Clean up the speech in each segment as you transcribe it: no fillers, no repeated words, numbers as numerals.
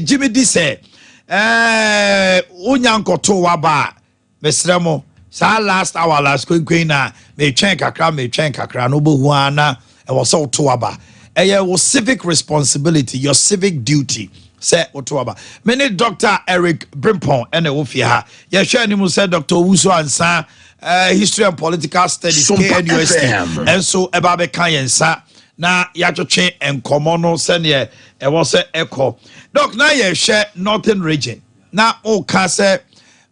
Jimmy di say unyankoto waba mesremo sa last hour last queen na me twen kakra no bo huana e wo so to waba your civic responsibility, your civic duty. Say Otuaba. Many Dr. Eric Brimpon and Ofia. Yeah, sure, you said Dr. Wusu Ansa, history and political studies, KNUST, and so Ebabe Kayensa. Na yacho chain and Komono Senya, and was a echo. Doc, now you share Northern region. Now, all Kase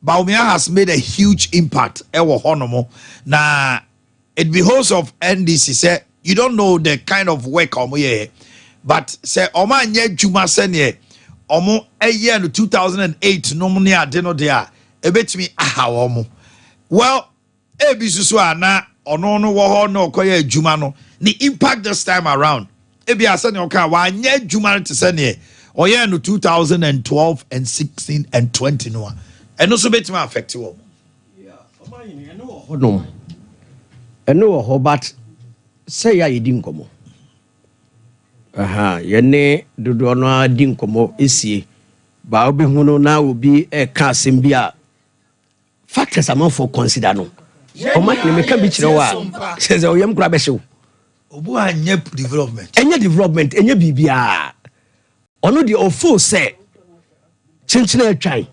Baumia has made a huge impact. Ewo Honomo. Now, it behoves of NDC say you don't know the kind of work but say Oma nye Juma Senye. Omo a year in 2008 no money adeno dia ebetimi aha omo well ebisusu ana ono no wo ho no koye adwuma no the impact this time around ebi ase ne oka wa anye adwuma to se ne oye no 2012 and 16 and 20 no eno so betimi affect wo yeah omo yin eno wo ho no eno wo ho but say ya yedi nkomo yene dodo no adi nkomo esie ba obehunu na obi e ka asem bia factors among consider no o ma ne meka bi kire wa say oyem kura be hyew obu anya development enya bibia ono de ofo say chinchina atwan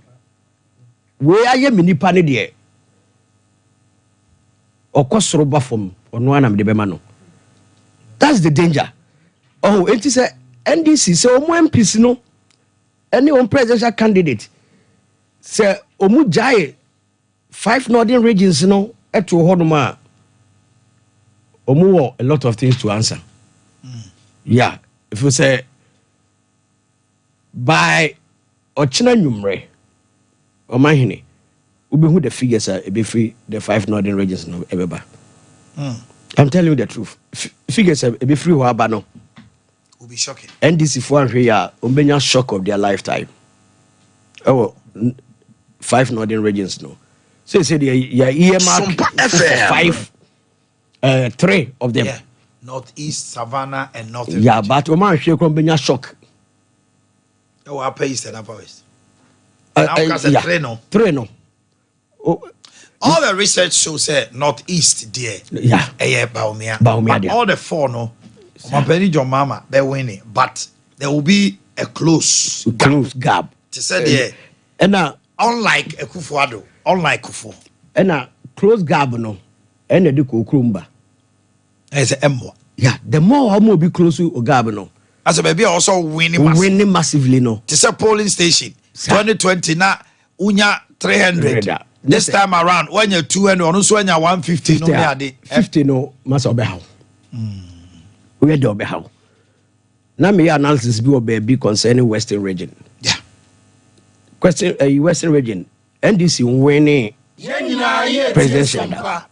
we aye minipa ne de okosoro ba fom ono anam de be ma no that's the danger. Oh, it is a NDC. So, MPs no, any presidential candidate. Say, Jai 5 northern regions no, at to Hodoma. A lot of things to answer. Yeah, if you say by Ochina Numre or Mahine, who the figures are be free the 5 northern regions no ever. I'm telling you the truth. Figures are be free or no. Will be shocking. NDC for here, umbenya shock of their lifetime. Oh, 5 northern regions no. So say the earmark 3 of them. Yeah. Northeast, Savannah, and North. Yeah, region. But Oman shake umbenya shock. Oh, upper east and upper west. Yeah. 3 no. Oh. All the research shows say northeast there. Yeah. Baumia. All the 4 no. My penny John Mama, they're winning, but there will be a close gap. To say there, and now unlike a Kufuado, unlike Kufu, and now close gap no, and the Kukumba as a M1. Yeah, the more I will be close to Gabano. As a baby also winning massively no. To say polling station 2020 na unya 300. This time around when you're 200, also when you're 150, 50 no must obey. We do be how. Now me analysis be baby concerning Western region. Yeah. Question Western region. NDC winning presidential.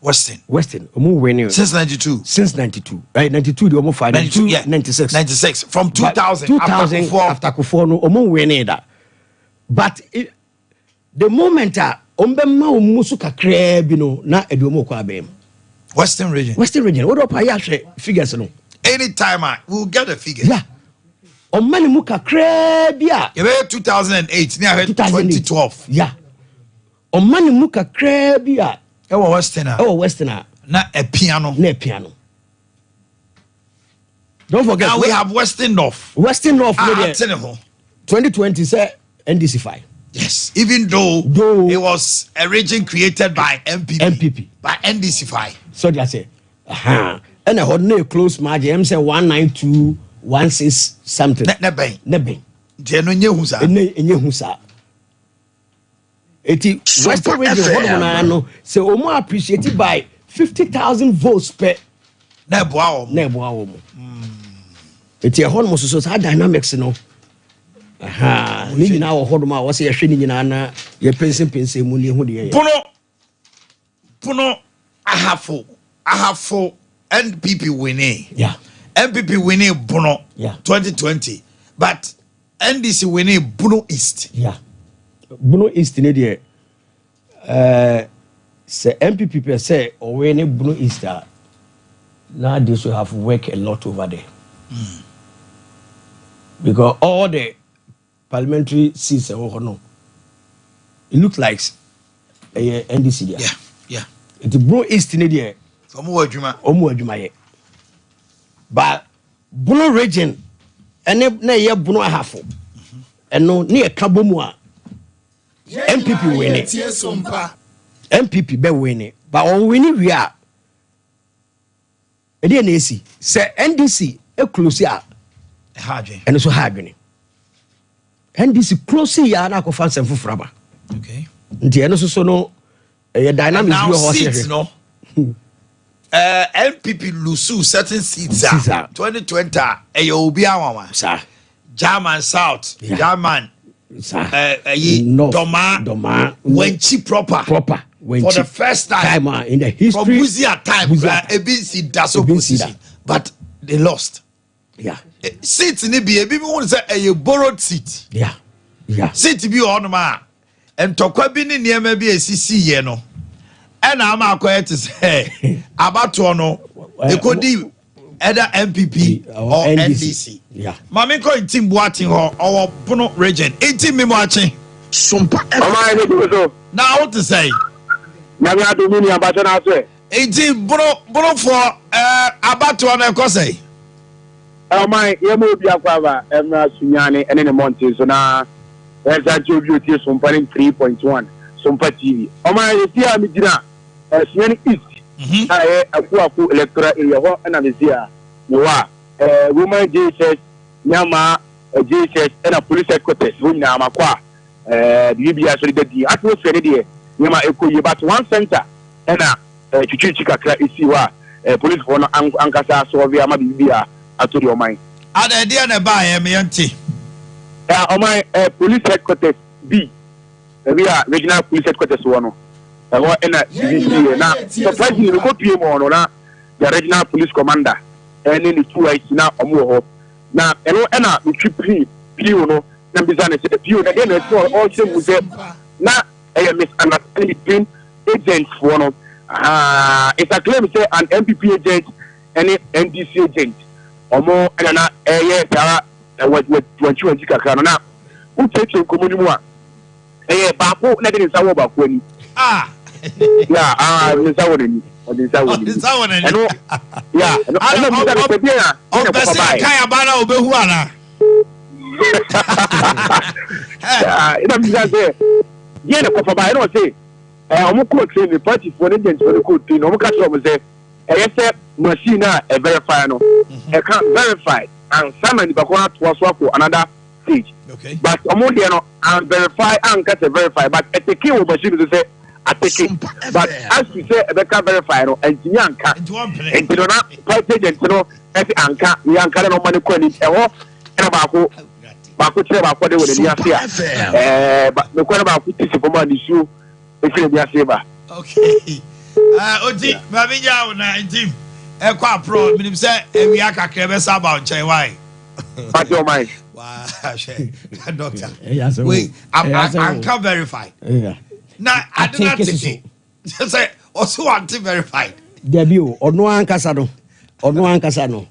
Western. Winning since 92. Since 92. Right, 92 the almost 92, yeah. 96. 96 from 2000. 2000 after Kufuor no winning that. But the moment ombema omusu kakra bi no na eduomo kwa bem. Western region. What up I figures no? Anytime we'll get a figure. Yeah. On many muka crabia. 2008, near 2012. Yeah. On many muka crabia. Westerner. Na a piano. Don't forget. Now we have Western North. 2020 say NDC5. Yes, even though it was a region created by MPP. By NDC5. So they say, and I had no close margin. I'm saying 19216 something. Nebe. Eti Western region no say omo appreciated by 50,000 votes per. Neboa. Eti a hono so dynamics no. Ni na wo hodoma wo se ye hwe ni nyina na ye pense mu ni hu de ye. Puno ahafo NPP winning. Yeah. NPP winning Bono. Yeah. 2020. But NDC winning Bono East. Yeah. Bono East ne de say NPP per se or winning Bono East now they should have worked a lot over there. Because all the parliamentary seats no. It looks like a NDC there. Yeah. It Bro East in there. Omo adwuma ye. But Bono region na ye Bono ahafo. Eno ne e ka bomu a MPP win it. MPP be win it. But on win we are. E dey na esi. Say NDC e close ya. Hadwe. Eno so hadwe. NDC close ya na ko fan semfo fraba. Okay. Nti eno so no dynamics now we ho seats no. MPP lose certain seats 2020 obi awama. Sir. German South, Yeah. German, North, Doma, Wenchi proper, Wenchi. for the first time In the history, from Buzia time, Buzia. ABC that's opposition, but they lost. Yeah, Seat in the baby won't say a borrowed seat. yeah. Seat be on ma, and Tokwa bini near maybe a CC yeno. And I'm quiet to say about to no, they could do either MPP or NDC. Yeah. Mami ko team boating or Bono region. 18 me watching. Sumpa. Now what to say? Nana Addo mini abato na so. 18 Bono for abato na ko say. My yemo bi akwa emra sunyane ene ne monte so na esa ti obi oti sumpa 3.1 sumpa TV. My yeti a mi gina sunyane east. Aku electoral area ho na me sia. No wa woman JSS nyama JSS and a police headquarters wo nyina makwa bibia so de di atmosphere de nyama ekoye but one center and a chichichi kakra isi wa police for no ankasa so we ama bibia atori oman Ada dia na ba ye me yenti. Oman police headquarters B we are regional police headquarters one no and na surprisingly we go pm on na the regional police commander and in the two eyes na omo na eno na mtwi pio no na bizana se pio na den so all say mu say na misunderstanding between agents for no it's a claim say an MPP agent and NDC agent omo na tara what kakra no na who take your community mu a ba ko na den sawo ba ko ni yeah ni sawo ni Eno yeah eno mi da pe bia o be se kan abana obehu ana. Ina mi da say ye na kofa ba eno say omo ko train the party for agent for the code train omo ka tell me say say machine na verify no can verify and summon the bakona to swap another stage. Okay. But omo dey no and verify and can verify but at the key machine to say but as you say Rebecca verify no engineer and you know party agent no every anka we anka no money ko ni e ho e ba ko tire ba ko de we ni asia but me ko ba ko tisi for man issue e fi ni asia ba okay odi ma bi ja na team e kwa pro minim say e wi akakra be sa ba nchen why party o mind wow she doctor yes wait anka verify yeah. Na I did not take it. Say also want to verify. There be ono ankasa no.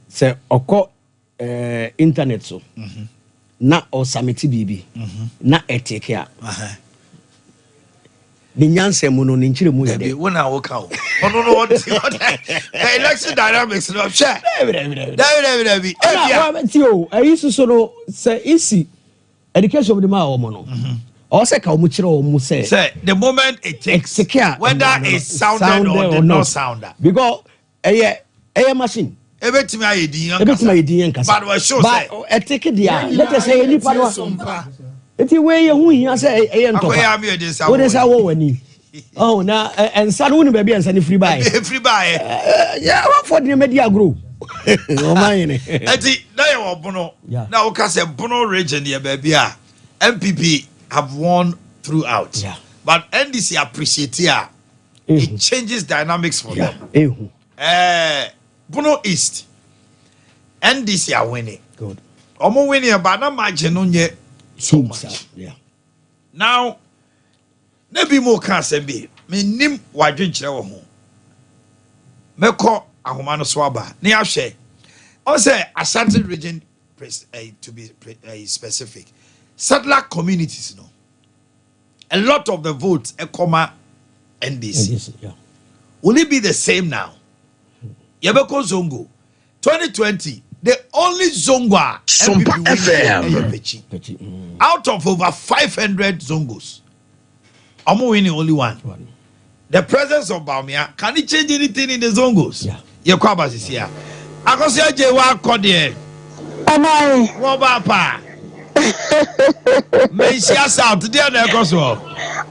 Say oko internet so. Na o submit bibi. Na etake a. Ni nyanse mu no ni nchire mu yede. When I walk out. Ono no what the election dynamics no share. David. I used to so say easy education of the ma o mo no. Also, say the moment it takes whether it's sounded or not sounded. Because a machine. Everything I did, but was sure say a ticket. Let us say any part of it. Way you say, what is our when oh, now and son baby and sunny free buy. Free buy. Yeah, what for the media group? Oh, my. Now, because a Bono region, yeah, baby, MPP have won throughout. Yeah. But NDC appreciate here. It changes dynamics for them. Bono East. NDC are winning. Good. Omo winning but not margin on yet so much. Yeah. Now, maybe more can be. Me nim wadwin kire wo ho. Meko ahoma no swaba. Ne ahwe. O say Ashanti region to be specific. settler communities, no, a lot of the votes, a comma, NDC. Yeah. Will it be the same now? Yabeko Zongo, 2020, the only Zongo out of over 500 Zongos, Omo winning only one. The presence of Baumia, can it change anything in the Zongos? Yeah. Yakwabas is here. Akosia Jewa Kodie. Wobapa. Mensia South, dear Nekoso.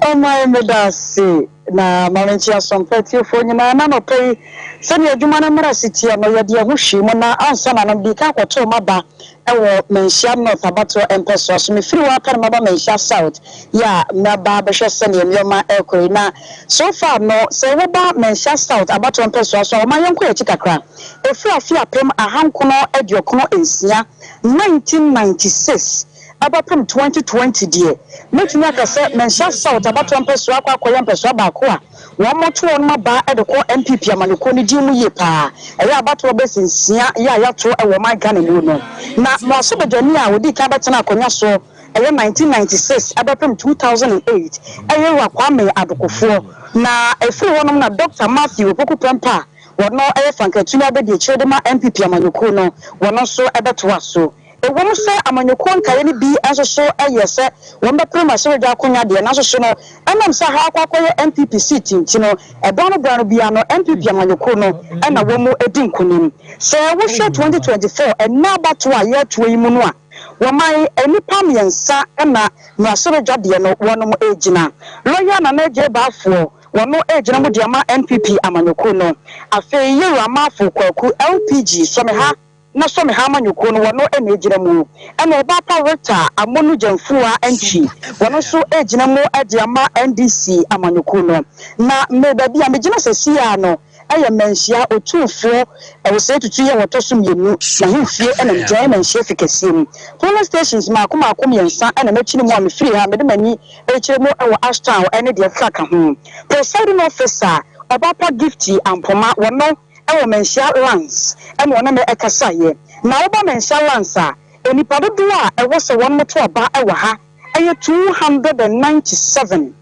Oh my medasi na malentia sompeti fonyi na no pay sani adwuma na mara city no ye de ho hwim na ansa na no bi ka kwato maba ewo mensia north abato empeso so me firi wa pa maba mensia south ya na ba be hwe sani emyoma ekori na so far no se wo ba mensia south abato empeso so ma yenko ya chikakra efi afia pem ahankono adiokono ensia 1996 about from 2020 dear. Making like I said, Mensa South about one person, Aquayan Pesabaqua. One more to one bar at the core MPP, Manukoni Jimu Yepa. A ya about Robes in Sia, ya to a woman can in Uno. Now, Masaba Jania would be Cabatana Conyaso, a year 1996, about from 2008, a year Kwame Adokofo. Now, a free one of Dr. Matthew Poku Pampa, what no air Fankatuna be the Chedema MPP Manukono, one also about Wasso. The woman say amanyukon kayeni bi aso ayese wonda prema so da konya de na so no enam sa ha akwakoye MPP seat ntino e bono brano bia no MPP amanyukon no na wo mu edinkunim se wo hwe 2024 na bato a ye to yi mu no a wo mai enipa miensa na na so da de no wono mu ejina loya na na je bafo wono ejina mu de ama MPP amanyukon no afi yeru amafo kwaku LPG so me ha na so me ha manyuko no wono enejira mu ena oba pa weta amonu jamfuwa enchi wono so ejina mu adiama NDC amanyuko no na me babi amegina sesia no aya menhia otufo e wo se tutu ye woto so mienu na himfie ena mjai menhia fikesim police stations makoma yensa ena mechini mu amfiri ha mede mani echire mu e wo Ashtown ene de fraka ho presiding officer oba pa gifty ampoma wono ewo menhia lands ene wona me ekasaye na oba menhia lands a enipa dodo a ewo se won moto aba ewo ha eye 297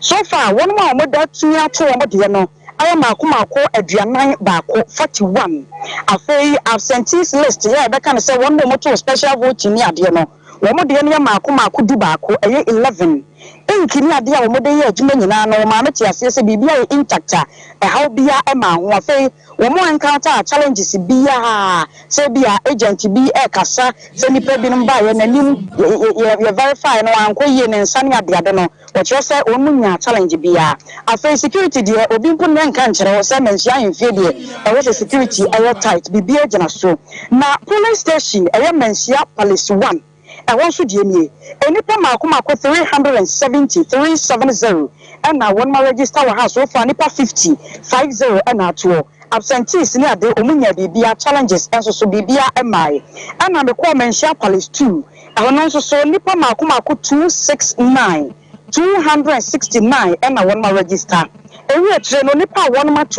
so far one more moda tunya to wo de no aya makomako aduanan baako 41 afei absentees list ya be kan say one moto special vote ni ade no wo mo de no ya makomako di baako eye 11 enkini ade a wo mo de ye adwuma nyina no ma meti ase se bibia e intacta e how bia e ma ho afei wo mo encounter challenges bia se bia agent bi e kasa se nipa bi no ba ye nanim ye verify no ankoye ne nsane ade ade no wo kire se wo munya challenge bia afei security de obi mpo ne nka nkere wo se menhia hemfie de e wo security e tight bibia gina so na police station e menhia police 1 I want to do me. Any Pamako 370 and I want my register house so far nipa 50 and at 2 absentees near the Omunya Bibia challenges and so Bibia MI and I'm a comment share police 2. I want also so nipa Mako 269 and I want my register. And we are train nipa 1 match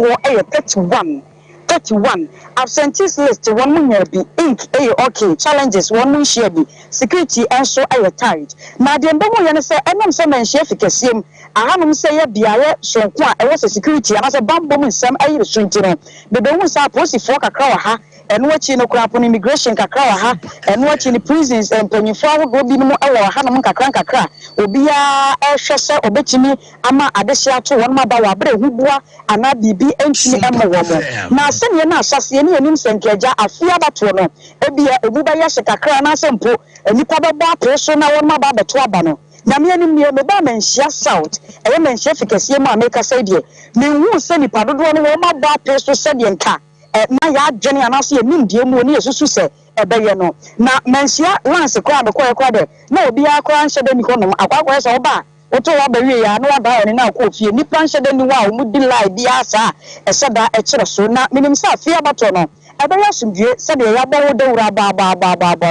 31 absentees list one mun be ink okay challenges one mun share be security and so tight na de mbemo ye ne say enam say men share fikasiem ahanum say ye biaye sonko a e was security and say bambom nsam ayi sunti no be be hu say police for kakra wa ha eno achi no kura pon immigration kakra wa ha eno achi ni prisons empanyifo awogo bi no mo ewo ha no kakra obia ehwe se obetimi ama adehia to won ma ba wa bre hubua ana bibi entimi emo wo mo na sene na asase ne anim senkeja afia bato no ebia ebuba ya se kakra na sempo enipa baba apreso na won ma ba beto aba no na me anim me ba menhia south e menhia fikasie ma make say de me hu se nipa dodo no won ma ba apreso se de nka na ya dwene anaso ye nimdie mu ne yesusu se ebeye no na menhia lance kwa be kwa de na obi akwa nhyɛ de ni honom akwakwa se oba oto wa bawie ya na wada ne na akɔ fie nipa nhyɛ de ni wa o mu di lie bi asa ɛsɛda ɛkyerɛ so na minim sa afia bato no ebeye asomdue se de ya bawo de wura ba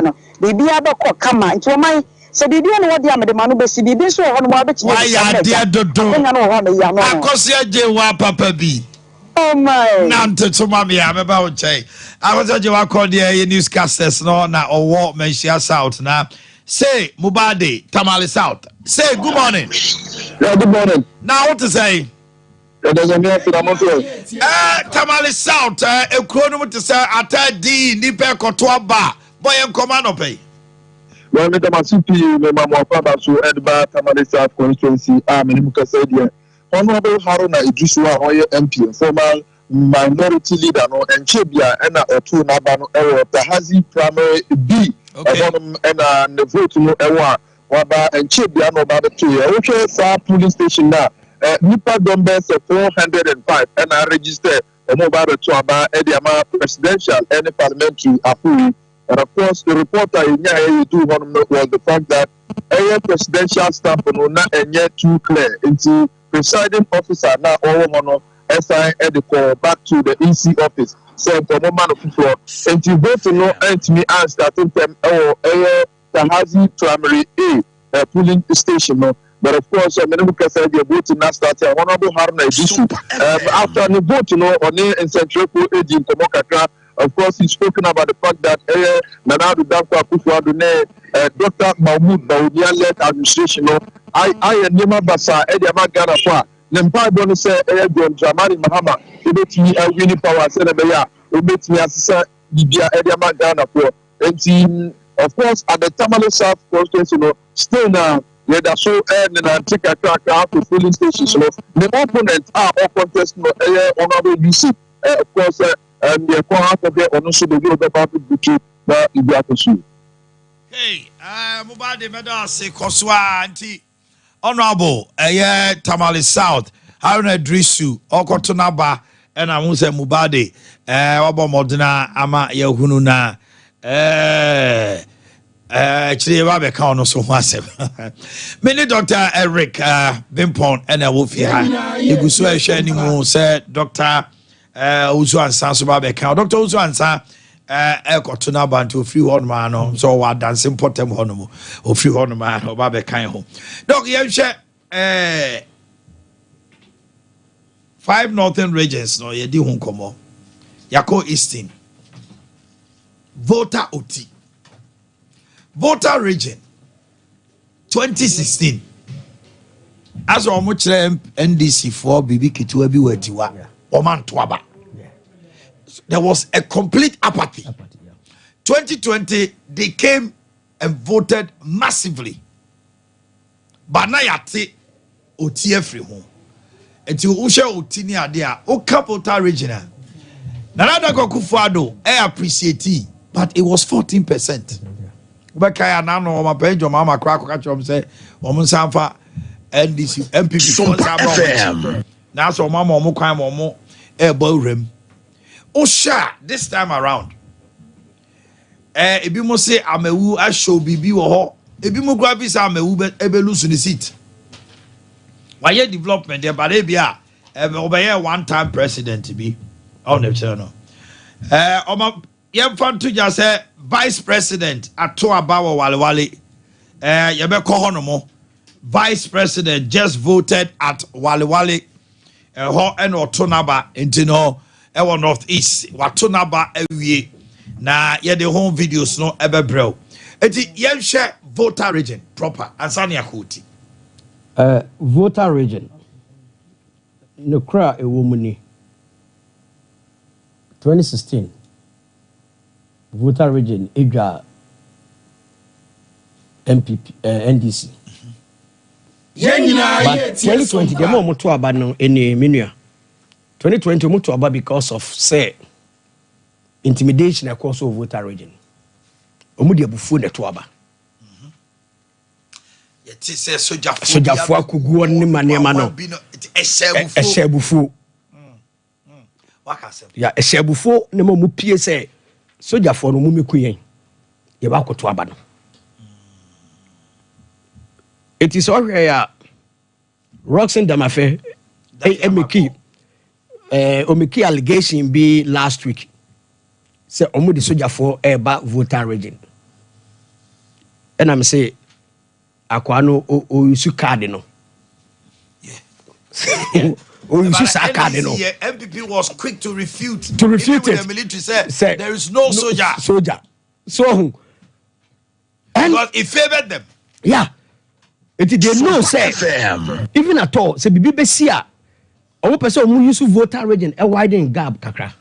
no bibia be kɔ kama nti o mai se bibia ne wadi amede ma no be si bibi so ho no wa be tinye ya de dodo nya no ho me ya no akosia je wa papa bi Oh my. Nante to mommy, I'm about to say. I was at your call the newscasters no na or what Menchia South now. Say Mubade, Tamale South. Say good morning. Yeah, good morning. Now what to say? There's a man for Tamale South, a chrono to say at D Nipe Kotoaba, boy and command pay. Well, Mr. CP, Mamma Papa, so Edba Tamale South constituency, Minimuka said, Honorable Haruna Idrisua, Oye MP, former minority leader, no, and Chibia, and a two Nabano, Tahazi primary B, and the vote no Ewa, Waba, and Chibia, no matter two. Okay, Sa police station now. Nipa numbers 405, and I registered a mobile to about Ediama presidential and parliamentary approval. And of course, the reporter in Yaya do was the fact that a presidential stamp on not and yet too clear into presiding officer now all mono SI call back to the EC office. So for moment of people, and you vote to know and me as starting them Tahazi primary A polling station. But of course, I mean, because I get voting now starting Honorable Haruna Idrisu. After the vote, on the Central Agent Komokakra. Of course, he's spoken about the fact that Nana Addo Dr. Mahmoud Bawumia led administration. I and Nema Basa, Ediama Ghana Fa. Nempa bonus John Dramani Mahama, who makes me a winning power, Senator, who makes me as Libya Ediama Ghana for. And of course, at the Tamale South constituency, still now, that's so and take a track out to filling stations. The opponents are all contest honorable UC. Of course, and the part of the honest the public between the pursue. Hey, Mubade Medase Koswa Auntie Honorable Tamale South, Haruna Idrisu, Okotonaba, and I won't say Mubade, Wabo Modena, Ama Yahununa, actually, Rabbi Kauno so massive. Many Dr. Eric Bimpon and a wolf here. You go so shining moon, said Dr. Uzu and San Subabe Cow. Dr. Uzu and San Ecotuna Bantu, free one man, so what dancing potem honomo, or free one man, or Babe Kaino. Doc, you share 5 northern regions, no, ye di Hunkomo, Yako Easton, Voter OT. Voter region 2016 as much NDC for BB Kitu everywhere Oman Twaba. There was a complete apathy. 2020 they came and voted massively. But now yate OT free home. Until Usha OT ni adea o voter region. Nana Addo appreciate but it was 14%. Bekaya nano ma penjo mama kwa chom say omo sanfa NDC MPP FM na so mama omo kwan omo ebo rem o sha this time around ebi mo say amewu a show bibi wo ho ebi mo gwa bi say amewu ebe lose the seat why development there but ebia obey one time president bi on the channel omo yemfa to just say Vice President Ato Abawa Walewale yebe kohonomo Vice President just voted at Walewale ho eno Tonaba intino ewo Northeast Watonaba ewie na ye the home videos no ebebrel enti yehwe voter region proper ansani akoti voter region no kra ewo mu ni 2016 voter region Iga MPP NDC. But 2020 the more to aba no ene menua. 2020 mo to aba because of say intimidation across all voter region. Omo de abufu na to aba. Yeti say sojafo akugu on ni manema no. Eshebufu. Wakasem. Ya eshebufu ne mo pie say soja for no mumeku yen ye ba koto aba no it is all here Roxanne Damafe omeki allegation be last week say omo the soja for eba voter region and I'm say akwa no o use card no Oh, you But see, Saka, you know. MPP was quick to refute. To refute Even it. when the military said there is no soldier. So, and because it favored them. Yeah. They know, say, even at all, say, Bibi Bessia, or person who use voter region, a widen gap, kakra.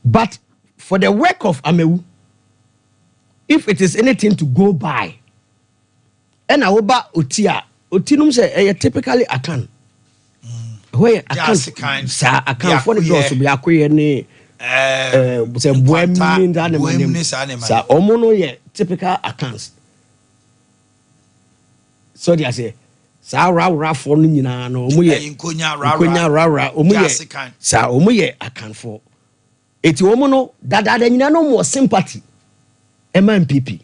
But for the work of Amewu, if it is anything to go by, and Aoba Otinum say, a typically a can. Where I can't, sir, I can't for the doors to be a queer, say, Bohemian, sir, Omono, ye, typical accounts. So they say, sa ra for no nyina no omuye nkonya ra omuye sa omuye akan for eti omo no dada nyina no more sympathy MPP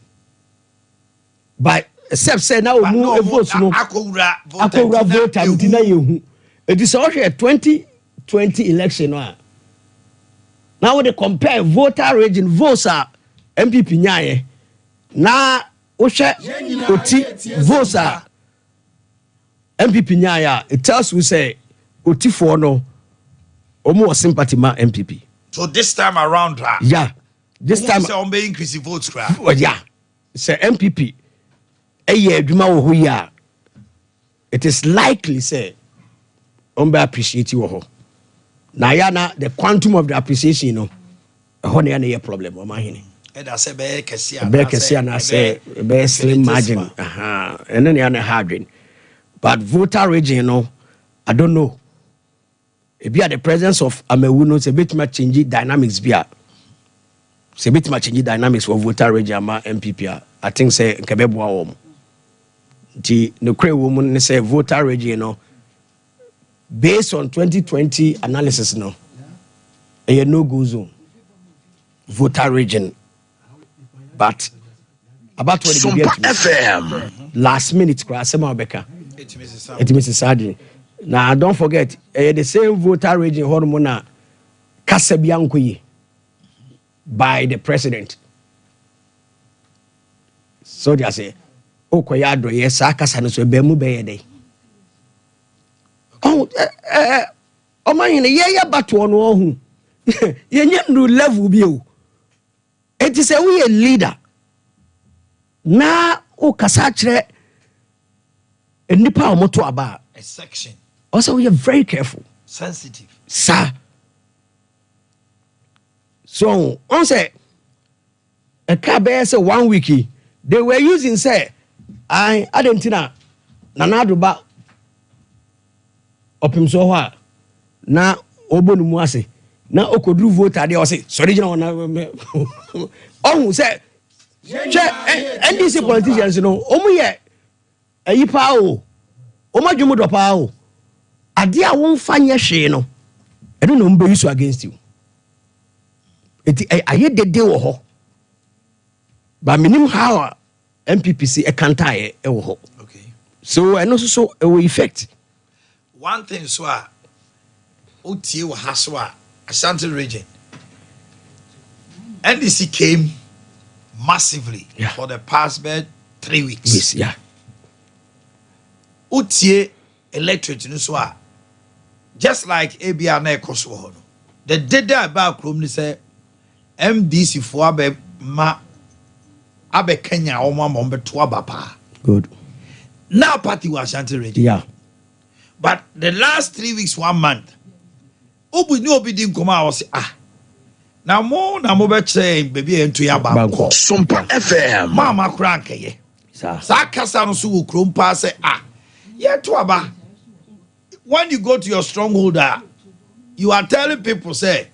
but except say now omu vote no akowura vote amti na yehu eti so hwe 2020 election no now they compare voter region votes are MPP nyaye na ohwe oti votes are MPP nyaya, it tells you say oti for no omo sympathy ma MPP. So this time around, yeah, this time say on be increase votes cry. Oh yeah, say MPP. Eye adwuma wo ho ya. It is likely say on be appreciate you ho. Na ya na the quantum of the appreciation no. Ho na ya problem o ma hene. E da say be kese na say be slim margin. Aha, ene na ya na hardwin. But voter region, you know, I don't know. If you are the presence of Amewu, it's a bit much change dynamics. It's a bit much change dynamics for voter region, MPP. I think say Nkebebwa the Nukre woman say voter region, you know, based on 2020 analysis, no, a no-go zone. Voter region, but about what FM last minute, Beka. It Mrs. Sardin. Now don't forget, the same voter region hormona Kasabiankuyi by the president. So they say, "Oh, Koyado, yes, Akasano, so Bemu Bayade." Oh, my, yeah, but one who you no level view. It is a we a leader. Na o kasachre. And nipa omoto aba a section. Also, we are very careful, sensitive, sir. So, on say a car bear say 1 week. They were using say I Argentina Nana Addo ba opim so ha na obonu mu ase na okodru vote ade o say sorry na on say NDC politicians no omuye ayipa o omadwumu dopa o ade a won fanye hwe no e no mbe use against you eti aye dede wo ho ba minim how MPPC e kantae e wo ho okay so eno so e wo effect one thing so a otie wo ha so a Ashanti region NDC came massively for the past 3 weeks. Yes, yeah. Utie electorate no so a just like ABR na ekoso ho no. The data about krom ni say MDC fo abe ma abe Kenya o ma mo beto abapa. Good. Now party was Ashanti region. Yeah. But the last 3 weeks 1 month obu ni obi din koma was na mo be say baby entu ya banko Sumpa FM mama krankeye sa kasa no so wo krom pa say yeah to aba when you go to your stronghold you are telling people say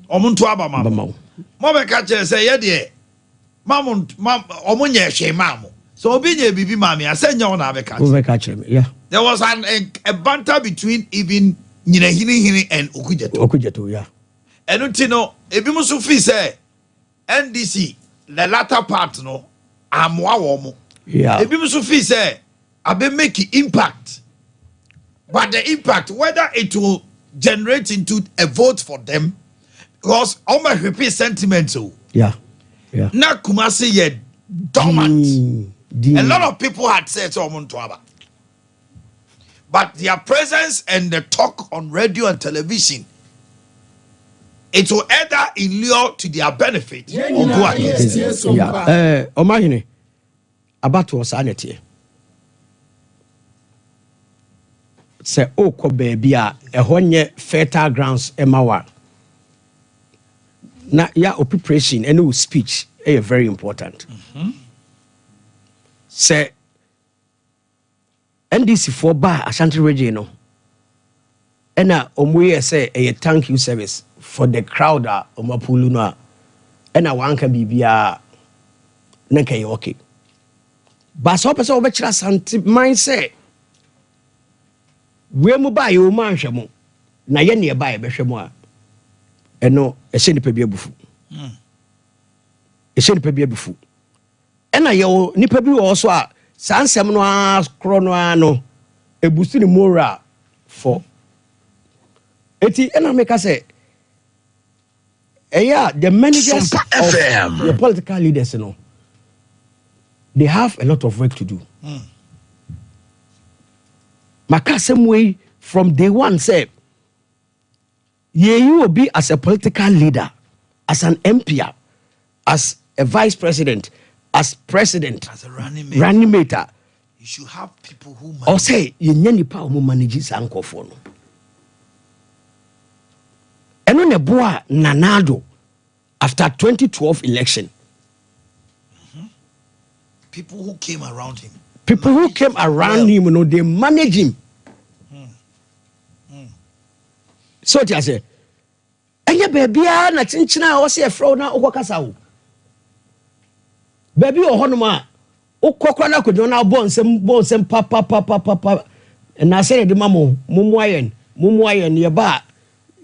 omuntu aba mama mo be ka chere say ye de mamu omunye hwe mamu so obi nye bibi mami asenya wona be ka chere yeah there was a banter between even nyina hini and okujeto yeah and untino ebi musu fi say NDC the latter part no amwa wo mo yeah ebi musu fi say abe make impact but the impact whether it will generate into a vote for them because all my repeat sentiments yeah na Kumasi ye dormant a lot of people had said so but but their presence and the talk on radio and television, it will either inure to their benefit or go against them. Yeah. Omahine, about was sanity. Say, oh, baby, a honye fertile grounds, emawa. Na ya preparation and speech is very important. Say, NDC for bar Ashanti region, and omwe say a thank you service for the crowd omapuluna, and one can be via neke okay. But so person obechira santi mind say we mu ba yo man hwemo na ye ne ba ye behwemo a eno ehye nipa bi abufu ehye nipa bi abufu ena ye nipa bi wo so a sansem no akro no ano ebusu ni moral for eti ena make say the managers of the political leaders, you know, they have a lot of work to do. Maka same way from day one say, you will be as a political leader, as an MP, as a vice president, as president, as a running mate. You should have people who manage. Or say, you nipa who manages uncle for. And on the boy Nana Addo after 2012 election. People who came around him. People who came around him, you know, they manage him. So I say, "Anya baby, na chinchina o se fro na okokasa wo. Baby o honoma, okokwa na kojo na bon sem pa. Na say de mamo, mumu ayen ye ba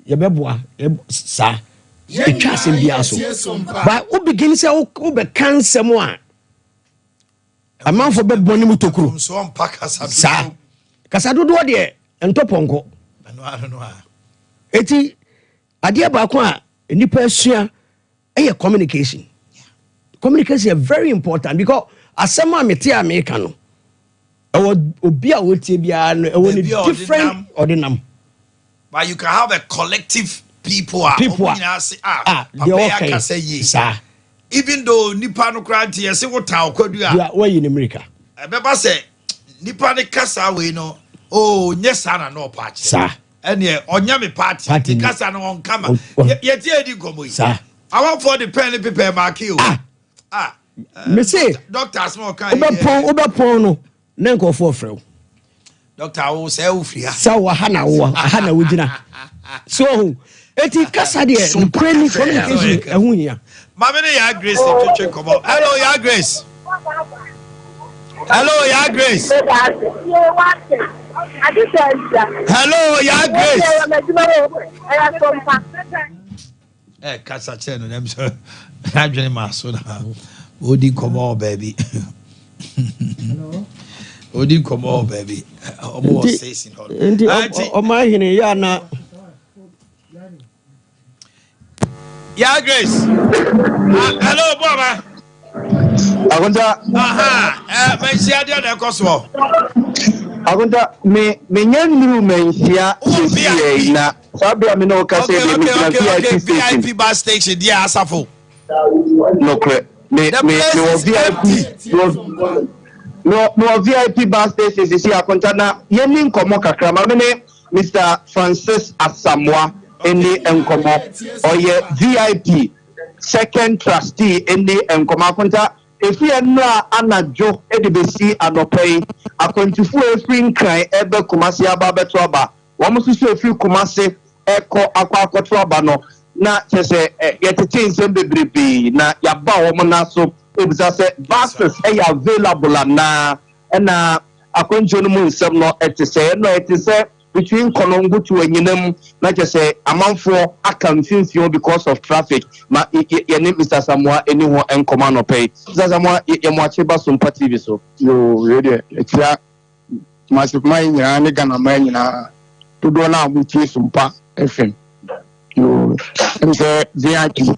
ye beboa sa. E twa sem bia so. But who begin say who be cancel mo a. A man for bed boni mutokuru. So on pakasa. Sa. Kasado do de entoponko. I don't know. Eti adia ba ko a nipa asua e communication. Communication is very important because asema mete America no. Obi a wotie bia no e different ordinam. But you can have a collective people say even though nipa no kranti e se wota okwadu a. Yeah, where in America. E beba say nipa ne kasa we no nyesa na no pa che. Sa. Ene onya me party kasa no on kama. Ye tie edi komo yi. Sa. I want for the pen and paper mark you. Me say doctors mo kan. Obepon no na nko for frɛ. Doctor wo say wo free ha. Sa wa hana wo gina. So eti kasa de training communication ehun ya. Mama ne ya Grace to check come on. Hello ya Grace. Hello ya Grace. Hello ya Grace. Kasa cheno dem so. Na dwene maso na. Odi come on baby. Hello. Odi come on baby. Omo was saying all. O ma hine ya na. Ya Grace. Hello Baba. Agunta. Mensia dia na koso. Agunta me nyanru mensia na sabia me no ka say VIP bar station dia asafo. No cre. Me VIP. No VIP bar station is here akunta na yeni nkomo kakra ma me Mr. Francis Asamoah eni enkomo oye VIP second trustee eni enkomo akunta efi enra anajo edibesi anopai akontifu efi nkran ebe kumase aba beto aba wo mususu efi kumase eko akwakoto aba no na chese yetete nsem bebrebe na yaba wo na so obisa se buses available na akonjo no mu nsem no etese between Kolongo to Enyinam, not just say amanfo akamfimfio because of traffic. Ma your name Mr. Samoah anyone and command or pay. Mr. Samoah Yamuachiba some party so. You ready? It's ya much of mine and Ghana man to do now with Sumpa FM. You and the VIP.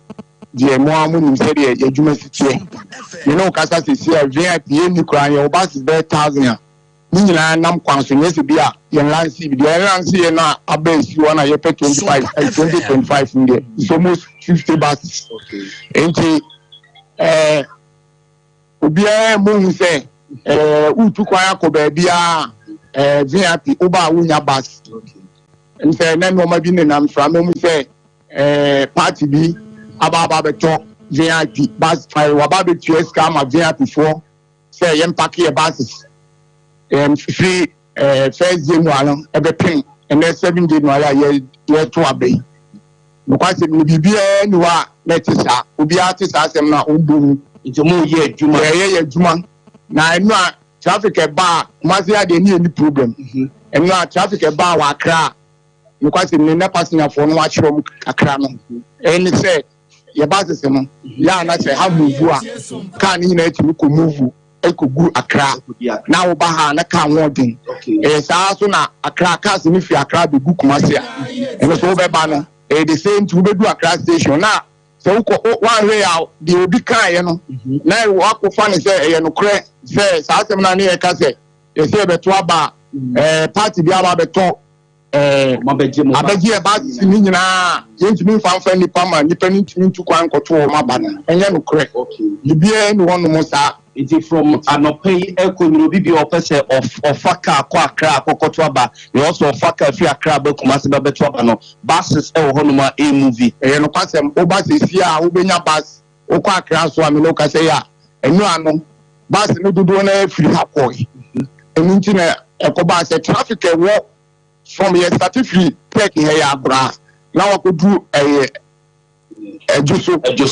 The more money said a Juma. You know, Casas is here, VIP in the crying, your bus is there 1,000. Nina Nam Council, yes, be a young Lancy, the Lancy and a base you want to pay 25 and 2025 in there. It's almost 50 buses. Okay. And Ubia Moon say, Utukwaya Kobebia, VIP, Uba Wunya bus. And say, then no maybe I'm from home say, party B, Ababa talk, VIP, bus, Wababi QS come a VIP 4, say, Yempaki buses. Free first January, every pin, and then 7 January, year to a bay. Because it will be anywhere, let us have, will be artists as them now, it's a more year, Juma. Now I know traffic a bar, Mazia, they need any problem. And now traffic a bar, wa cry. Because it may not pass in a phone, watch from a crown. And it said, your bosses, yeah, and I say, how move you can't you move. Ekugu Accra. Now Baha na can wording. It's also na Accra cast if you Accra be book Masia. And it's over banner. The same to do Accra station. Now, so one way out, the will be kind, Now walk with funny say, no crack, says, Asamana near Casse. You say, but Waba, party the other talk. Abeji about Sinina, gentlemen found friendly Pama, depending to Kwan Koto, my banner. And then correct. You be one most. It is from Anope Economy or person of Faka, Quakra, Kokotwaba. You also Faka, if you are crab, Kumasiba Betwabano, Basses, Honoma, a movie. And Okwasem, Obas is here, Ubena Bass, Okwakra, so I'm local say, and no, I know, Bass no do one free happy. And Internet, Ekobas, a traffic walk from your certificate, take here, bra. Now I could do a just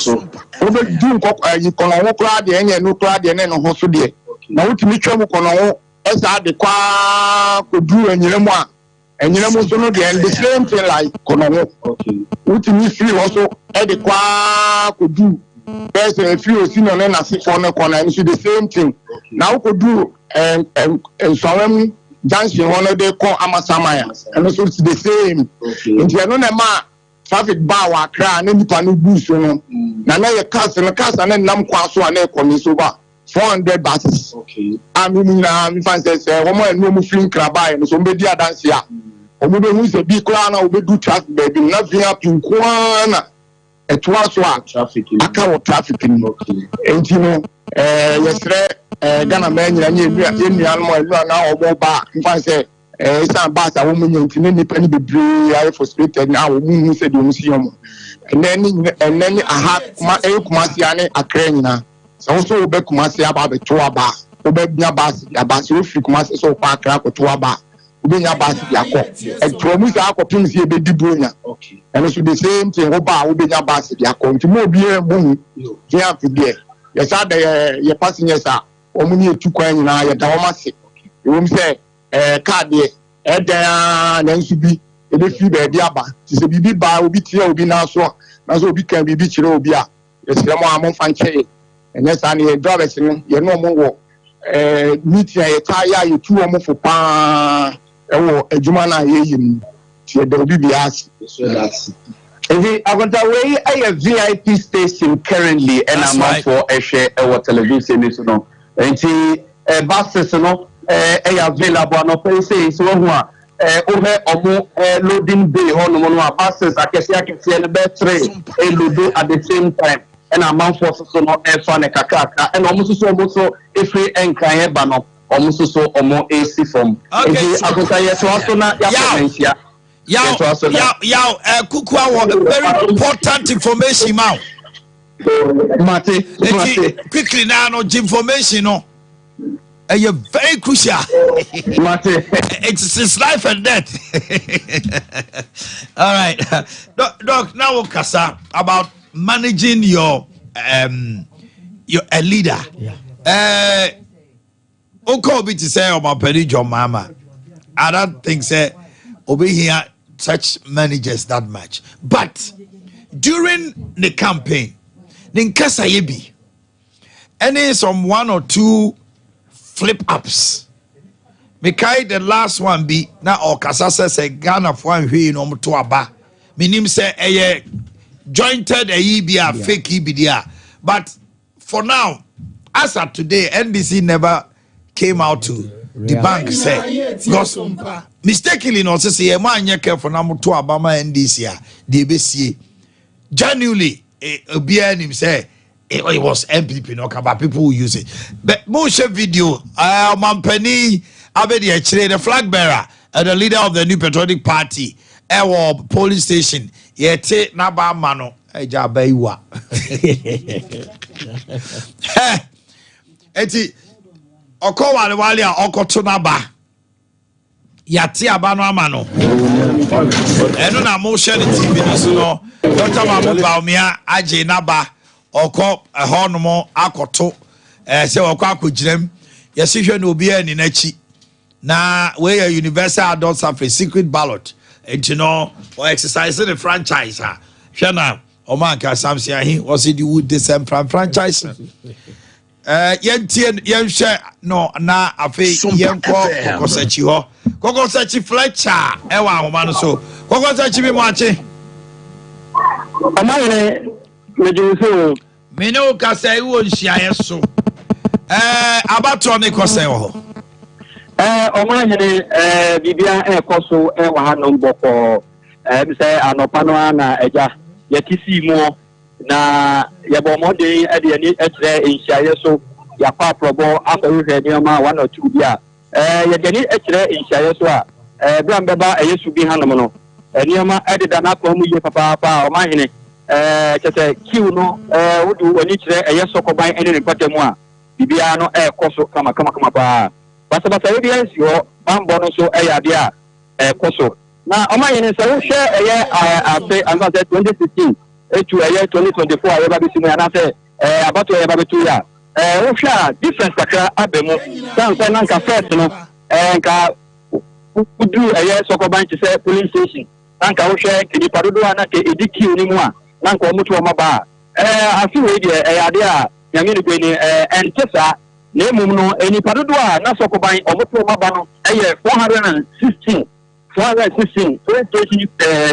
so. Over doing you can walk crowd the end, no crowd the end of hospital. Now, what me trouble can as I the qua could do and you know, and you know, the same thing like Kono. What me feel also at the qua could do. There's a few seen on a sit for no corner and see the same thing. Now could do and so Junction one of they call Amasamaya and also it's the same. Into another man. Traffic bar wa cry and any panu boost no. Na your cars and the cars and then nam kwaso and ekomi over 400 buses. Okay. I mean na me fan say one more no feeling kraba and so be dia dance ya. Omo be hu say bi kra na obe do traffic baby na via pin kwana. Etwa so a traffic. Aka wo traffic ni. Okay. Enti no yesre Ghana man nyanya enu anu na obo ba me fan say some bars are women in penny be brave, I frustrated now. Women said you see him. And then I have my Kumasiane a crane. So also be Kumasi about the Tuaba, Obebia Bass, a Basu, Kumasi so far crack or Tuaba, Ubina Bass, Yako, and Tomus Aquapins here be Dibunia. Okay. And it should be the same thing, Oba, Ubina Bass, Yako, to more beer, boom, here to there. Yes, I your passengers are only 2 coins in our Dawamasi. You won't say. Card then should be a few baby aba. It's a baby bar will be here, will be now so. Now so we can be beach robia. Yes, I'm on fan chain. And yes, I need a driver, you know more. Meet a tire, you 2 or more for pan. Oh, a Jumana, there will be asked. I want to way a VIP station currently, and I'm for a share of television. And buses, available no pay say so over loading bay on buses I can see the battery load at the same time and amount for so no fun and almost so if we encounter bano almost so more AC from okay very important information now quickly now no information no you're very crucial. It's his life and death. All right, Doc. Now we'll kasa about managing your a leader. Yeah. Obi to say about Penny John Mama. I don't think say Obi here such managers that much. But during the campaign, in kasa yebi, any some 1 or 2 flip ups. Mekai the last one be na okasa say Ghana for hwe no to aba. Minim say jointed bia fake bia. But for now, as of today, NBC never came out to the bank say because mistakenly no say e ma anya careful na moto abama NDC a de besie genuinely obia nim say it was MPP no kaba people who use it but most video mampani abedi actually the flag bearer and the leader of the New Patriotic Party police station yete na ba ma no eja baiwa eti okọ wale a okoto na ba yate aba no ama no eno na mo share the TV no so no Dr. Mamu Baumia aje na ba okọ honomo akoto se okọ akogirem yesi hwe na obi ani na chi na we a universal adult suffrage secret ballot and or exercising the franchise hwe na o man ka samsi ahi was it would this franchise yenhwe no na afi yenko kokosachi ho kokosachi Fletcher ewa ahoma no so kokosachi bi mo ache amane mejuso me no ka say wo nhia so abato ne kosai ho omahene bibia ekoso ewa ha no mboko bi say anopa no na eja yetisi mu na yebo mode e de ni etre nhia so yakwa probo afehwe ni ma 1 or 2 bia ye de ni etre nhia so a bia mbeba eyesu bi hanom no enioma ededa na kwa mu ye papa omahene chese kiu no wudu wani kire eyesokoban ene ne kwatemu a bibia no ekoso kama pa basa we bia nsi ho bambo no so eyade a ekoso na omahene se wo hwe eye afe anza 2016 etu eye 2024 aye ba bisimu ya na se abato eye ba betu ya wo hwe a difference kakra abemu sanse na nka first no nka udu eye sokoban chese police station nanka wo hwe kidi padodo na ke ediki oni mu a nanka omutu omaba afi we de eyade a nyame ni gweni entesa na emum no eni padodo a na sokoban omutu omaba no eye 416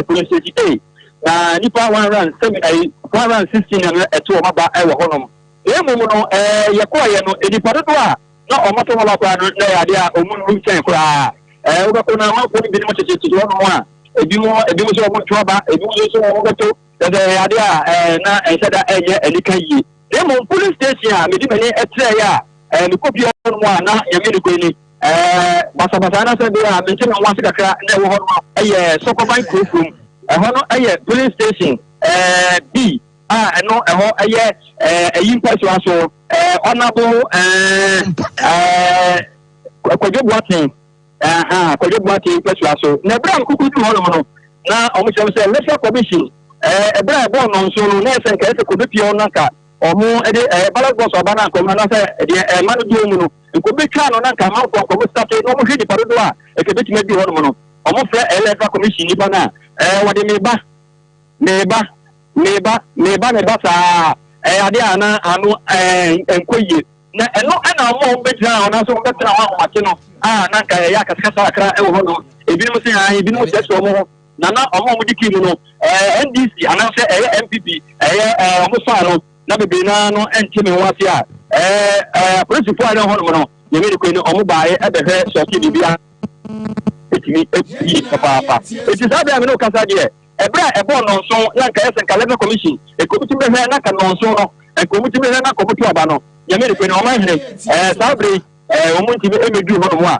police station na nipa 116 na eto omaba ewo honom emum no yekoye no eni padodo a na omutu omaba kwa no na eyade a omunru nchen kura ubako na ma ko bi mo tete no a ebi mo so mo tuaba ebi mo so mo gato yade a na ensada enye elika yi dem police station a medi mani etre ya me kopi no mo na yame ni ko ni basa na se bi a menche na wase kakra na wo ho no sokoban kofum no police station B no eho yimpa so aso honorable Kwadwo Boateng Kwadwo Boateng person aso na bra kuku tu ho no na omo se electoral commission ebra ebo no nso no na ese nka ese kodopia no nka omo ede ballot box abana ko na se de manu du mu no ko betwa no na nka ma ko start no mo hwedi parodo a ke betima bi ho no no omo fra electoral commission ni bana wode meba sa ade ana anu enkoye na eno ana mo betwa na so betwa ho ate no na nka ya kaskasa akra e ho no ebi mo se ebi mo se so mo nana omo diki mu no NDC anase MPP omo fa no na bebe na no entime wase a principal ana ho no yemi ko ni omo baaye e be hwe so ki bibia etimi papa eti sabe me no kasa de ebra ebo no nso na nka esen kalendar commission e komiti be hwe na ka no nso no e komiti be hwe na komiti aba no yemi ko ni omo hene sabre omo ntime emedu ho no a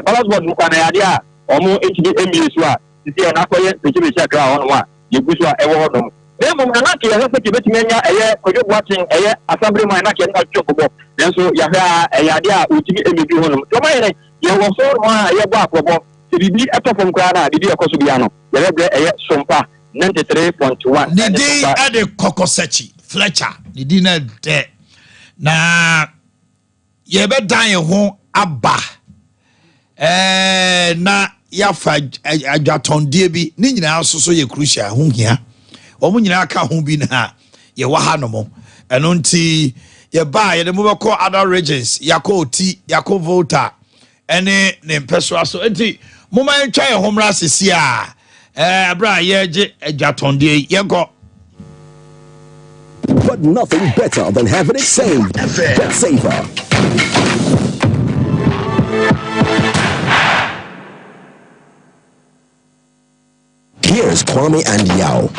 balance board mu kana yade a omo ntime emiesu a titi na koye pechibechi akra ho no a yegusu a ewo ho no emo na ke ya se ke betimi anya Kwadwo Boateng assemblyman na ke na twokobo nenso ya hwa yade a otimi emedu ho no to mayere ye wo so no a ye bo akobo se bibi etofom kra na bibi ekoso bia no ye lebre sompa 93.1 ne dey ade kokosachi Fletcher ne di na de na ye be dan ye ho aba na ya fa adwatondie bi ni nyina so ye crucial ho hia omo nyina ka ho bi na ye wa ha no mo eno nti ye ba ye de mo beko other regions yakoti volta ene ne mpeswa so nti mo man twa ye homra sesi a bra ye je adwatondie ye go. But nothing better than having it saved. Get safer. brothers Kwame and Yao.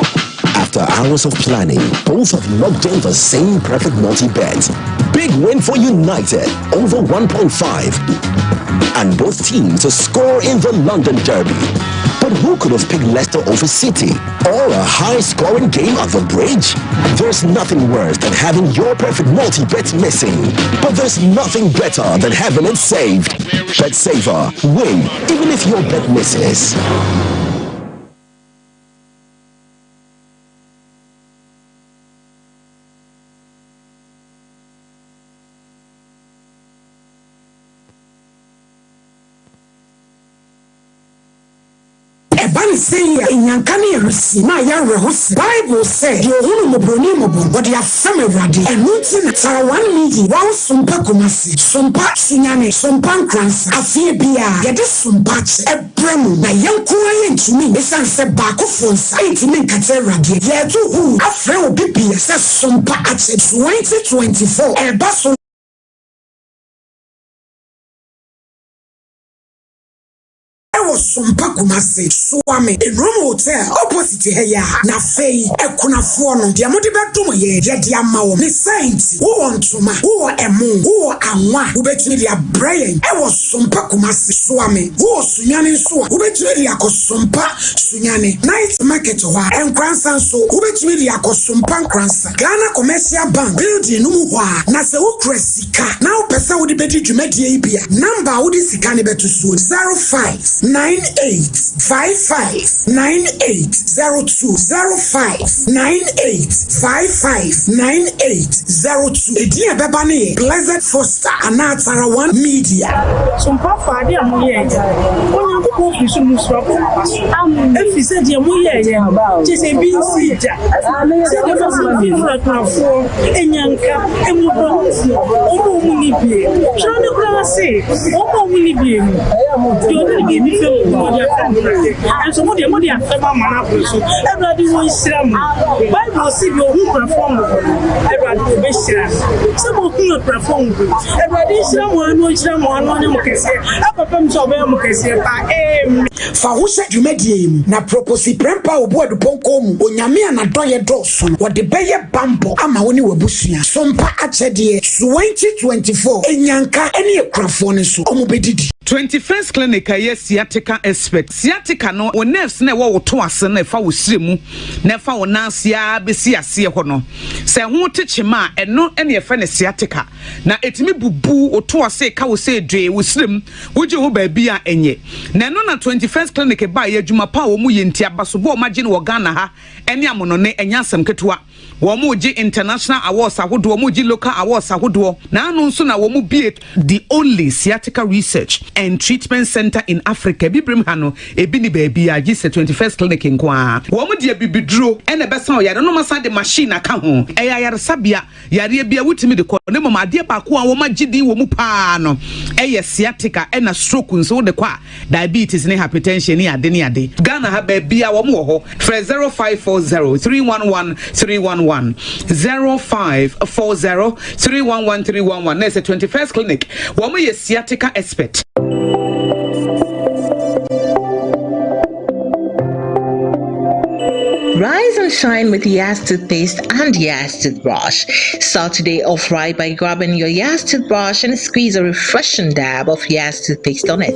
After hours of planning, both have locked in the same perfect multi-bet. Big win for United, over 1.5. And both teams to score in the London Derby. But who could have picked Leicester over City? Or a high-scoring game at the Bridge? There's nothing worse than having your perfect multi-bet missing. But there's nothing better than having it saved. Bet saver, win, even if your bet misses. Say in Yankani Rusi, my young Rehos, Bible said, you who Mobronimo, but they are family ready, and Muntin Tarawan Midi, while Sumpa Kumasi, Sumpa Sinyane, Sumpan Krans, Afibia, get this Sumpach, a Bremu, my young Korean to me, is answered back of one side to make a terradi, yet to who, a friend will be says Sumpa at 2024, a bustle. Sumpa Kumasi, Swami, in Rome Hotel, opposite here, na fei, Ekuna Fono, Diamodibatum, ye, Diamao, Miss Saints, who want to ma, who are a moon, who are a one, who bet me their brain, I was Sumpa Kumasi, Swami, who was Sunyani Swa, who bet me the Sumpa, Sunyani, night market, and grandson so, who bet me the Sumpan Cransa, Ghana Commercial Bank, building Numua, Nasa Ukresika, now Pesa would be to make the APA, number would is cannibal to suit 05. 98559802 0598559802. Edia Bebani, Blessed Foster, Anatara One Media. Some papa, dear Moya. When you go to some swap, if you said your Moya, just a bean seed. Said the first one for a Yanka, and and so what the money and everybody will Islam. Bible see your who perform. Everybody will be Islam. Some of who perform. Everybody Islam will Islam one can say. Papa Msobem can say, for who said you made him? Na propose Prempa or board Ponkom, Onyamia and Adoye Dawson, what the Bayer Bambo, Amaoni Wabusia, Sompa Achedi, 2024, Enyanka, any crafone so, Omobedi. 21st clinic yes sciatica expert sciatica no o nerves na wo to ase na fa wo siremu na fa wo nansia besi ase ho no se ho techema eno ene fa ne sciatica na etimi bubu o to ase ka wo se dwe wo sirem wo je ho ba bia enye na no na 21st clinic ba ye adwuma pa wo mu ye ntia baso bo ma je no Ghana ha ene amono ne enya asem ketewa wo mu je international awards ahodo wo mu je local awards ahodo na anu nso na wo mu bie the only sciatica research and treatment center in Africa bibrim hano ebi ni baby a gise 21st clinic nkoa wo mu de bibiduro ene besa o yare no masa de machine aka ho eya yare sabia yare bia wutimi de ko ne mama ade ba ko a wo magidi wo mu pa no eye sciatica ena stroke nso de kwa diabetes ne hypertension ne ade Ghana ha ba bia wo mu ho 0540 311 311 0540 311 311 na 21st clinic wo mu ye sciatica expert. Rise and shine with Yas toothpaste and Yas toothbrush. Start today off right by grabbing your Yas toothbrush and squeeze a refreshing dab of Yas toothpaste on it.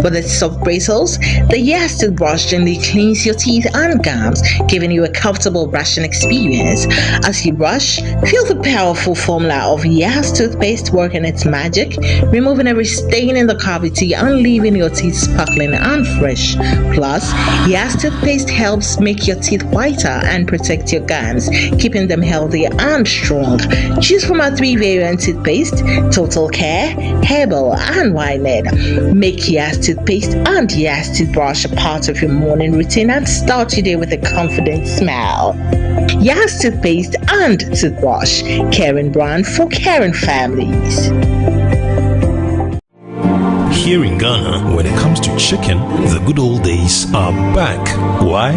With its soft bristles, the Yas toothbrush gently cleans your teeth and gums, giving you a comfortable brushing experience. As you brush, feel the powerful formula of Yas toothpaste working its magic, removing every stain in the cavity and leaving your teeth sparkling and fresh. Plus, Yas toothpaste helps make your teeth whiter and protect your gums, keeping them healthy and strong. Choose from our 3 variant toothpaste: Total Care, Herbal, and Wineland. Make Yas toothpaste and Yas toothbrush a part of your morning routine and start your day with a confident smile. Yas toothpaste and toothbrush, caring brand for caring families. Here in Ghana, when it comes to chicken, the good old days are back. Why?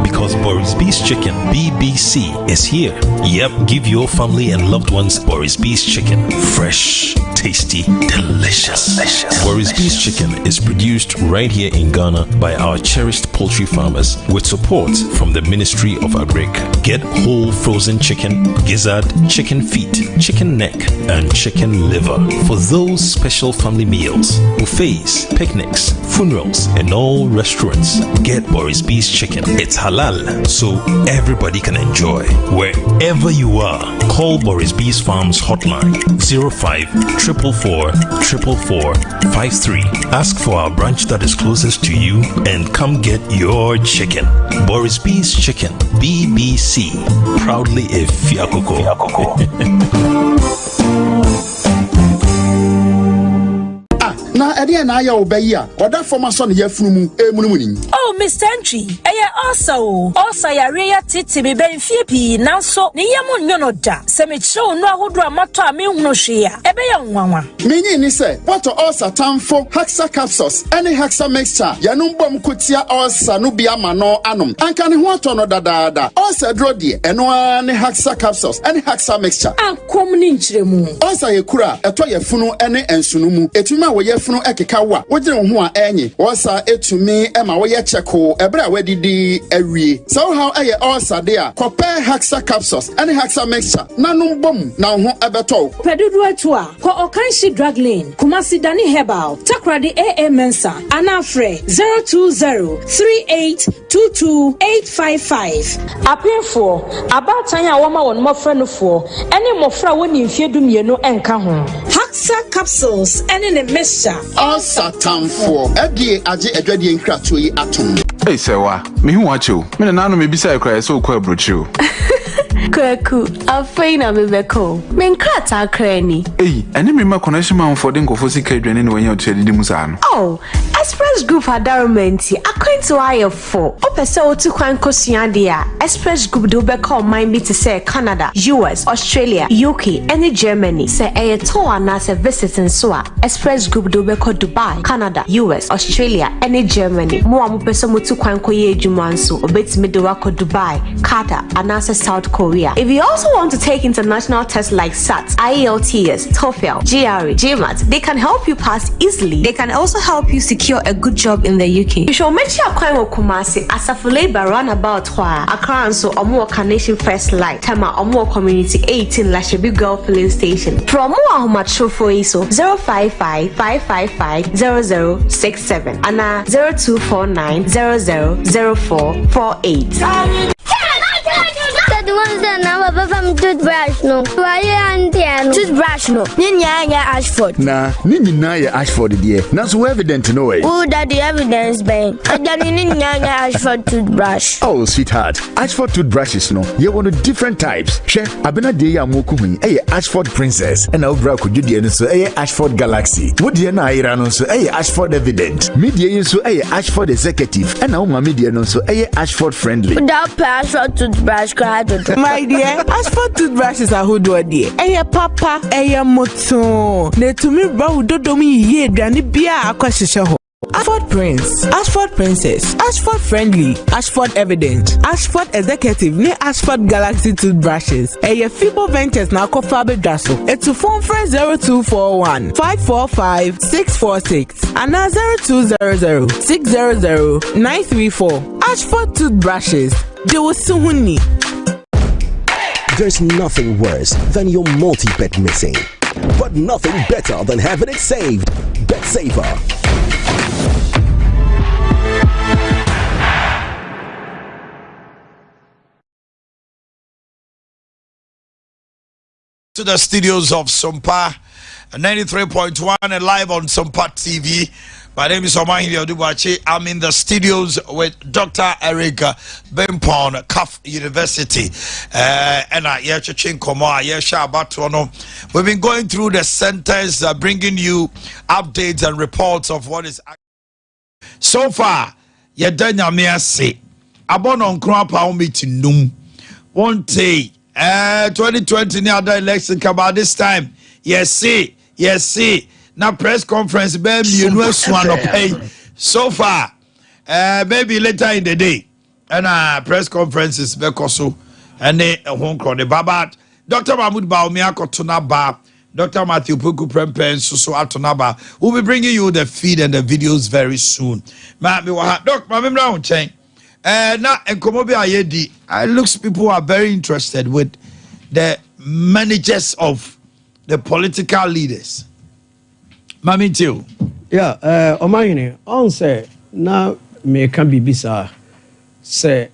Because Boris B's Chicken, BBC, is here. Yep, give your family and loved ones Boris B's Chicken. Fresh, tasty, delicious. Boris B's Chicken is produced right here in Ghana by our cherished poultry farmers with support from the Ministry of Agric. Get whole frozen chicken, gizzard, chicken feet, chicken neck, and chicken liver for those special family meals, buffets, picnics, funerals, and all restaurants. Get Boris B's Chicken. It's halal, so everybody can enjoy. Wherever you are, call Boris B's Farms hotline 05 444 444 53. Ask for our branch that is closest to you and come get your chicken. Boris B's Chicken, BBC, proudly a Fiakoko. Na ede na ya obayi a oda forma so ne yafunu mu emunumuni. Oh, Mr. Entry, also ya reya titi be benfie pi nanso ne yam nyono da. Se me chiro no ahodo amato a me hunu hwe a ebe ya nwanwa. Menyi ni se what ulcer tamfo Hexa capsules any Hexa mixture yanum bom kotia ulcer no bia ma no anom. Anka ne ho ato no dadaada. Ulcer dro de eno ne Hexa capsules any Hexa mixture. Ankom ni nchiremu. Ulcer ye kura eto yefunu ene ensunu mu. Etuma wo yefunu ekeka wa. Wogire ho a enyi. Ulcer etumi ema wo ye cheko ebre a wedidi awie. So how eye ulcer de a compare Hexa capsules any Hexa mixture nanum bom na ho ebeto. Pedudu atu a ko Okanshi Drug Lane Kumasi Dani Herbal Takradi AA Mensa Anafre 02038228555 Apefo abatan a woma won mofra no fo ene mofra woni mfiedu mienu enka ho Hexa capsules ene ne mixture ulcer tamfo edi age adwade nkratoyi yi atom. Hey sewa me hu acho me na no me bisa ekra so kwa brochu. Kwaku afeina bebeko men krata krani. Hey ene me ma connection man for den kofo sika dwane ne wanya otedi musa no. Oh, Express Group adarumenti akwanto ayefo opese otu kwan kosua de a Express Group do beka man bi te say Canada, US, Australia, UK and Germany. Say e to ana se visiting so a Express Group do beka Dubai, Canada, US, Australia and Germany. Mo am pese mo tu kwan koye adwuma nso obetimi de wako Dubai, Qatar and South Korea. If you also want to take international tests like SAT, IELTS, TOEFL, GRE, GMAT, they can help you pass easily. They can also help you secure a good job in the UK. You should make sure you Kumasi Asafule Roundabout Accra so Omo Carnation First Light, Tama Omo Community 18 Lashabi Girl Filling Station. From Omo Macho for ISO 055 555 0067 and 0249 000448. The ones that now from toothbrush no. Why you toothbrush no? Ninya Ashford. Nah, Ninya Ashford dear. Not so evident no way. Who that the evidence bang? I done Ninya Ashford toothbrush. Oh, sweetheart. Ashford toothbrushes no. You want different types. She abena de ya mokumin. Ashford Princess. And over could you dear so Ashford Galaxy. What dear na irano so Ashford Evident. Media so Ashford Executive. And now my media no so Ashford Friendly. Without Ashford toothbrush my dear, Ashford toothbrushes are who do dear. Papa, moto. Ne to me bro do me ye dani bia akwashisha. Ashford Prince, Ashford Princess, Ashford Friendly, Ashford Evident, Ashford Executive, ne Ashford Galaxy toothbrushes. Fibo Ventures na kofabe daso. It's a phone for 0241 545 646 and 0200 600 934. Ashford toothbrushes. They will soon need. There's nothing worse than your multi-bet missing, but nothing better than having it saved. Bet Saver. To the studios of Sompa 93.1 and live on Sompa TV. My name is Omahi Odubachi. I'm in the studios with Dr. Eric Bempon, CAF University. And we've been going through the centers, bringing you updates and reports of what is. So far, Yedanya Miasi, Abonon Krapa meeting Num. One day, 2020 near the election come out this time. Yes, see. na press conference be mienu asu anopay so far maybe later in the day and press conferences be koso and ehon kro de baba Dr. Mahmoud Baomi akotona ba Dr. Matthew Puku Prempen so atonaba. We'll be bringing you the feed and the videos very soon. Doc, my memory chain. Now enkomobi ayedi. It looks people are very interested with the managers of the political leaders. Mami too. Yeah, Omayini, on say now me can be bisa say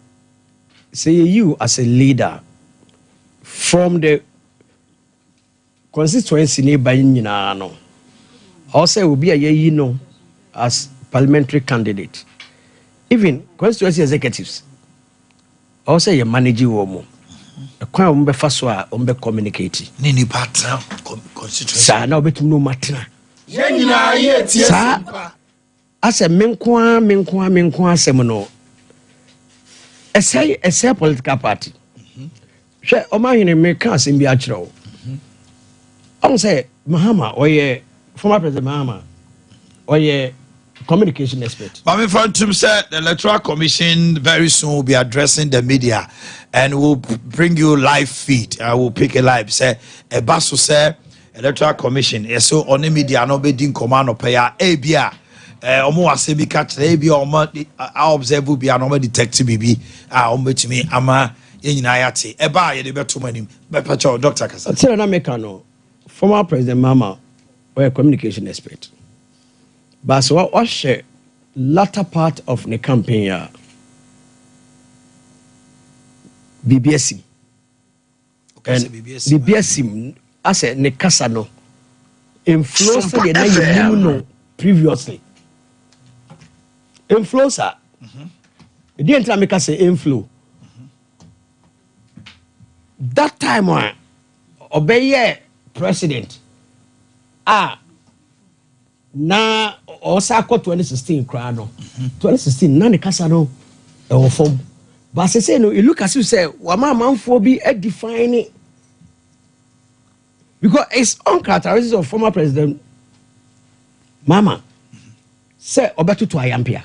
you as a leader from the constituency nearby nyina no also will be a year know as parliamentary candidate, even constituency executives also you manage womo a kwa umbe faswa umbe communicate nini partner constituency sa na obetum no matena nyina ye tie sa ase menkwa asem no essay political party hwe omahene me ka asem bi akire wo on say Mahama or former president Mahama or communication expert. Mami Fantum said the Electoral Commission very soon will be addressing the media and will bring you live feed. I will pick a live. Say a basso say Electoral Commission. So on the media no be din command or pay ABA. Omo asebi catch ABA omo I observe will be an omo detective bibi. Omo to me ama yenyina yate. Eba ye de beto manim. Bepacho Dr. Kasa. Tell na make no. Former President Mama or a communication expert. But so what share latter part of the campaign BBS. Okay, and BBS as a nekasano influence the na you know previously. Influencer. The entire make us say inflow. That time one obey president na osako 2016 kra no 2016 na ne kasa no e wo fom but say no you look as you say wa manfo bi define it because it's uncharacteristic of former president Mama say obeto to ayampia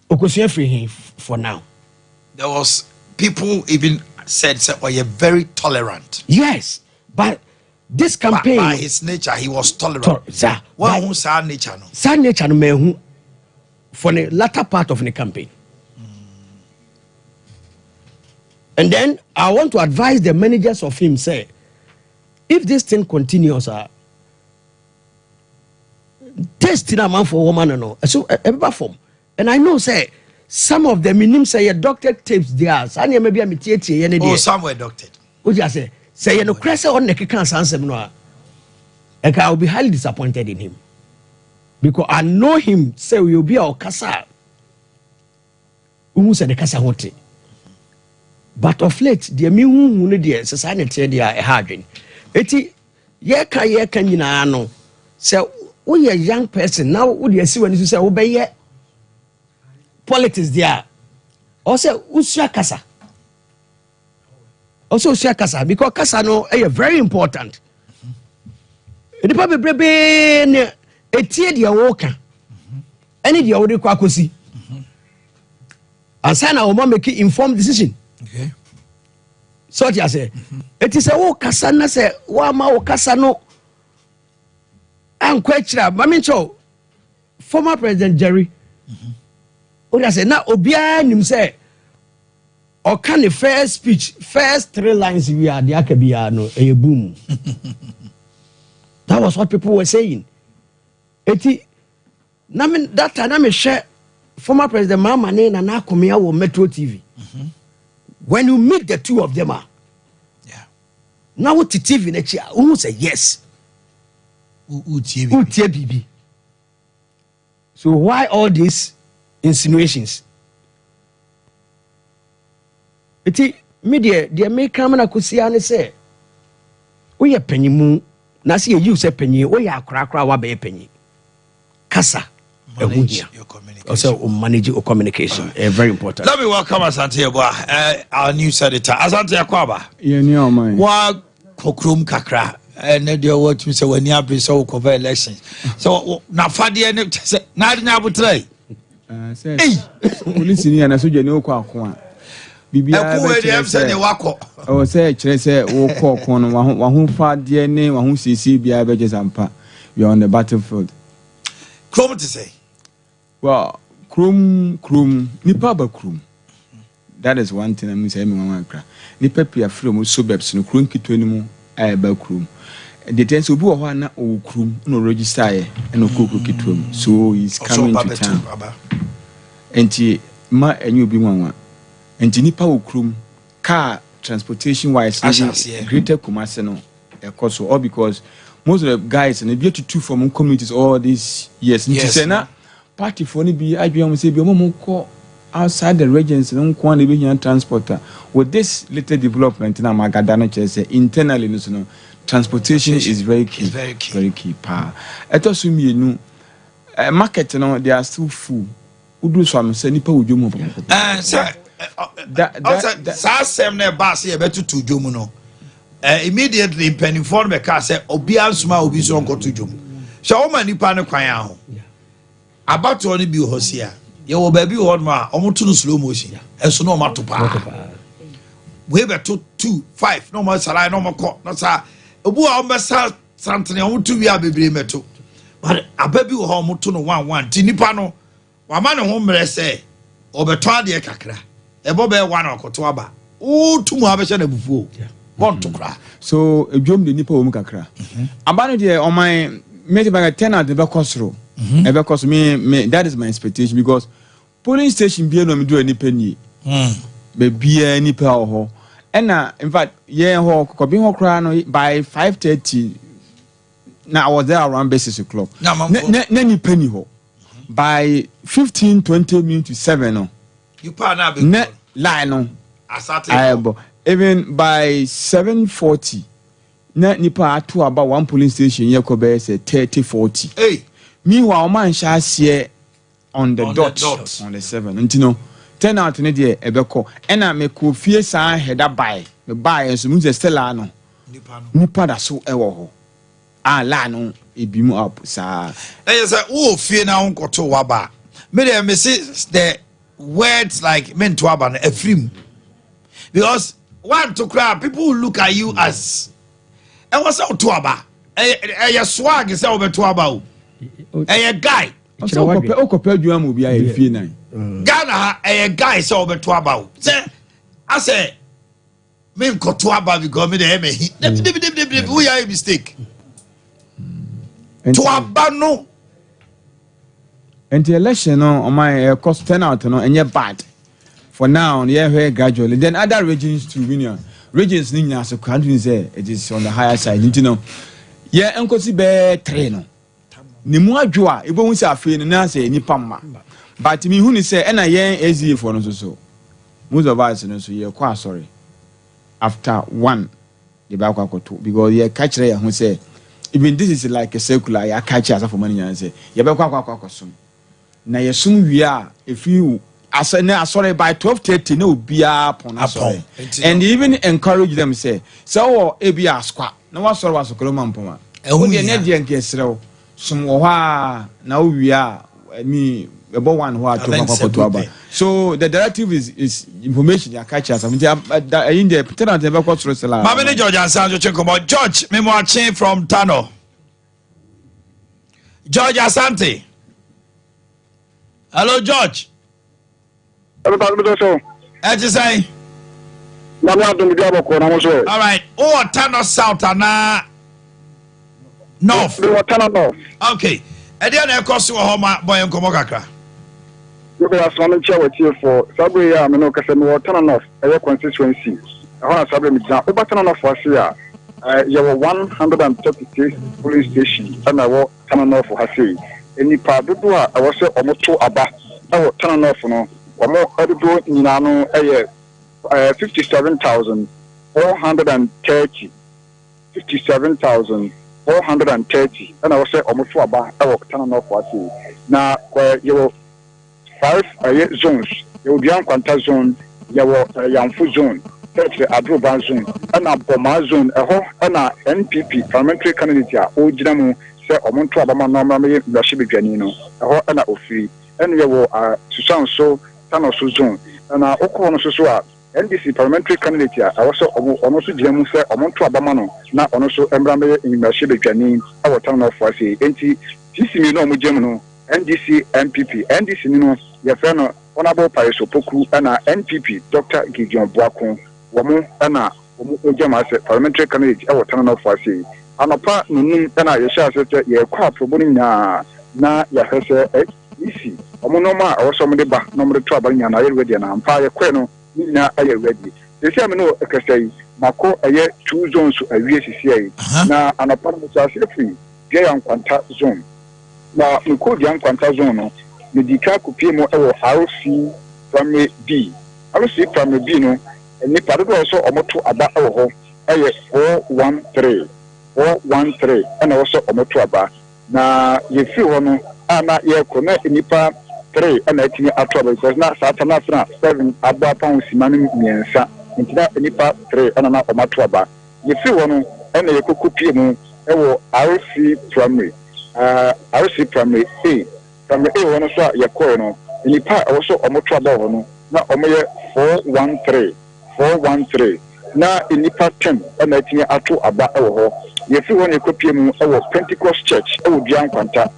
okosia free him for now. There was people even said oh, you're very tolerant. Yes, but this campaign by his nature he was tolerant. Sir, what who sa nature no? Sa nature no mehu for the latter part of the campaign. And then I want to advise the managers of him say if this thing continues testing a man for woman no so every form and I know say some of them in say doctored tapes there so maybe am tie oh some were doctored what you say no crash on the cancer answer no and I will be highly disappointed in him because I know him say we will be our kasa who say the kasa hote but of late the me hu no the society there a hardwin eti ye kan nyina no say we a young person now we dey see when you say we be politics there also usua kasa because kasa no very important nipa bebrebe ne etie dia wo ka any dia wo de kwa kosi and sana o ma make informed decision okay so dia say it is a wo kasa na say wa ma wo kasa no an kwachira mami cho former president Jerry Oda say na obia nim say or can the first speech first 3 lines we are the akabia no a boom. That was what people were saying. Eti na me that time na me share former president Mama ne na Akomia wo Metro TV. When you meet the two of them now what TV na chi who say yes who tie bibi. So why all these insinuations? Eti media the make na kusia ne say we ye panyimu na say you say panyi we ye akra wa be panyi kasa manage your communication. Also manage your communication very important. Let me welcome Asante Yeboah, our news editor. Asante Yakwaba. Yeah, ni o man. Wa kokrom kakra and the what you say when you have been so cover elections. So now Fadi and say na try. Say police ni na so jeni okọ akon. Bibia be say wako. O say kire say wo kọ kon no wa hu Fadi ne wa hu sisi bia be jesampa. You are on the battlefield. Chrome to say. Well, Chrome nipa ba Chrome. That is one thing I'm saying me wan kra. Nipa pia from suburbs no Chrome kitwa ni mu ba Chrome. The tense obi wo ho na o Chrome no register e na okoko kitwa mu. So he's coming to town. Enti ma enyu obi nwanwa. Enti nipa o Chrome car transportation wise greater Kumasi no e cost all because most of the guys and they be to two from communities all these years. Yes. Na party for ni be IBM say be mo call outside the regions no kwa na be here transporter. With this little development na magada no say internally no transportation is very key. Very key. Pa. Eto so mienu market no they are still full. Udu so am say nipa odwomu. Sir that same na ba say e betutu odwomu no. Immediately penny for me car say obi ansuma obi so nko to dwom so o ma nipa ne kwan aho about to only be hosia ye wo ba bi ho ma o mo to no slow motion enso no ma to pa we be to 2 5 no ma sala no ma ko no sa obu a o be sa santene o to wi abebre meto but ababi ho mo to no 1 ti nipa no wa ma ne ho mre say o be to ade kakra e bo be 1 okoto aba o tu mu abehye na bufuo want to cry. So a drum the nipa wom kakra. About it on my maybe by 10 at the back costro. Because me that is my expectation because polling station be no me do any penny. Be any per ho. And in fact, ho ko be ho cry no by 5:30. Now I was there around basis o'clock. Any penny ho. By 15-20 minutes to 7 no. You pa na be line no. Asate. Even by 7:40, na nipa atu about one polling station here ko be say 30-40. Hey, meanwhile man sha see on the dot on the 7. Nti no 10 out ne de ebeko. Ena me ko fie san header by me buy so mu Stella no. Nipa da so ewo ho. La no ebimu up sa. Yes sir, wo fie na onkoto waba. Me dey me see the words like men to aba na afrim. Because one to cry, people will look at you as and what's out to aba? A swag is over to about a guy. Ghana a guy is over to about. I say, men got to aba because me the we are a mistake. To aba no. And the election on my cost 10 out and you're bad. For now, yeah, gradually. Then other regions to win. Regions ninya so countries say it is on the higher side. You know, yeah, Uncle Sibe train. Ni mu adwoa, ebo hu say afei na say nipa ma. But me hu ni say na yen easy for no so. Most of us no so ye kwa sorry. After 1, the back kwakoto because ye catch re hu say even this is like a circular ya catch as for money and say ye be kwa kwakosom. Na ye sum wi a if you sorry by 12:30 no bia pon sorry and even encourage them say so e bia squat na wa sorry was koloma mpoma e de na de nke srew sum wo ha na wo wi a me about one who to about so the directive is information ya catch us in the tenant e be ko sro sela ma me George Asanjo chekomo George me mo achen from Tano George Asante. Hello George. All right. Oh, Tano South and North. Okay. And then I cost you a home boy and Komokaka. You can ask one chair with you for Sabri. I'm no Casemiro Tano a constituency. I want to Sabri Mijan. Overton North was here. You were 136 police station and I walk Tano for Hasi. And you probably I was almost 2 about our Tano no. Omo edible nyinano 57,430 57,430 and I was say omo to aba e wo tan no for say na you 5 zones you be an kwanta zone you Yamfu zone Search Adro zone, and a Boma zone, a ho, and a NPP, parliamentary candidate, O Jinamu, Sir Omonto Abama Normally, Bashibi Janino, a ho, and a Ofi, and we will Susan so, Tano Suzon, and our Okono Susua, NDC parliamentary candidate, also Onosu Jamu, Sir Omonto Abamano, not Onoso Embrame in Bashibi Janin, our town of Wasi, NT, TC no Mujamino, NDC MPP, NDC Nino, Yafano, Honorable Pariso Poku, and NPP, Dr. Gideon Boakon. Woman and a parliamentary candidate, our town of Wasi. And a part Nunu and I shall say, you're quite promoting na Yahasa easy. Omonoma or some of the back number trouble and I ready and Empire Queno, Nina, I ready. They say, no, I can say, Mako, a year 2 zones, a VCCA. Now, an apartment are free, gay and quanta zone. Now, you call young quanta zone, Medica Cupimo RC Primary B. RC Primary B, no. Ni parado also omoto aba ho eye 413 and also omoto aba na ye fi ho no ana ye ko na nipa 3 and atini atoba because na satana 7 aba pound simanu miensa ntina nipa 3 and na omoto aba ye fi ho no and ye kokopie mu ewo RC primary A primary A ho no so ye ko no nipa also omoto aba ho no na omoye 413 na inipa 10 na tinye ato aba ho yefi won ekopie mu Pentecost Church Dian Kwanta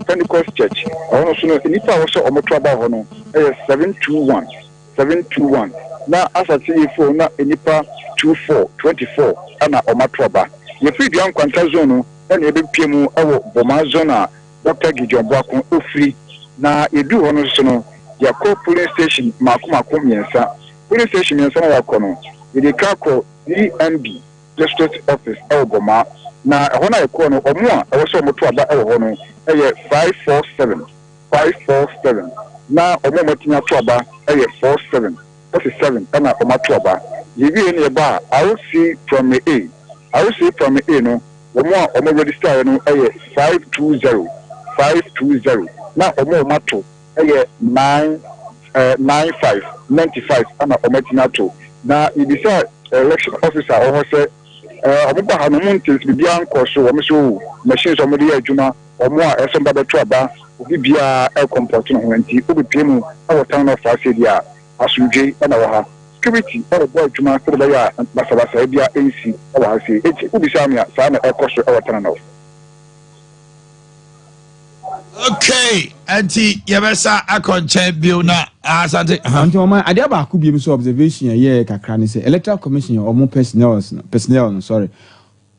Pentecost Church ono so no inipa wo so omoto aba ho no 721 na asati yefi na inipa 24 ana omoto aba yefi Dian Kwanta zone no na ebepie mu Boma zone Dr. Gideon Boakon ofri na edu ho no so no yakọ police station makoma miensa police station miensa na yakọ the kako DMB district office Boma na ho na yakọ no omo a so moto aba ho no 547 na omo matinya to aba 47 na omo to aba yebi ne ba RC from A no omo a omo register no 520 na omo mato 95 ana ometinato na ibisa election officer o say omuba hanu ntis bibia nkoso o meso machines o mede adwuma omo a esomba beto aba obi bia e comport no hwanti obi piemu e town of Asedia asuje na wa ha security o bo adwuma so be ya basabasa bia ensi o ha se eti obi samia sa na ekoso e town of. Okay, anti yebesa akonche biona asante anti mama ade ba ku bi so observation ye kakra ni say electoral commission or more personnel sorry,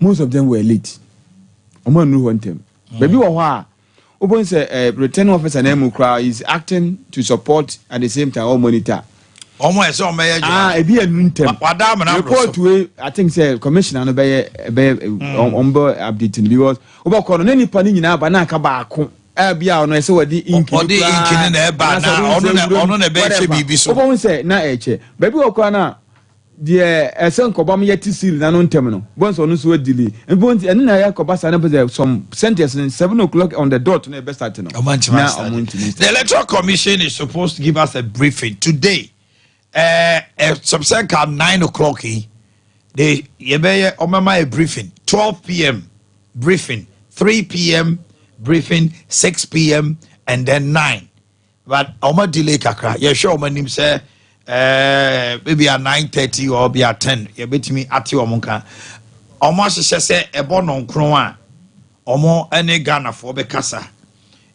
most of them were late omo nu ho ntem baby wo ho a obon say returning officer na mu kra is acting to support at the same time or monitor omo ese omo ye ebi anu ntem wadam na report we I think say commissioner no be ombo updating because obakọ no nipa ni nyina ba na aka ba ako bia no ese wadi ink na eba na ono na be che bibi so obon say na eche baby okwa na de ese nkobam yeti seal na no ntem no bon so no so delay bon ene na ya koba sa na be some sentence 7 o'clock on the dot na be start no the electoral commission is supposed to give us a briefing today some circa 9 o'clock they yebeye omama a briefing 12 p.m. briefing 3 p.m. briefing 6 p.m. and then 9. But Oma delay kakra. Yeah, sure, my name say maybe at 9:30 or be at 10. You bet me at your monka. Oma say ebo non kroa. Omo ene Ghana for be kasa.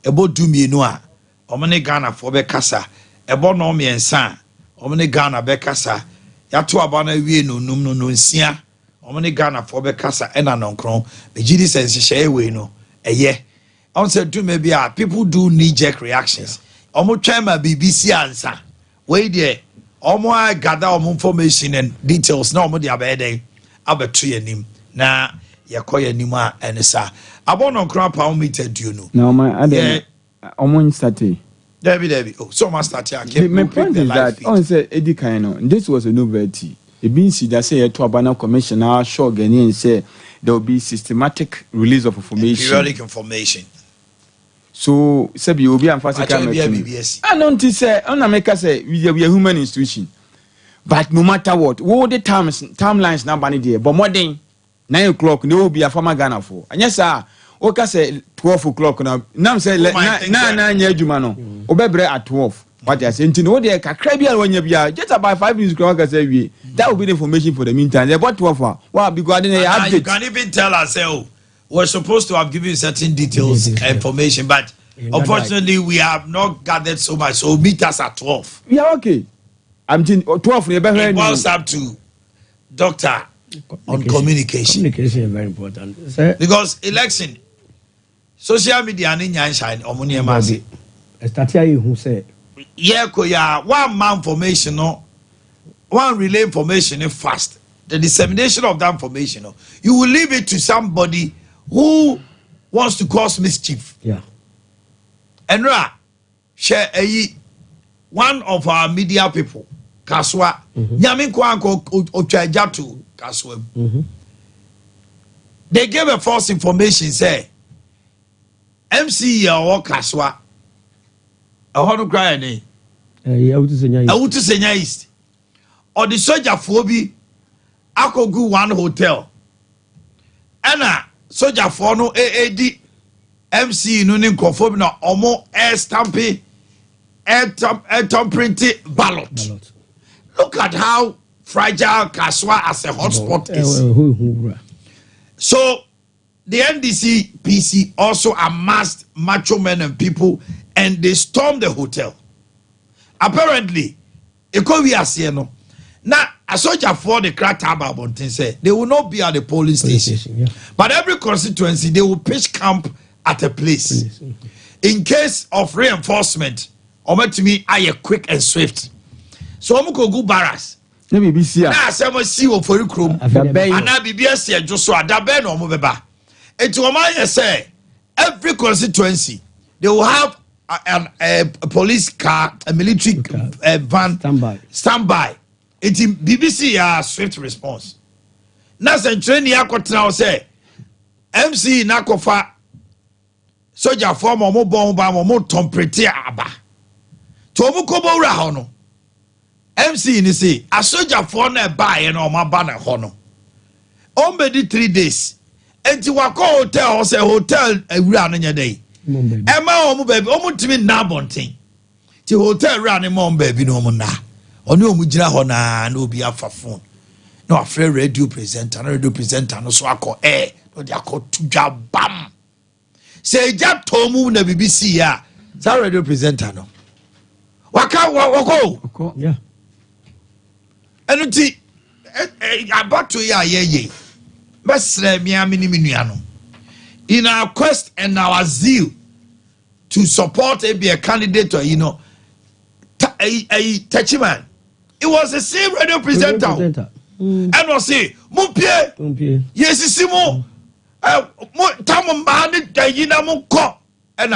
Ebo du mienu a. Omo ne Ghana for be kasa. Ebo no miensa. Omo ne Ghana be kasa. Ya to aba na wie no num no nsia. Omo ne Ghana for be kasa ena non kron. Be gidi sense share we no. Eye. I said to maybe people do knee-jerk reactions. Omo chama BBC answer. Wait there. Omo I gather omo information and details. No omo di abede. Abetu yenim. Na yakoye nima enesa. Abono kran pa meter do you know? No my other omo start. Debbie. Oh, so much start here. My point is that on say Eddie Kaino. This was a novelty. It means that say to Abana commissioner show Ghanaian say there will be systematic release of information. Periodic information. So sabi obi amfasi camera. I don't say on America say we are human institution. But no matter what, all the timelines now banny there. But more than 9 o'clock, there will be a former Ghana for. And yes, sir. Okay, say 12 o'clock now. Now say na jumano. Obebre at 12. What I say, no, they can cry when you are just about 5 minutes. That will be the information for the meantime. They bought 12 hours. Well, because you can even tell us, we're supposed to have given certain details, information, but unfortunately, we have not gathered so much. So meet us at 12. Yeah, okay. I'm 12. It boils up to doctor on communication. Communication is very important. Because election, social media and shine or money embassy. Who say? Yeah, one man information, one relay information fast. The dissemination of that information, you will leave it to somebody who wants to cause mischief. Yeah. And share one of our media people, Kaswa, Yamin Kwanko Ochajatu Kaswa. They gave a false information, say MC or Kaswa. I want to cry any. I want to say East. Or the soldier phobia, I could go one hotel. Anna, soldier for no AAD, MC Nunin Conformina, Omo air stamping, air printed ballot. Look at how fragile Kaswa as a hotspot is. So, the NDC PC also amassed macho men and people and they stormed the hotel. Apparently, no. Now, a soldier for the crack tababontin said they will not be at the polling station. Yeah. But every constituency, they will pitch camp at a place. In case of reinforcement, to me, I quick and swift. So I'm going to go barras. Let me be see. Now, some see for you, Chrome. And I be BS Joshua, that Ben or Moveba. And to my say, every constituency, they will have a police car, a military van, standby. It's in BBC swift response. Now, training now say MC Nakofa soldier form or more bomba or more temperature aba. Tomu kobo rahono. MC ni say a soldier for na buy and or my banner hono. Ombedi 3 days. Enti wako hotel or say hotel run in your day. Emma omu baby omu timi na bontin. Ti hotel run in mom baby no mu na. Onu omu jira ho na no bi afa phone. No afre radio presenter no so akọ no dey akọ tuja bam. Say ja tomu na BBC ya. Sa radio presenter no. Wako. Yeah. Enu ti abato ya ye. Mesre mi amini minuano. In our quest and our zeal to support a candidate or a touchy man. It was the same radio presenter. And was say, Mumpie, yes, Simo, Tamon Bandit, Yina Munko, and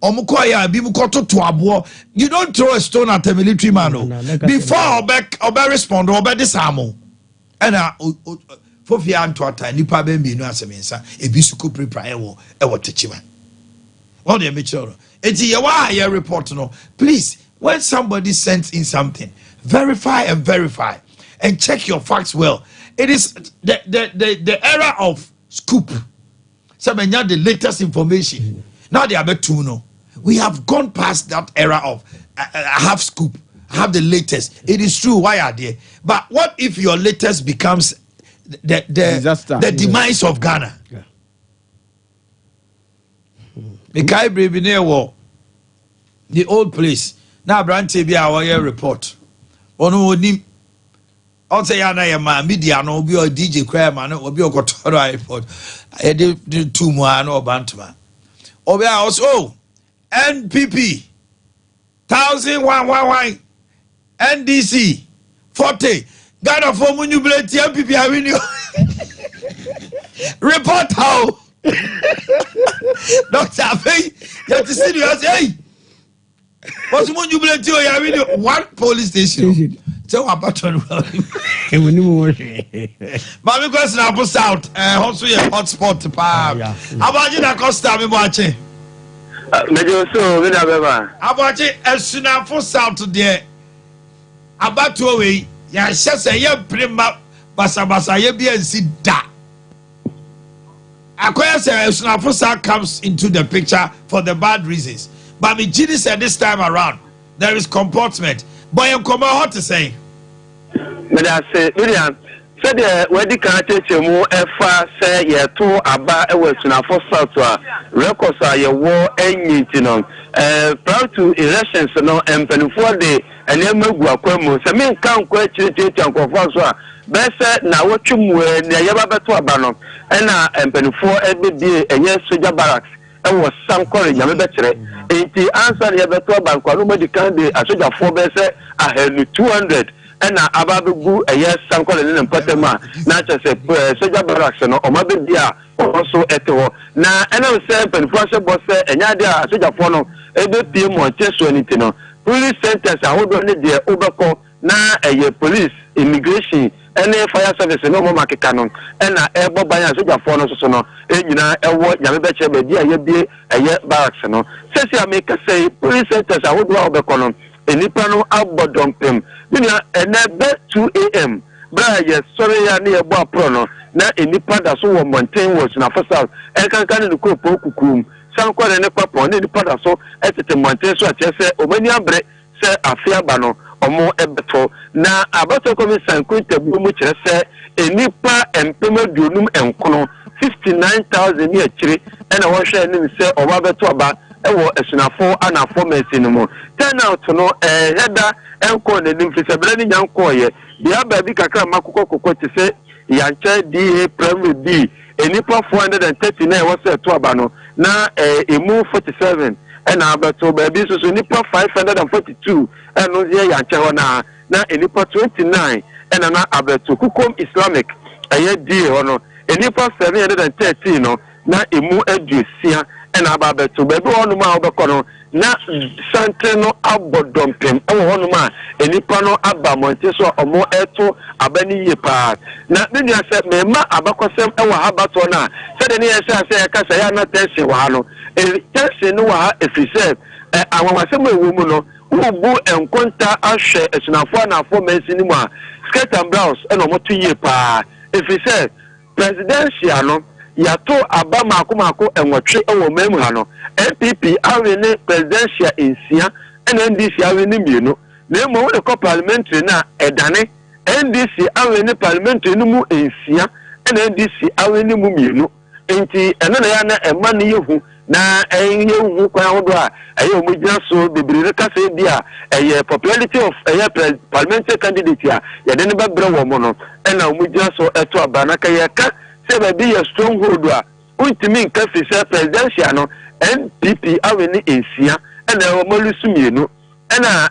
Omukoya, Bimukoto to Abo. You don't throw a stone at a military man before Obe respond or Obe disamo. And Fofia Antoata, Nipa Bembi, no answer me, sir, a bisuku prepare or touchy man. All the mature. It's your report, no. Please, when somebody sends in something, verify and check your facts well. It is the era of scoop. So when you have the latest information, now they are about to know. We have gone past that era of I have scoop, I have the latest. It is true. Why are they? But what if your latest becomes the demise of Ghana? Yeah. The old place. Now, Branty be our report. Ono nim. I'll say na media no be a DJ choir man or be a Kotora report. I did 2 more no bantama. Obe also NPP 1001 NDC 40 Ghana for Munubility NPP I win you. Report how Dr. Faye, you have to see you hey. What's Munubility or you win one police station. So about Mommy question about South also a hotspot pa. About you na Costa me watching. Mejo so we na beba. About it as soon as for South there. About to away ya hyɛ ye prima basa ye bi ansi da akoya say Esunafosa comes into the picture for the bad reasons, but me Gini said this time around there is comportment. Boy, you come out to say me da say Miriam said the wedi kan cheche mu efa say ye to aba e Esunafosa to a records are ye wo enyi ti no proud to elections no empenfo de ene magu akwamu se me kan kwa chiriti ankofo so a bese na wotwum na ye ba beto aba no ena empenfo ebedie enye soja barracks e wo sankore nyame bekyere enti answer ye beto aba kwa no medical de asoja fo bese ahelu 200 ena ababegu eye sankole ne mpatema na chese soja barracks no o mabedi a also eto na ena se penfo se bosse enya de a soja fo no ebe pie mo cheso aniti no police centers ahodo ne de obeko na eye police immigration ene fire service no mo makeka no ena ebo ban soja fo no so no enyina ewo nyame beche be di aye bie eye barracks no sesi ameka say police centers ahodo obeko no enipa no abodompem bia enebe 2 am bra ye sorry ya ne ebo apro no na enipa da so wo mountain was na Esunafosa enkankan ne ko pokukum sankore ne papo ne enipa da so etete mountain so atese omani abre se afia ba no omo ebeto na abato komisan kwintabu mu kire se enipa empema duonum enkono 59000 ne akire ena wo hwe ne se oba beto aba ewo Esunafo anafo mesini mo turnout no header enko ne nimfisebele ni nyanko ye bia ba bi kakra makoko te se yanche DA primary B enipa 439 wo se to aba no na emu 47 ena abato ba bi so nipa 542 eno ye yanche ho na enipa 29 ena na abato kukom Islamic eye DA ho no enipa 713 no na emu adusia ena abato ba bi ho ma obekọ no na sante no abodompem ewo ho no ma enipa no aba monte so omo eto abani ye pa na bia se mema abakosem ewo habato na se de ne ye se kasa ya na tension wa no tension no wa efise awawasem ewo mu no ubu enkonta ahwe Esunafo na afọ mensi ni mu a skirt and blouse ena omo to ye pa efise presidential no yato aba mako enwotwe ewo memu ha no NPP awe ne presidential insia ena NDC awe ne mienu na mo we ko parliamentary na edane NDC awe ne parliamentary no mu insia ena NDC awe ne mu mienu enti ena na ya na ema ne yehu na enye hu kwa hodo a eye omugina so bebrere ka se dia eye popularity of eye parliamentary candidate a ya de ne bebre wo mo no ena omugina so eto abana ka ye ka se ba bi ye stronghold a ultimi nka fi se presidential no NPP awe ni ensia ena o molusu mienu ena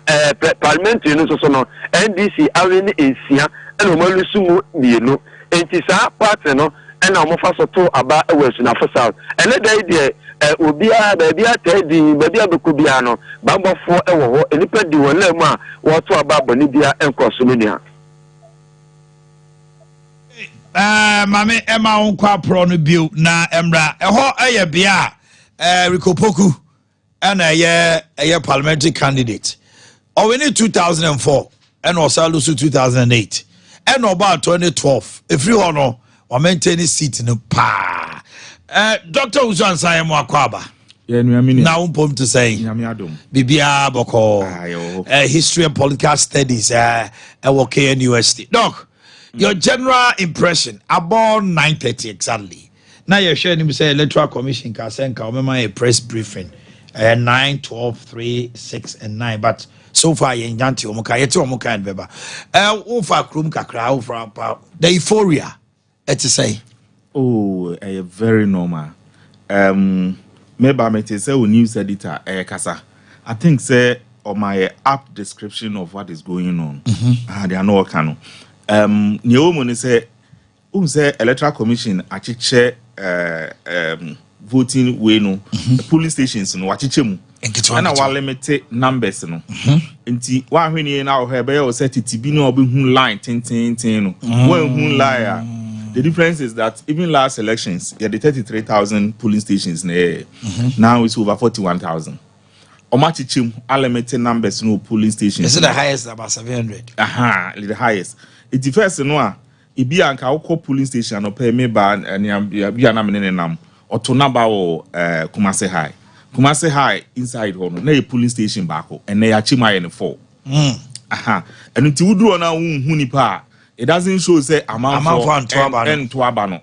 parliamentary no so no NDC awe ni ensia ena o molusu mu mienu enti sa party no ena o mofa so to aba ewo Esunafosa ena dai de obia ba bia tedi ba bia bekubia no bambofo ewo ho enipa di wona mu a wo to aba boni bia enkoso no nia mame ema onkwa pro no bio na emra eho eye bia Rikopoku and a parliamentary candidate. Or in 2004 and also 2008 and about 2012. If you honor or maintain a seat in a pa. Dr. Uzan Sayamo Akwaba. Now I'm to say Bibia Boko history and political studies at KN University. Doc, your general impression about 9:30 exactly. Now you're sharing him say electoral commission can send a press briefing 9, 12, 3, 6, and 9. But so far you ain't omuka yet omuka and beba. Ufa krum kakra ufa the euphoria to say. Oh, very normal. Maybe I say news editor kasa. I think say on my app description of what is going on. They are no kanu. Nyeomo say say electoral commission achiche voting way no police stations no wachiche mu ana wa limit numbers no nti wa hwene na o be o set tibi no obi hu line tin no when hu line the difference is that even last elections the 33,000 polling stations now it's over 41,000 Omachichim limited numbers no polling stations. Is it the highest about 700? The highest. It first no ibi anka woko polling station no pay me ba bia na menene nam otonaba wo Kumasi High. Kumasi High inside hono na polling station baako and na yachima ye ne 4. And until we do na hu nipa it doesn't show say amount and to abano.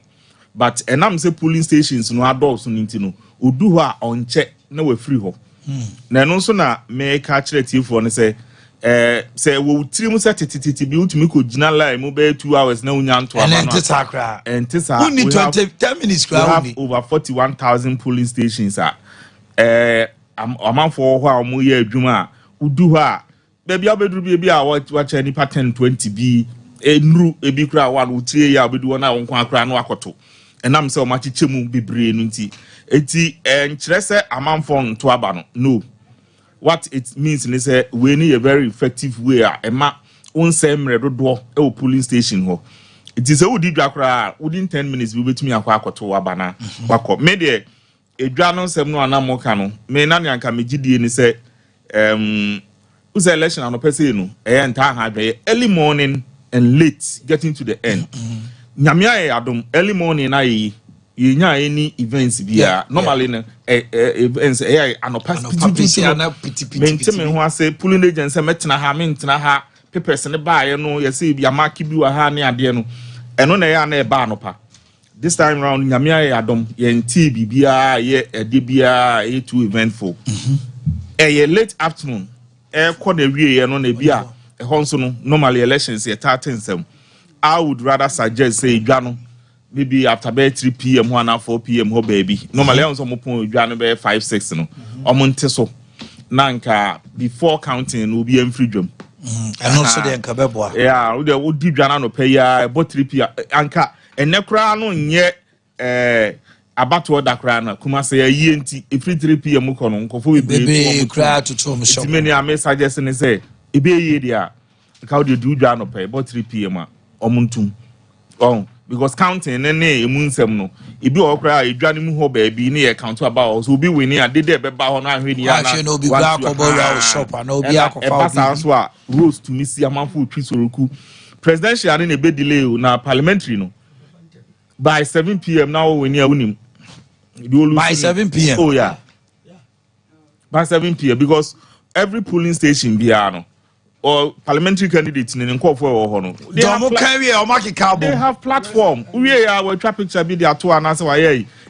But enam say polling stations no adults no nti no odu ho a onche na we free ho. Na no so na me ka kire tifo ne say say we trim set tititi bi utumi ko gina line mo be 2 hours na unya nto abano. And tisa kra. And tisa. We need 10 minutes kra. We have over 41,000 polling stations amanfo ho a mo ye adwuma udu ho a baby abedru bi a watch any pattern 20 bi enru ebi kra one utie ya obedu na won kwa kra no akoto enam se o machichemu bebre no nti eti enkyere se amanfo nto aba no what it means is say we need a very effective way ema onse mre dodo e polling station ho it is a udi dwakra within 10 minutes we betumi akwa akoto aba na kwakọ me de edwa no nsem no anamo ka no me na ne anka megidie ni say who's election and person no early morning and late getting to the end. Nyamia adom early morning na yi nya any events bia normally no events anopasi me ho ase polling agents metena ha mentena ha papers ne baaye no yesi bia mark bi wa ha ne ade no eno na ya na e ba anopa this time round nyamia adom ye nti bibia ye ede bia e too eventful late afternoon call the way no na bia honso no normally elections ye 13 I would rather suggest say dwano maybe after 3 p.m. or 4 p.m. ho baby normally honso mo pon dwano be 5-6 no omonte so nanka before counting will be free drum and also the nkabeboa yeah we dey di dwana no pay ya about 3 p.m. anka enekra no nye abato da kra na kuma say yie nti every 3 p.m. ko no nkofo be kra to tom shop ti many am suggest ne say e be yie dia ka we do dwa no pay about 3 p.m. omuntum because counting ne emunsem no e bi okra edwa ne mu ho ba bi ne ye count about so bi wini ade de be ba ho na ahwe ni ya na no bi gba akobora shop and obi akofa obi so a rose to misi amanfo twi soroku presidential ne be delay na parliamentary no by 7 p.m. now when you win by 7 p.m. Oh yeah. By 7 p.m. because every polling station biano or parliamentary candidates in the call for they have platform. We are our traffic shall be there to announce why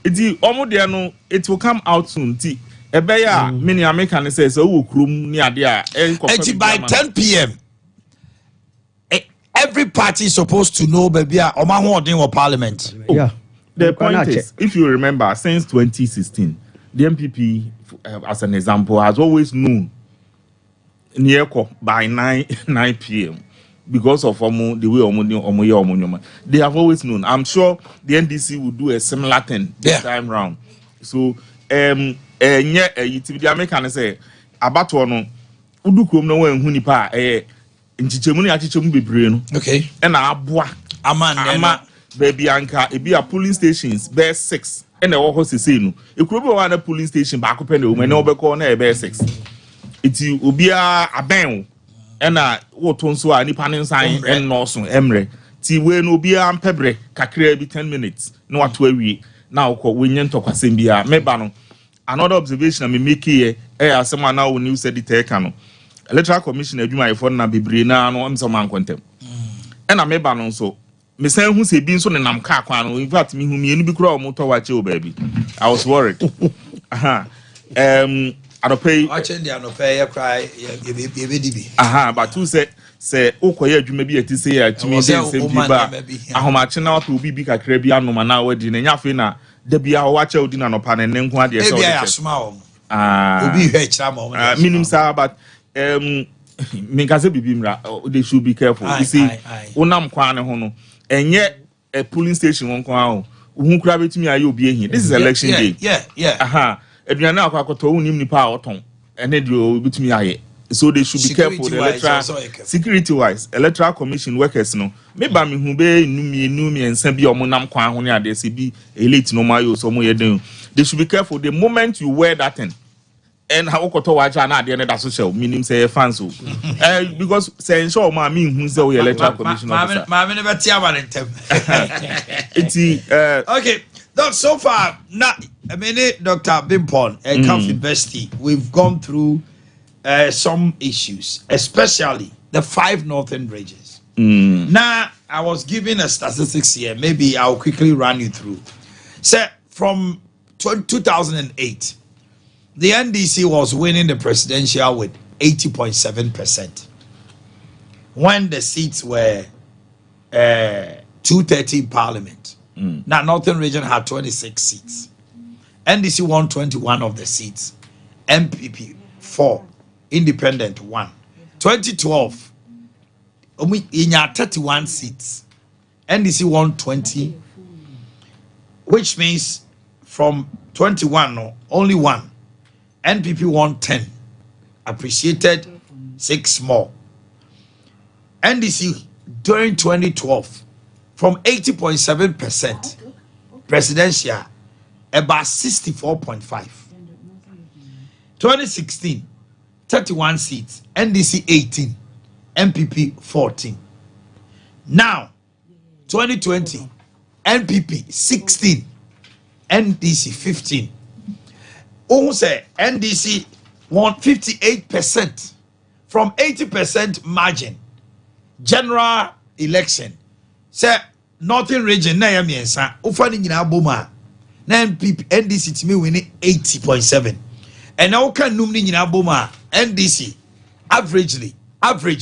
it almost no it will come out soon. Ebeya many Americans say so krum near there by 10 p.m. Every party is supposed to know baby or parliament. Yeah. The point is, if you remember, since 2016, the MPP, as an example, has always known near by 9 p.m. because of the way they have always known. I'm sure the NDC will do a similar thing this time round. So, the American say about one udukrom no when hunipa nchichemu ni achichemu bebre no okay e na aboa ama baby anka e be a polling stations be 6 e na wo ho sese no ekuro be wa na polling station ba akopɛ na o me na obekɔ na e be 6 iti obia aben e na wo to nso a nipa ne nsan e no so emre ti we no obia ampebre kakra bi 10 minutes na wato awie na wokɔ wenye ntokwasem bia meba no another observation I make here asema na wo news editor ka no electoral commission adwuma ifo na bebre na no am so man kontem na meba no so me san hu se bi nso ne nam ka kwa no in fact me hu mienu bi kura o moto wache o baby I was worried adopay wache ndi anopay ye cry ye be dibi but who say ukoye adwuma bi ati say ya tumi den se bi ba ahomache na wato obi bi kakra bi anoma na wadi na nyafe na da bia wache odi na no pa ne nko ade se o de asoma o obi hwe kira mo minim sa but Minkaze bibimra they should be careful. You see, unam kwane hono enye a polling station won kwa ho hu kura betumi aye obi ehin. This is election day. Yeah. Eduana akwa akoto unim nipa a oton ene de betumi aye. So they should be careful. The electoral security wise, electoral commission workers no. Me ba me hu be numi ensa bi omonam kwan ho ne ade se bi elite no mayo so mo ye den. They should be careful the moment you wear that thing. and how to watch an idea that social meaning say fans because saying so my mean who's the electoral commission officer. Okay, look, so far now Dr. Bimpon at Camp University, we've gone through some issues, especially the 5 northern regions. Now I was given a statistics here, maybe I'll quickly run you through. So from 2008, the NDC was winning the presidential with 80.7%. When the seats were 230 in parliament. Now Northern Region had 26 seats. NDC won 21 of the seats. MPP 4. Independent 1. 2012, in 31 seats. NDC won 20. Which means from 21, no, only 1. NPP won 10. Appreciated 6 more. NDC during 2012, from 80.7% presidential, about 64.5. 2016, 31 seats. NDC 18. MPP 14. Now, 2020, NPP 16. NDC 15. Who say NDC won 58% from 80% margin. General election. Say Northern Region na yamiensa. Ufani nyina boma. Na NDC timi winning 80.7. And now can numni nyina boma. NDC average,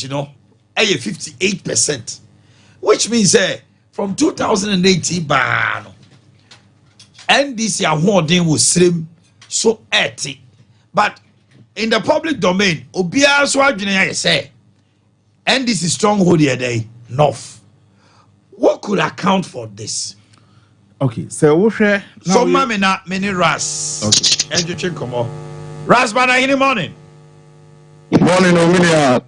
you know, 58%. Which means from 2018 ban NDC awarding was slim so 80. But in the public domain, Obia Swajina say NDC stronghold here day north. What could account for this? Okay, so we share so many ras. Okay. And come on. Ras bana in the morning. Morning, Ominia.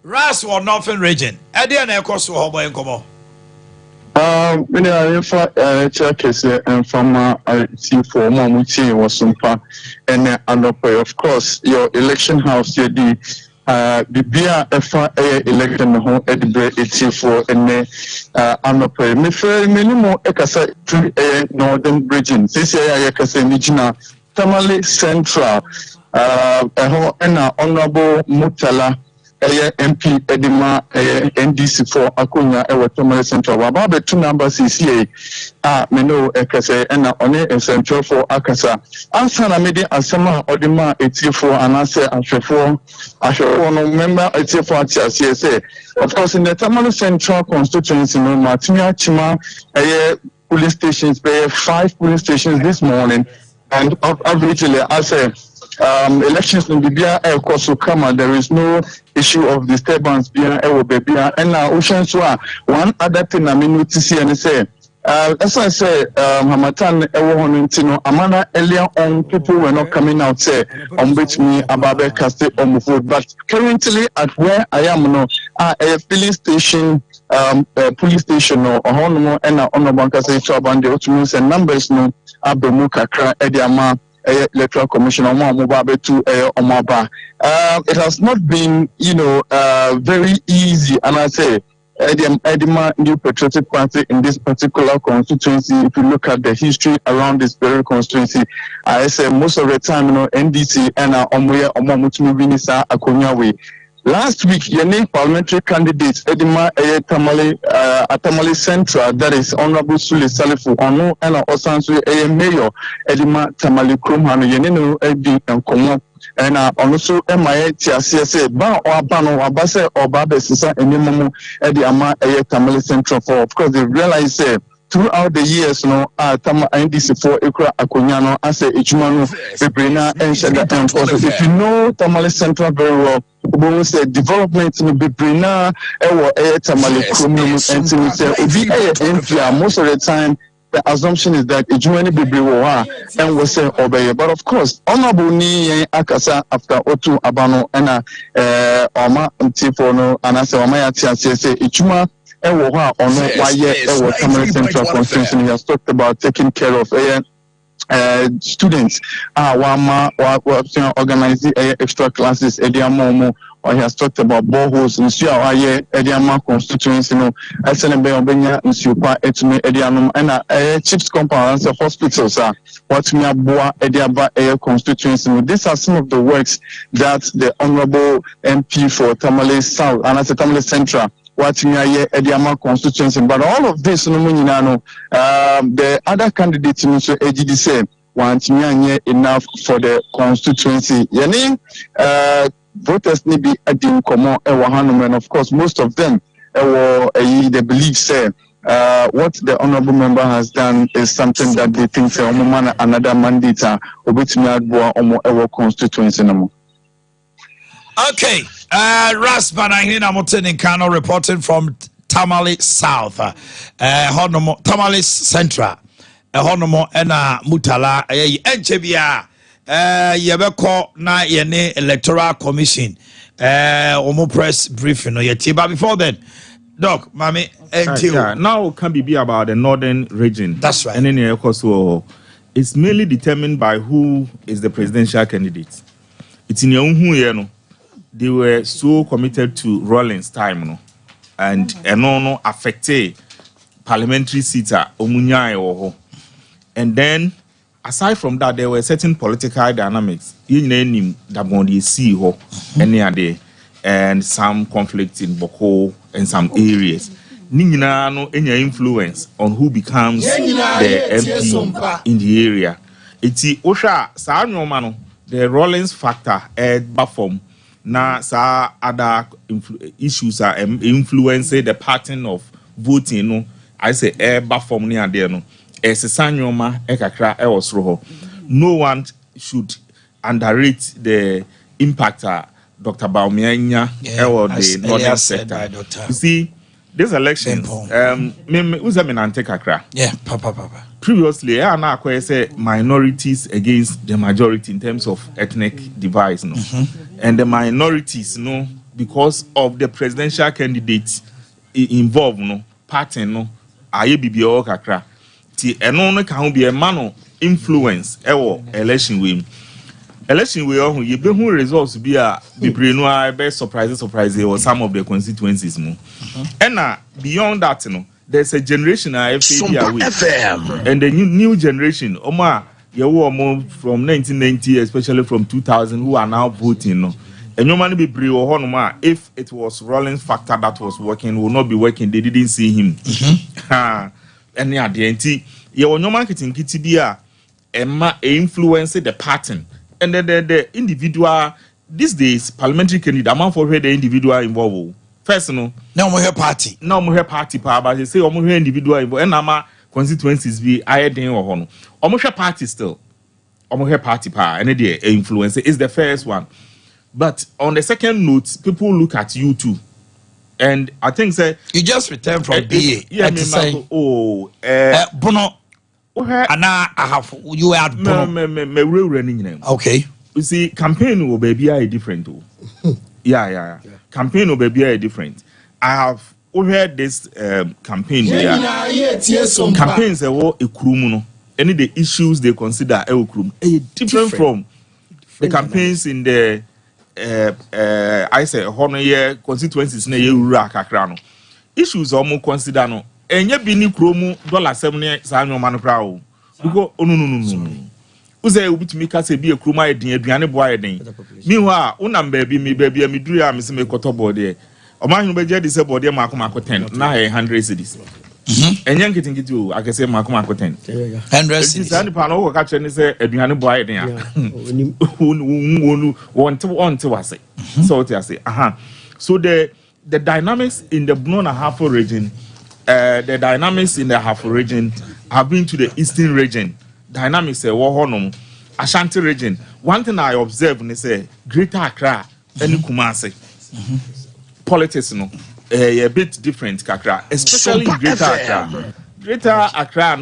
Ras or Northern Region. Edia na ekoso hobo en komo. Minia check is from for Mamuchi was sumpa and andope. Of course, your election house here the Bibia election home Edinburgh 84 and andope. Me fair minimum ekasa northern region. This year ekasa Nijina Tamale Central. And Honorable Mutala MP Edima NDC for Akunya Tamale Central. About the 2 numbers is here. Meno Ekase and on Central for Akasa. Ansana Medi Asama Odima 84 and answer Ashafo no member 84 CSA. Of course, in the Tamale Central constituency, Martinia Chima police stations, 5 police stations this morning, and averagely I say. Elections in Bibia Air Koso Kama, there is no issue of disturbance being Bibia and now Ocean Swa. One other thing I mean to see and say, as I say, Hamatan Ewohonintino, Amana earlier on people were not coming out say on which me Ababe Caste on food. But currently at where I am no a filling station police station no Honomo and Onobanka say Chabande, which means numbers no Abemu Kakra Ediama. Electoral Commission on Mobabe to Omaba. It has not been, very easy, and I say Edima New Patriotic Party in this particular constituency. If you look at the history around this very constituency, I say most of the time, NDC and Omoya Omamutumi Vinisa Akonyawe. Last week, your name parliamentary candidates Edima Tamale Central, that is Honorable Sule Salifu, Ono and Osansu Mayor Edima Tamale Krumhano, Yenino Edi and Komo, and also MIA TCSA, Ban or Bano, Abase or Babesisa, and Nimomo Edima Tamale Central for. Of course, they realize throughout the years, Tama NDC for Ekra Akonyano, as a Ichumano, Bebrina, and Shada, and also if you know Tamale Central very well, we say development in Bebrina, Tamale Chromium, and say, most of the time, the assumption is that Ijumani Bebriwa and we say obey. But of course, Honorable Ni Akasa after Otu Abano and Oma Tifono, and I say, Omaya Tiasi, Ichuma. And Tamale Central Constituency, he has talked about taking care of students organize extra classes ediamomo or he has talked about boreholes in Sia ediama constituency no SNB obenya nsupa etumi edianum and chips compounds of hospitals are what me aboa ediaba constituency no. These are some of the works that the honorable MP for Tamale South and as Tamale Central what me ediama constituency, but all of this no the other candidates in so AGD say want me enough for the constituency yani voters need be adding common and of course most of them they believe say what the honorable member has done is something that they think say another mandate or constituency no. Okay, Ras Banahina Moten in Kano reporting from Tamale South, Tamale Central, Honomo Ena Mutala, Enchebia, Yabeko na Yene Electoral Commission, Omo press briefing or yet. But before then, Doc, Mami, yeah, now can be about the northern region. That's right. And then also, it's mainly determined by who is the presidential candidate. It's in your own who they were so committed to Rawlings time, no, and no affected parliamentary seats omunya. And then aside from that, there were certain political dynamics. And some conflict in Boko and some areas. Nina no any influence on who becomes the MP in the area. It's Osha sa mano the Rawlings factor bafom na sa other issues are influencing the pattern of voting. No, I say bafom ni ade no. Esesanyoma ekakra ewosro. No one should underrate the impact Dr. Baumianya or the northern sector. You see, this election, Papa. Previously, I say minorities against the majority in terms of ethnic divides, no, and the minorities, no, because of the presidential candidates involved, no, pattern, no, aye bibio kakra. Ti eno can be a man influence election way. Election way on you be who results be a be surprise or some of the constituencies mo. And beyond that, there's a generation FM and the new generation from 1990, especially from 2000, who are now voting. And no man be if it was Rawlings factor that was working, will not be working. They didn't see him. And yeah, the NT, your no marketing kitty influence the pattern. And then the individual these days, parliamentary candidate, amount for the individual involved. First, no more party. No more party, but they say almost individual involved. And our constituencies be higher than or hono. Almost party still. Almost party power. And the influence is the first one. But on the second note, people look at you too. And I think say you just returned from BA. Yeah, Bono. And I have you at Bono. Okay. You see, campaign will be different too. Yeah. Campaign will be different. I have heard this campaign here. Campaigns are a krumu. Any the issues they consider different from the campaigns in the I say honor constituencies na rural kakrano. Issues almost consider no. Enye bini kromu $7 sa anyo manu kra o. Because no. Uze ubitumi ka se bi e kroma eden aduane bo ayeden. Meanwhile, unam baby me duru ya me se me koto board e. Oman be je de se board e mako 10 na 100 cedis. Enye nkitingiti o akese mako 10. 100 cedis. Sani pa no wo ka kire ni se aduane bo ayeden a. Wonte wase. So what you say? So the dynamics in the Brunona Hafo region, the dynamics in the Hafo region have been to the eastern region. Dynamics Ashanti region. One thing I observe is Greater Accra and Kumasi. Politics a bit different, Kakra, especially Greater Accra. Greater Accra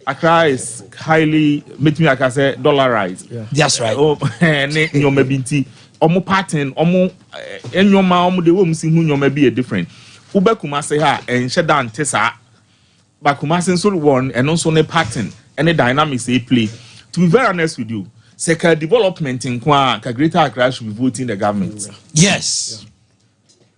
Accra is highly dollarized. Yeah. That's right. Omo pattern, omo enyoma omo de wo msi hu nyoma bi different. Ube Kumasi ha enhyeda ntesa. Ba Kumasi so one and also ne pattern and the dynamics they play. to be very honest with you, second development in Kwa, Greater Accra should be voting the government. Yes.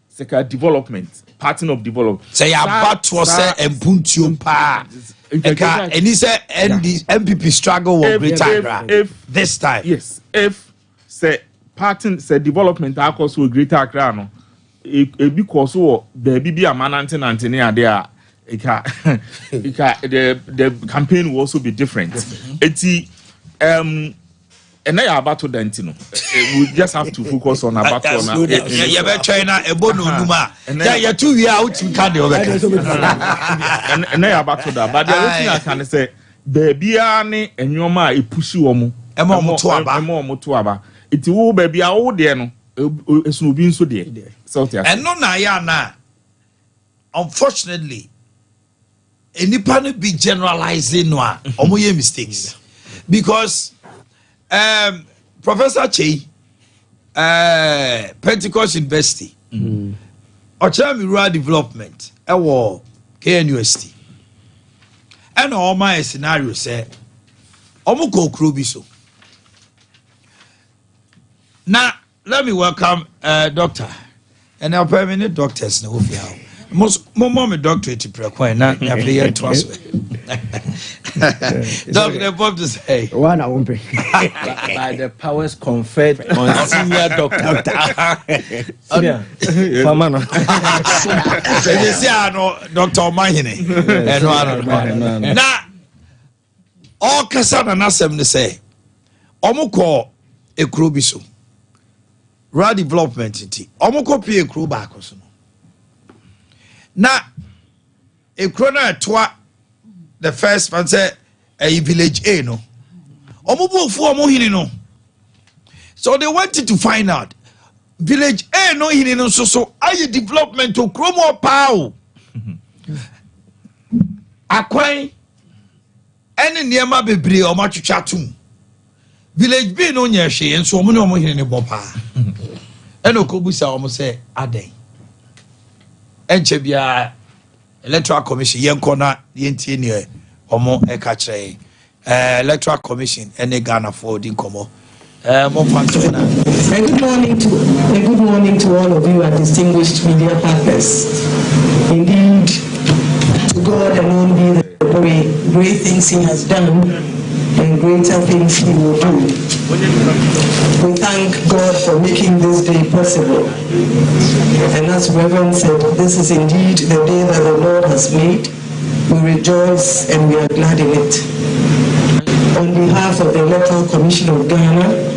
Second development, pattern of development. Say about was a Buntium pa. And he said, and the MPP struggle with Greater Accra. If this time, yes, if say pattern say development across with Greater Accra, no, because the BB Amanante Antonia there. The campaign will also be different. And I about to dentino. We just have to focus on about to. Yeah, China, a bono numa. Yeah, 2 years out to Canada. And I about to that. But the other thing I can say, baby, and your ma, a pushy woman, a more motuaba. It will be our old dear. It's no being so dear. And no, Nayana. Unfortunately, anybody be generalizing no omoye mistakes because Professor Che Pentecost University Ochami Rural Development ewo KNUST and all my scenario say omo ko kro bi so. Now let me welcome doctor and our permanent doctors na ofia most mom doctorate prequel na ya play twice. Doctor Bob to say one I won't pay by the powers conferred on senior doctor. Famano. They say no Dr. Mahine. Na all kasa na nasem ne say omuko ekro bi so rural development nti omuko pie ekro ba akoso no na ekro na toa the first man say a village A no omubo fu omuhini no, so they wanted to find out village A no hini no so aye development to kromo pao akwan ene niema bebre o ma twetwa tum village B no nya hwe enso omo ne omo hini ne bopa ene okobusa omo say aden enche bia electoral commission yenkona yentie ne omo eka kire electoral commission ene Ghana for din komo mo fantona. Good morning to all of you and distinguished media partners. Indeed, to God alone be the glory. Great things he has done and greater things he will do. We thank God for making this day possible. And as Reverend said, this is indeed the day that the Lord has made. We rejoice and we are glad in it. On behalf of the Electoral Commission of Ghana,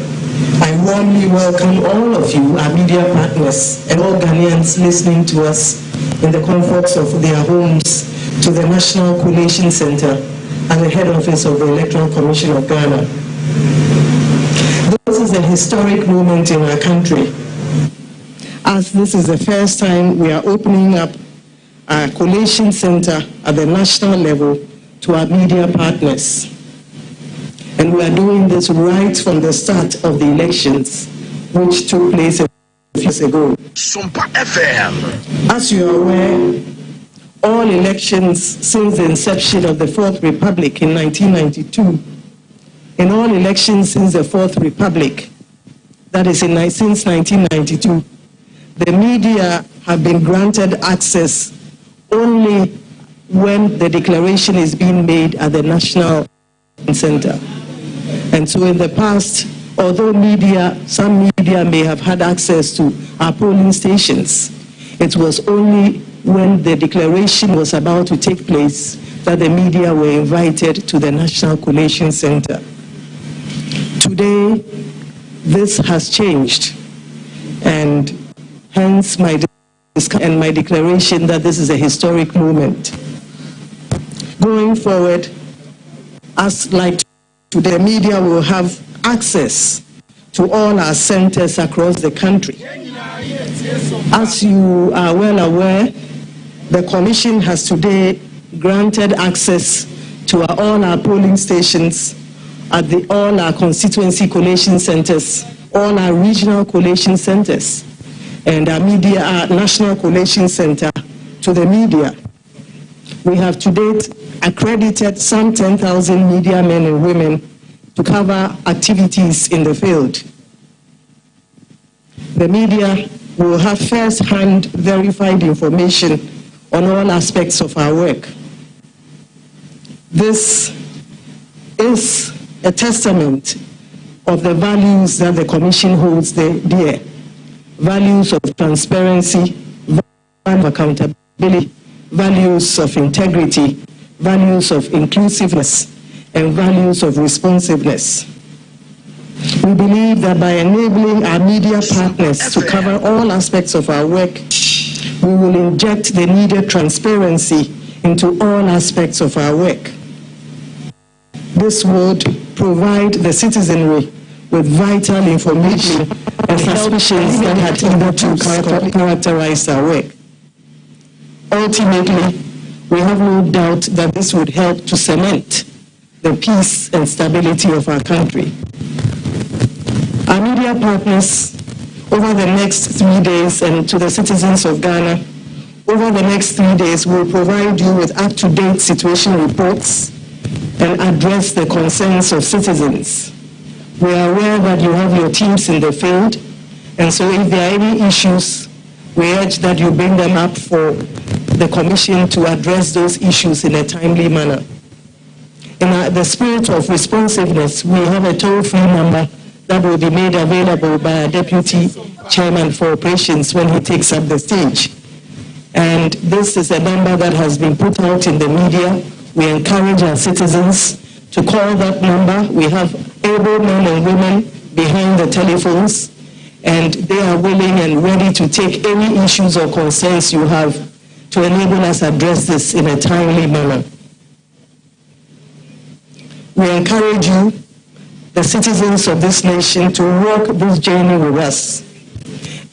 I warmly welcome all of you, our media partners, and all Ghanaians listening to us in the comforts of their homes to the National Collation Center at the head office of the Electoral Commission of Ghana. This is a historic moment in our country, as this is the first time we are opening up a collation center at the national level to our media partners. And we are doing this right from the start of the elections, which took place a few years ago. As you are aware, all elections since the inception of the Fourth Republic in 1992, in all elections since the Fourth Republic, that is since 1992, the media have been granted access only when the declaration is being made at the National Center. And so in the past, although some media may have had access to our polling stations, it was only when the declaration was about to take place that the media were invited to the National Collation Center. Today, this has changed, and hence my declaration that this is a historic moment. Going forward, as like today, the media will have access to all our centers across the country. As you are well aware, the Commission has today granted access to all our polling stations at all our constituency collation centers, all our regional collation centers, and our national collation center to the media. We have to date accredited some 10,000 media men and women to cover activities in the field. The media will have first-hand verified information on all aspects of our work. This is a testament of the values that the Commission holds dear. Values of transparency, values of accountability, values of integrity, values of inclusiveness, and values of responsiveness. We believe that by enabling our media partners to cover all aspects of our work, we will inject the needed transparency into all aspects of our work. This would provide the citizenry with vital information and suspicions that had hitherto characterized our work. Ultimately, we have no doubt that this would help to cement the peace and stability of our country. Our media partners, over the next 3 days, and to the citizens of Ghana, over the next 3 days, will provide you with up-to-date situation reports and address the concerns of citizens. We are aware that you have your teams in the field, and so if there are any issues, we urge that you bring them up for the Commission to address those issues in a timely manner. In the spirit of responsiveness, we have a toll-free number that will be made available by our Deputy Chairman for Operations when he takes up the stage. And this is a number that has been put out in the media. We encourage our citizens to call that number. We have able men and women behind the telephones, and they are willing and ready to take any issues or concerns you have to enable us address this in a timely manner. We encourage you, the citizens of this nation, to walk this journey with us.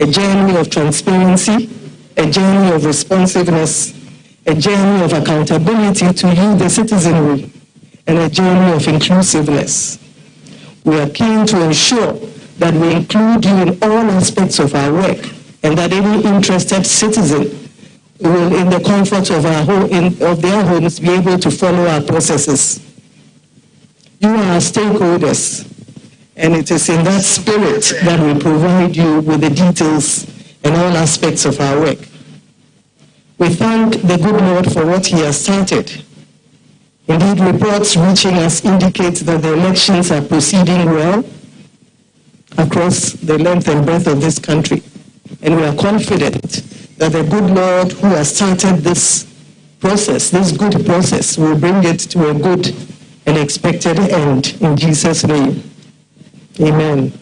A journey of transparency, a journey of responsiveness, a journey of accountability to you, the citizenry, and a journey of inclusiveness. We are keen to ensure that we include you in all aspects of our work, and that any interested citizen will, in the comfort of their homes, be able to follow our processes. You are our stakeholders, and it is in that spirit that we provide you with the details and all aspects of our work. We thank the good Lord for what he has started. Indeed, reports reaching us indicate that the elections are proceeding well across the length and breadth of this country. And we are confident that the good Lord who has started this process, this good process, will bring it to a good and expected end in Jesus' name. Amen.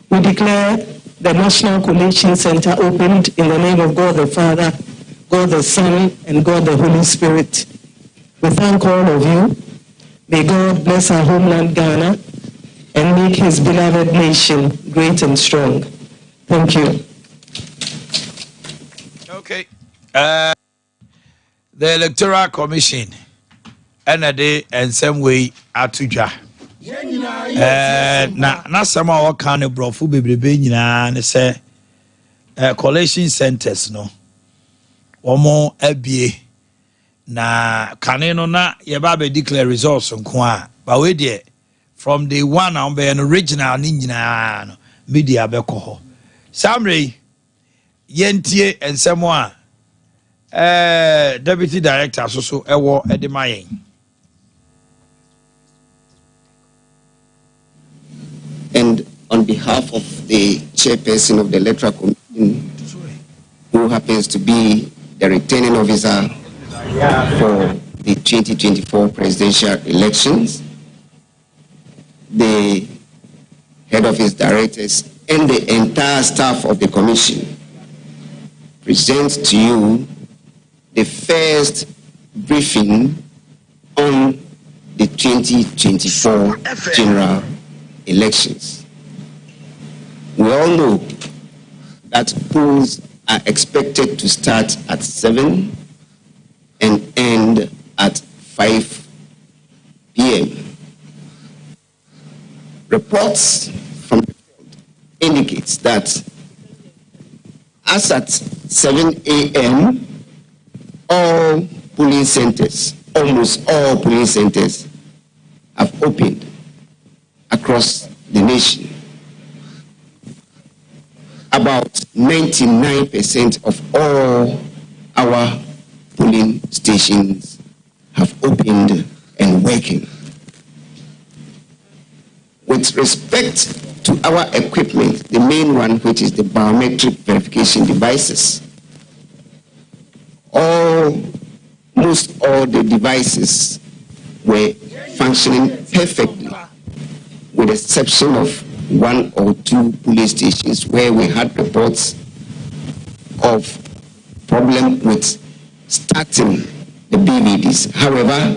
We declare the National Collation Center opened in the name of God the Father, God the Son, and God the Holy Spirit. We thank all of you. May God bless our homeland Ghana and make his beloved nation great and strong. Thank you. Okay. The Electoral Commission, NAD, and some way Atuja. Na some of our kind of brofu baby and say collation centers no omo abie na kaneno na yeba be declare results nko a but we there from the one on be an original ni nyina no media be ko ho samre yentie ensemo a deputy director so ewo edemayen. And on behalf of the chairperson of the Electoral Commission, who happens to be the returning officer for the 2024 presidential elections, the head office directors, and the entire staff of the commission, present to you the first briefing on the 2024 general elections. We all know that polls are expected to start at 7 and end at 5 p.m. Reports from the field indicates that as at 7 a.m., all polling centers, almost all polling centers, have opened across the nation. About 99% of all our polling stations have opened and working. With respect to our equipment, the main one, which is the biometric verification devices, most all the devices were functioning perfectly, with the exception of 1 or 2 police stations where we had reports of problem with starting the BVDs. However,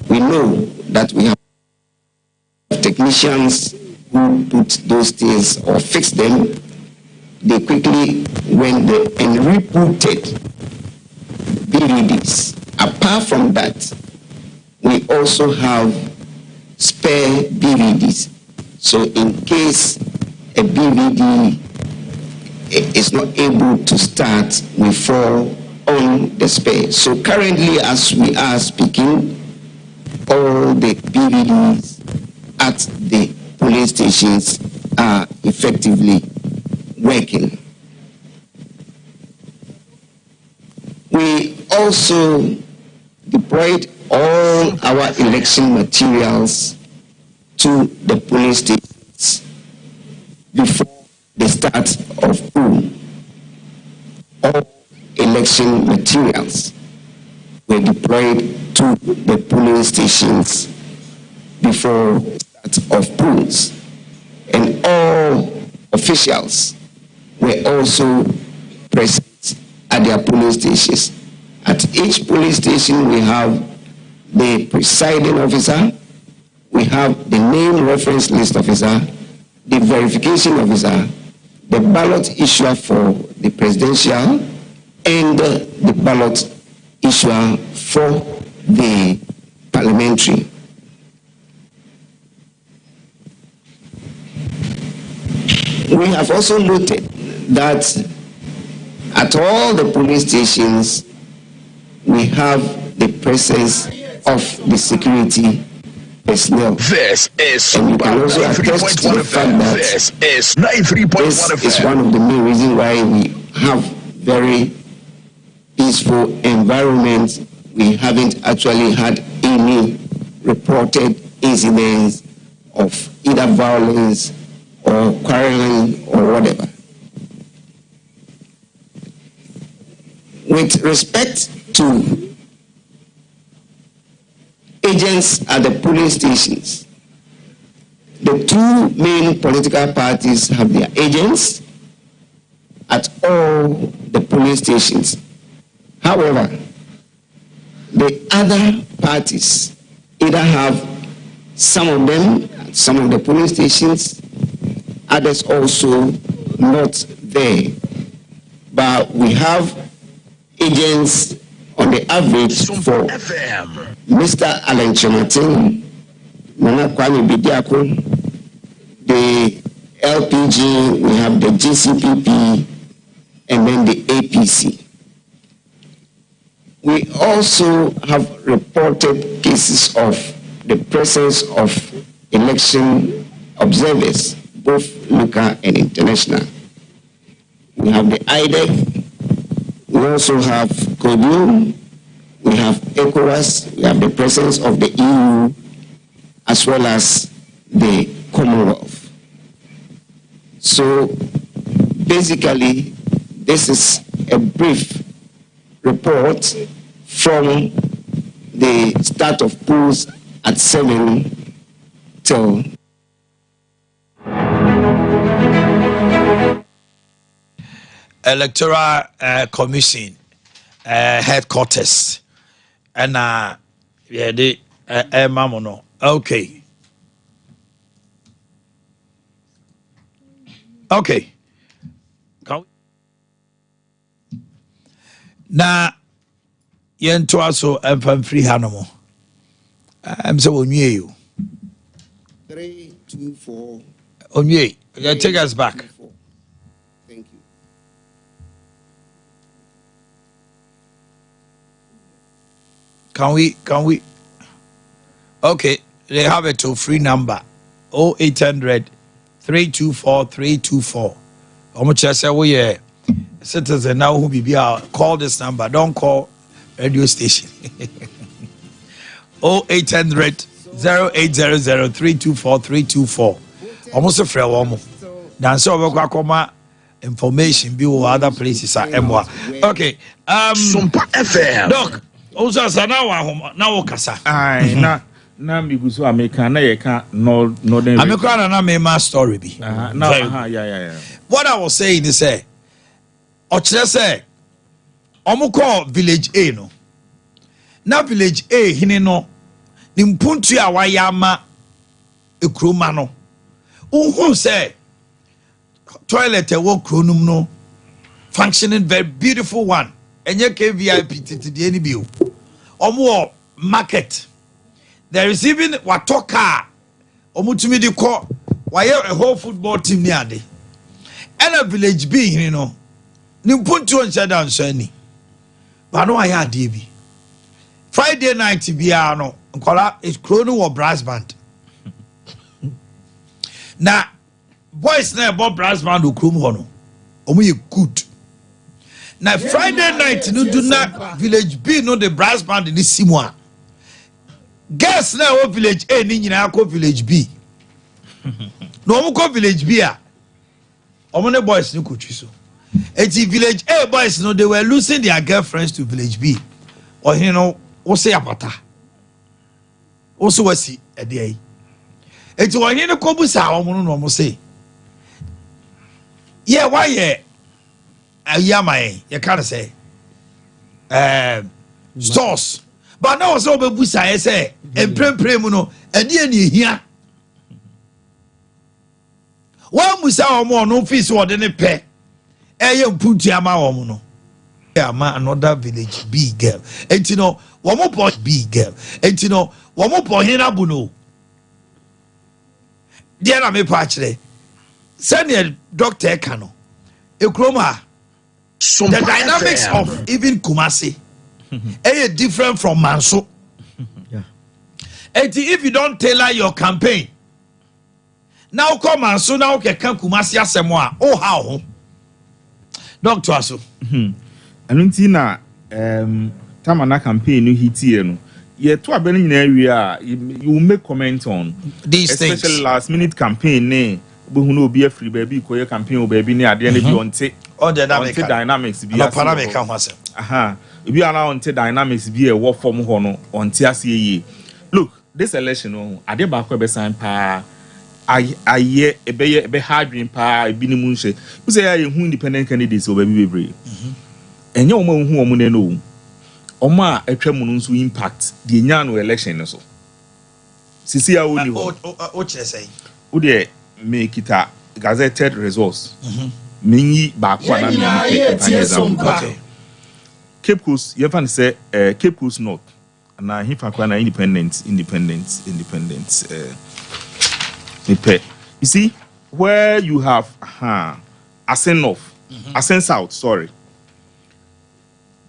we know that we have technicians who put those things or fix them. They quickly went there and rebooted BVDs. Apart from that, we also have spare BVDs. So in case a BVD is not able to start, we fall on the spare. So currently, as we are speaking, all the BVDs at the police stations are effectively working. We also deployed all our election materials to the police stations before the start of poll. All election materials were deployed to the polling stations before the start of polls, and all officials were also present at their polling stations. At each polling station, we have the presiding officer, we have the name reference list officer, the verification officer, the ballot issuer for the presidential, and the ballot issuer for the parliamentary. We have also noted that at all the police stations, we have the presence of the security personnel. This is and you can also attest to the fact that this is 93.1 this is one of the main reasons why we have very peaceful environment. We haven't actually had any reported incidents of either violence or quarreling or whatever. With respect to agents at the polling stations, the two main political parties have their agents at all the polling stations. However, the other parties either have some of them at some of the polling stations, others also not there. But we have agents on the average for Mr. Alan Chomatin, Nana Addo, the LPG, we have the GCPP, and then the APC. We also have reported cases of the presence of election observers, both local and international. We have the IDEC, we also have CODU, we have ECOWAS, we have the presence of the EU, as well as the Commonwealth. So basically, this is a brief report from the start of polls at 7 till Electoral Commission headquarters and yeah the mamono. Okay. Na yento aso emfam free hanomo. I'm so onye you. 3, 2, 4. Onye, you take us back. Thank you. Can we? Okay. they have a toll-free number 0800 324 324. Say we are citizen now who be call this number. Don't call radio station. 0800 0800 324 324. Almost a free woman. Dance over Kwakoma information be with other places at Emwa. Okay. Sumpa FM. Doc, also now Kasa. Aye, na mi guso America na ye ka northern. America na me ma story be. Yeah. What I was saying is say Ochre say omuko village A no. Na village A hine no ni mpuntu a wayama ekroma no. Unhu say toilet e wo kronum no functioning very beautiful one. Enye KVIP titi de ani bio. Omo market. There is even watoka omutumi di ko waye a whole football team ni ade. And a village B, you know. You put two and shut down, Sunny. But no, I had DB. Friday night, Biano, it's Chrono or brass band. Now, boys now about brass band who come on. Omu good. Now, Friday night, you do not village B, no the brass band in this Simwa. Guess now, village A, Nina, village B. No, village B. Omone boys no coach so. Eti village A boys no they were losing their girlfriends to village B. Or you know, o say apata. Also wasi e dey. Eti won no kobusa omo no say. Yeah, why yeah? Ayama you can't say. Stores. But now so be busa say emprempre mu no e dey ni hia. One musa omo no fees wo de ne pe eye mpuntu ama omo no ama another village big girl enti no wo mo po big girl enti no wo mo po hina bu no dia na me pa kire senior doctor ka no ekroma the dynamics of even Kumasi eye different from Manso. Enti if you don't tailor your campaign now come and so now can Kumasi asemwa oh how Doctor Aso anuntina tamana campaign no hiti no ye to abeni nyina area you make comment on these especially things, especially last minute campaign ne bohu no obi afri baby ko ye campaign o baby ne ade ne bi onte all the dynamics bi dynamics ka ho asem aha ebi ala onte dynamics bi e wo form ho no onte ase ye look this election no ade ba ko be sign pa aye ebe hard dream pa ebi ni mu nhye you say you hu independent candidates o baby bebre enye o ma hu o mu ne no o ma atwa mu no nso impact the nya no election no so sisi a oni ho o chere say o de me kita gazetted results minyi ba kwa na me okay Cape Coast you fan say Cape Coast North na hifa kwa na independent you see where you have Ascent North, Ascent South, sorry.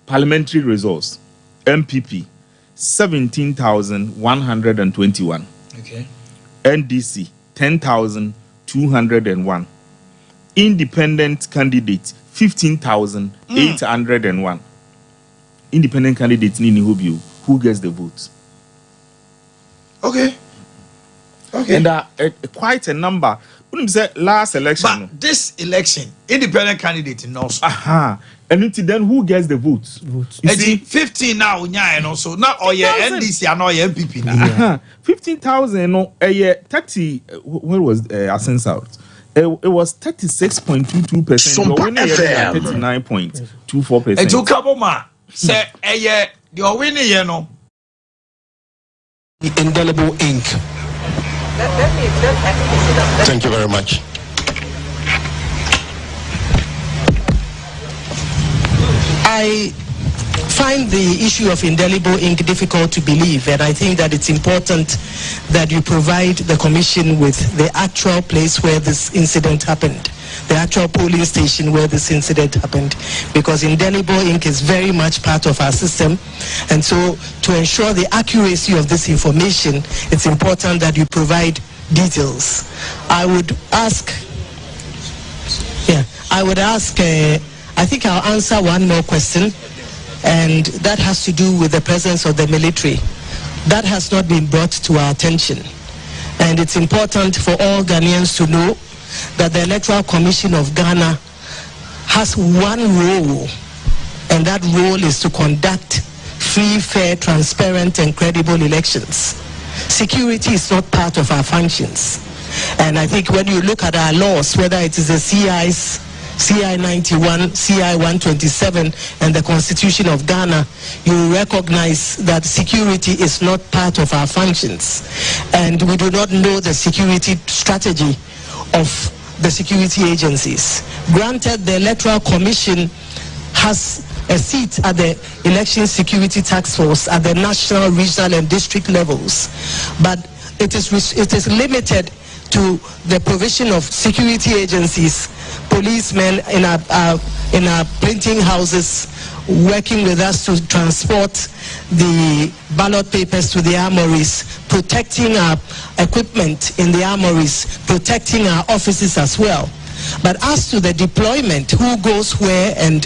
Parliamentary results, MPP 17,121. Okay. NDC 10,201. Independent candidate 15,801. Independent candidate Nini Hobio, who gets the votes? Okay. And quite a number. Wouldn't say last election. But this election, independent candidate in also. And then who gets the votes? You see, 15 now, and also not all your NDC and all your MPP. 15,000, no, 30. Where was Ascent South? It was 36.22%. 39.24%. And to Kaboma say, you're winning, you know. The indelible ink. Thank you very much. I find the issue of indelible ink difficult to believe, and I think that it's important that you provide the commission with the actual place where this incident happened. the actual polling station where this incident happened, because indelible ink is very much part of our system. And so to ensure the accuracy of this information, it's important that you provide details. I would ask, I think I'll answer one more question, and that has to do with the presence of the military. That has not been brought to our attention. And it's important for all Ghanaians to know that the Electoral Commission of Ghana has one role, and that role is to conduct free, fair, transparent, and credible elections. Security is not part of our functions. And I think when you look at our laws, whether it is the CI 91, CI 127, and the Constitution of Ghana, you recognize that security is not part of our functions. And we do not know the security strategy of the security agencies. Granted, the Electoral Commission has a seat at the Election Security Task Force at the national, regional, and district levels, but it is limited to the provision of security agencies, policemen in our printing houses, working with us to transport the ballot papers to the armories, protecting our equipment in the armories, protecting our offices as well. But as to the deployment, who goes where and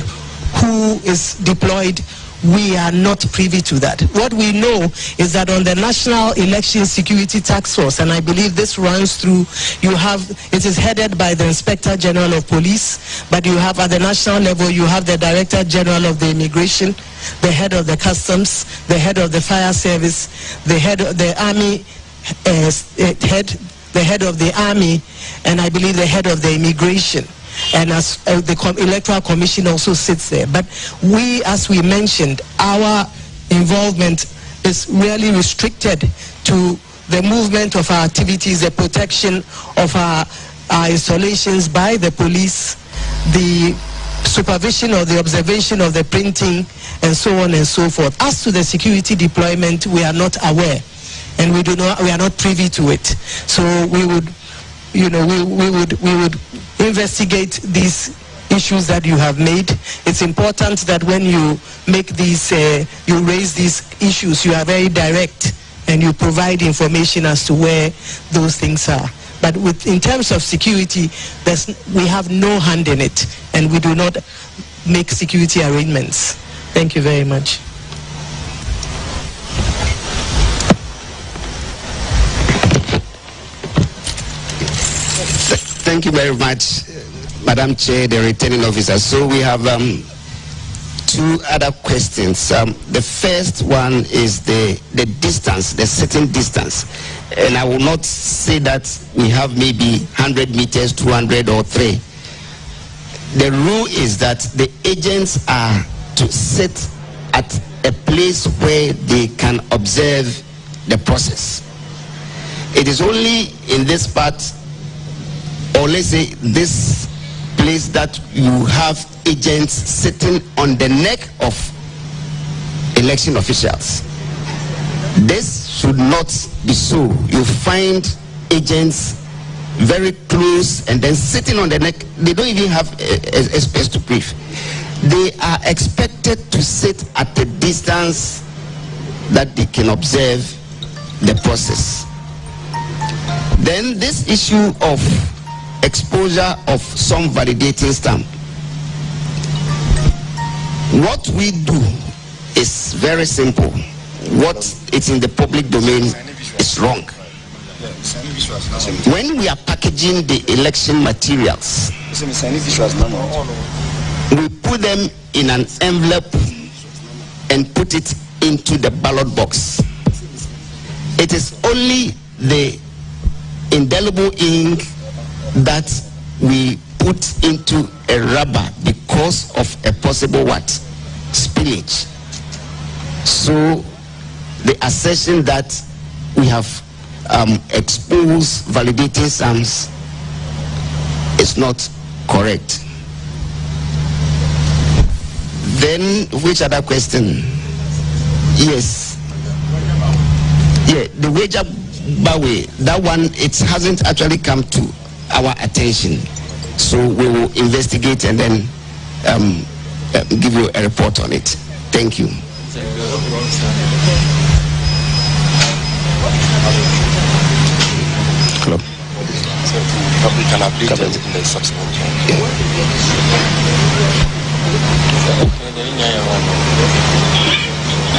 who is deployed, we are not privy to that. What we know is that on the National Election Security Task Force, and I believe this runs through, it is headed by the Inspector General of Police, but you have at the national level, you have the Director General of the Immigration, the head of the Customs, the head of the Fire Service, the head of the Army, the head of the Army, and I believe the head of the Immigration. And as the Electoral Commission also sits there. But we, as we mentioned, our involvement is really restricted to the movement of our activities, the protection of our installations by the police, the supervision or the observation of the printing, and so on and so forth. As to the security deployment, we are not aware, and we are not privy to it. So we would investigate these issues that you have made. It's important that when you make these, you raise these issues, you are very direct and you provide information as to where those things are. But in terms of security, we have no hand in it, and we do not make security arrangements. Thank you very much. Thank you very much, Madam Chair, the returning officer. So we have two other questions. The first one is the distance, the sitting distance. And I will not say that we have maybe 100 meters, 200 or 3. The rule is that the agents are to sit at a place where they can observe the process. It is only in this part, or let's say this place, that you have agents sitting on the neck of election officials. This should not be so. You find agents very close and then sitting on the neck. They don't even have a space to breathe. They are expected to sit at a distance that they can observe the process. Then this issue of exposure of some validating stamp. What we do is very simple. What is in the public domain is wrong. When we are packaging the election materials, we put them in an envelope and put it into the ballot box. It is only the indelible ink that we put into a rubber because of a possible spillage. So the assertion that we have exposed validating stamps is not correct. Then which other question? Yes. Yeah, the wager Bawe, that one, it hasn't actually come to our attention. So we will investigate and then give you a report on it. Thank you. Hello. Probably can update it in the subsequent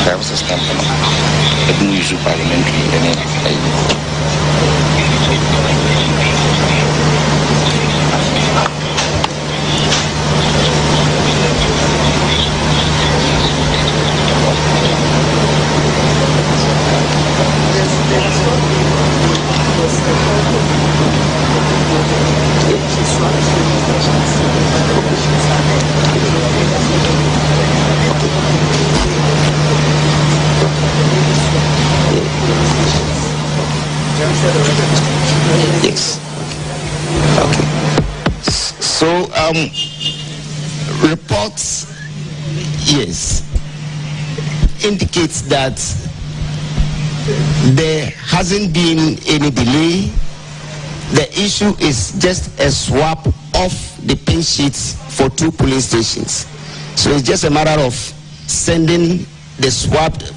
There was a stamp at the usual parliamentary. Yes. Okay. So, reports, yes, indicates that there hasn't been any delay. The issue is just a swap of the pin sheets for 2 polling stations. So it's just a matter of sending the swapped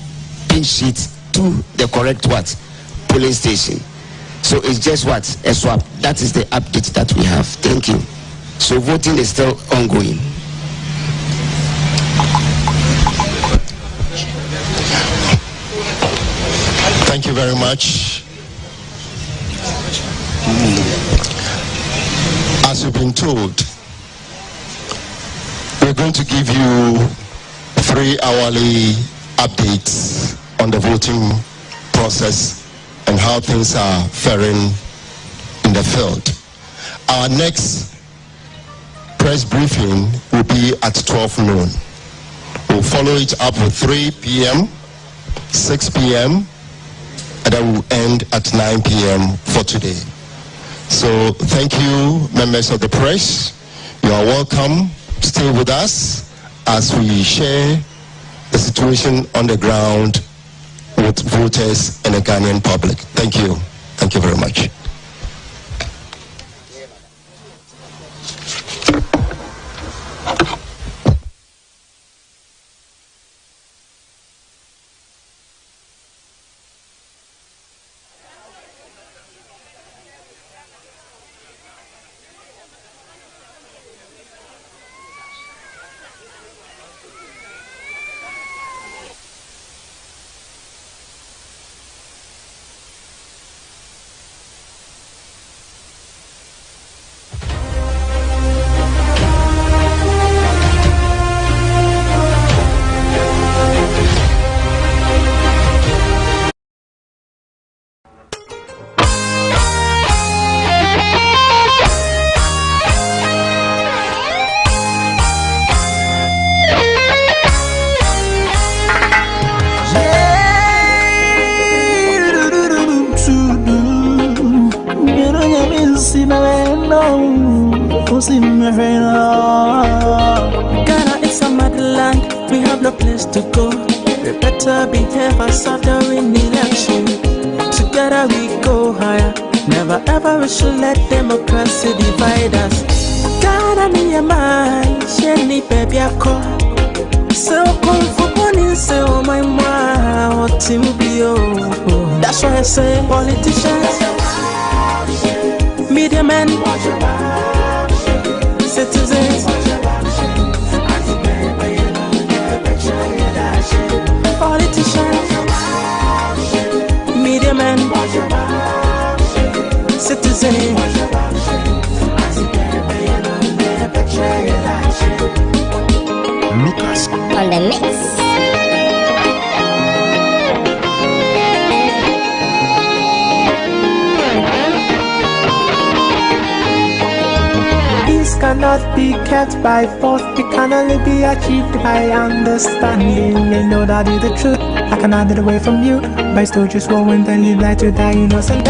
pin sheets to the correct polling station. So it's just a swap. That is the update that we have. Thank you. So voting is still ongoing. Thank you very much. As you've been told, we're going to give you 3 hourly updates on the voting process and how things are faring in the field. Our next press briefing will be at 12 noon. We'll follow it up with 3 p.m., 6 p.m., and then we'll end at 9 p.m. for today. So thank you, members of the press. You are welcome. Stay with us as we share the situation on the ground with voters and the Ghanaian public. Thank you. Thank you very much. Ghana is a motherland, we have no place to go. We better behave and suffering election. Together we go higher. Never ever we should let democracy divide us. Ghana ni ya man, sheni baby ako. So come for money, say oh my ma, what you be oh. That's why I say politicians, media men, citizens, politicians, media men, citizens. Lucas on the mix. Cannot be kept by force, it can only be achieved by understanding. They know that is the truth. I cannot get away from you, but I still just won't then live like to die innocent.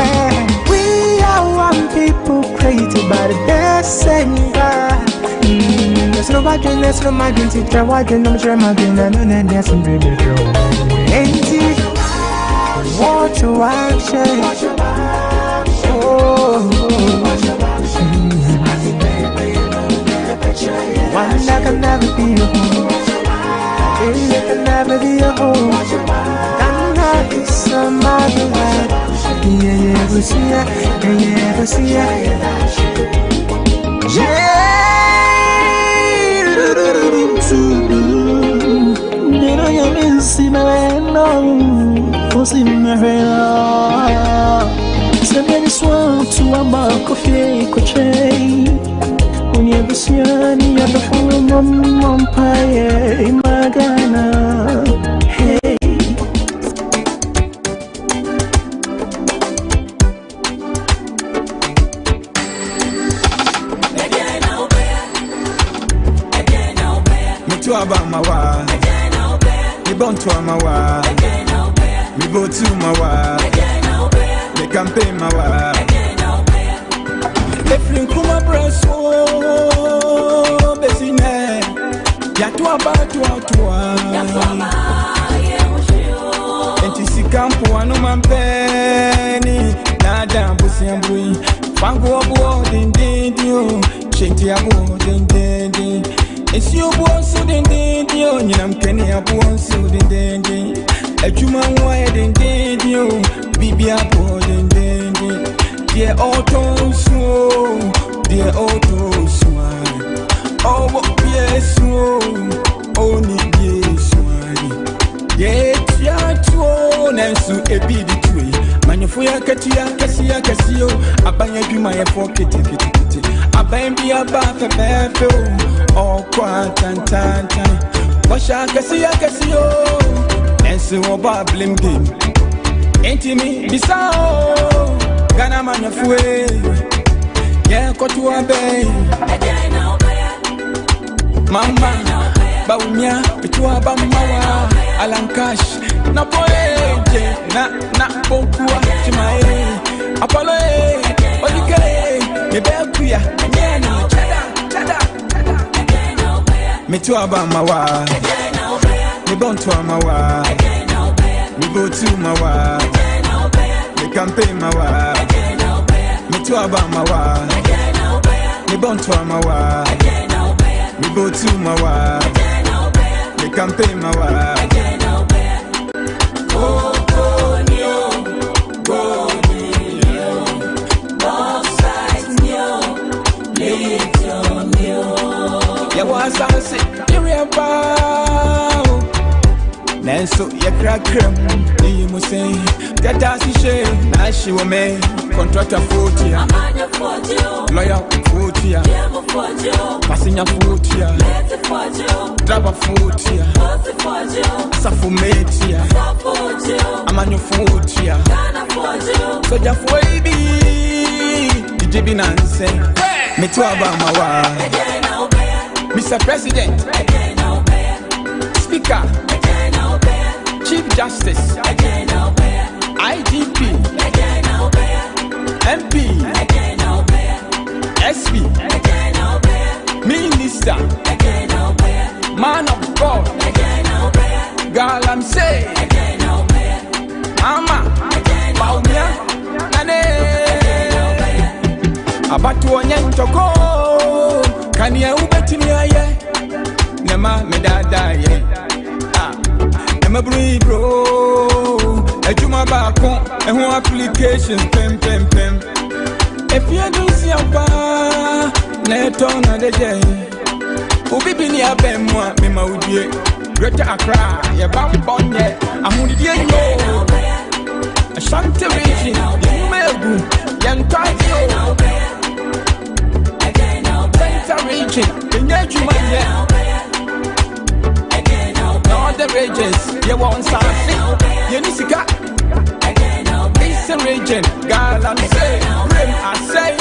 We are one people created by the best same God. There's no margin, there's no margin, teacher, watching, I'm sure my game, I know that there's some baby girl. Ain't it? Watch your action. Oh. Mr. President, Speaker, Chief Justice, IGP, MP, SP, Minister, Man of God, girl I'm saying, Mama, Baumia, Nane, Abatu Onyentoko, Kanya Ubetinia, Nema Medada, Nema Bro, Ejuma Bako, and who applications, pem. If you don't see a bar, Neton and the day, Ubibi Abemwa, Mima Udie, Greater Accra, Yabam Bonye, Amudia, a Shanty region, Melbu, Yantajo, Center region, the Nejumaya, Northern regions, you want something, Yenisika. Region, God, I'm saying, Rim, I say,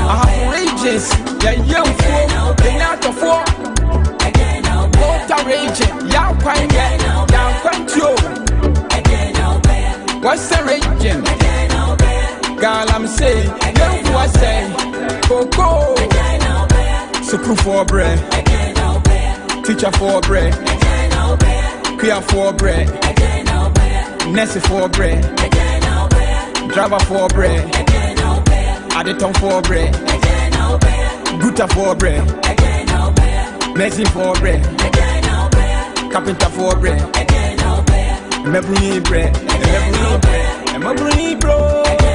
I have regions, the young folk, the not of war, water region, young pine, young country, what's the region, God, I'm saying, young who I say, Coco, Suku for bread, teacher for bread, Queer for bread, Nessie for bread. Driver for bread, Aditon for bread, Guta for bread, Messi for bread, Carpenter for bread, Mebuni bread, Mebuni bro.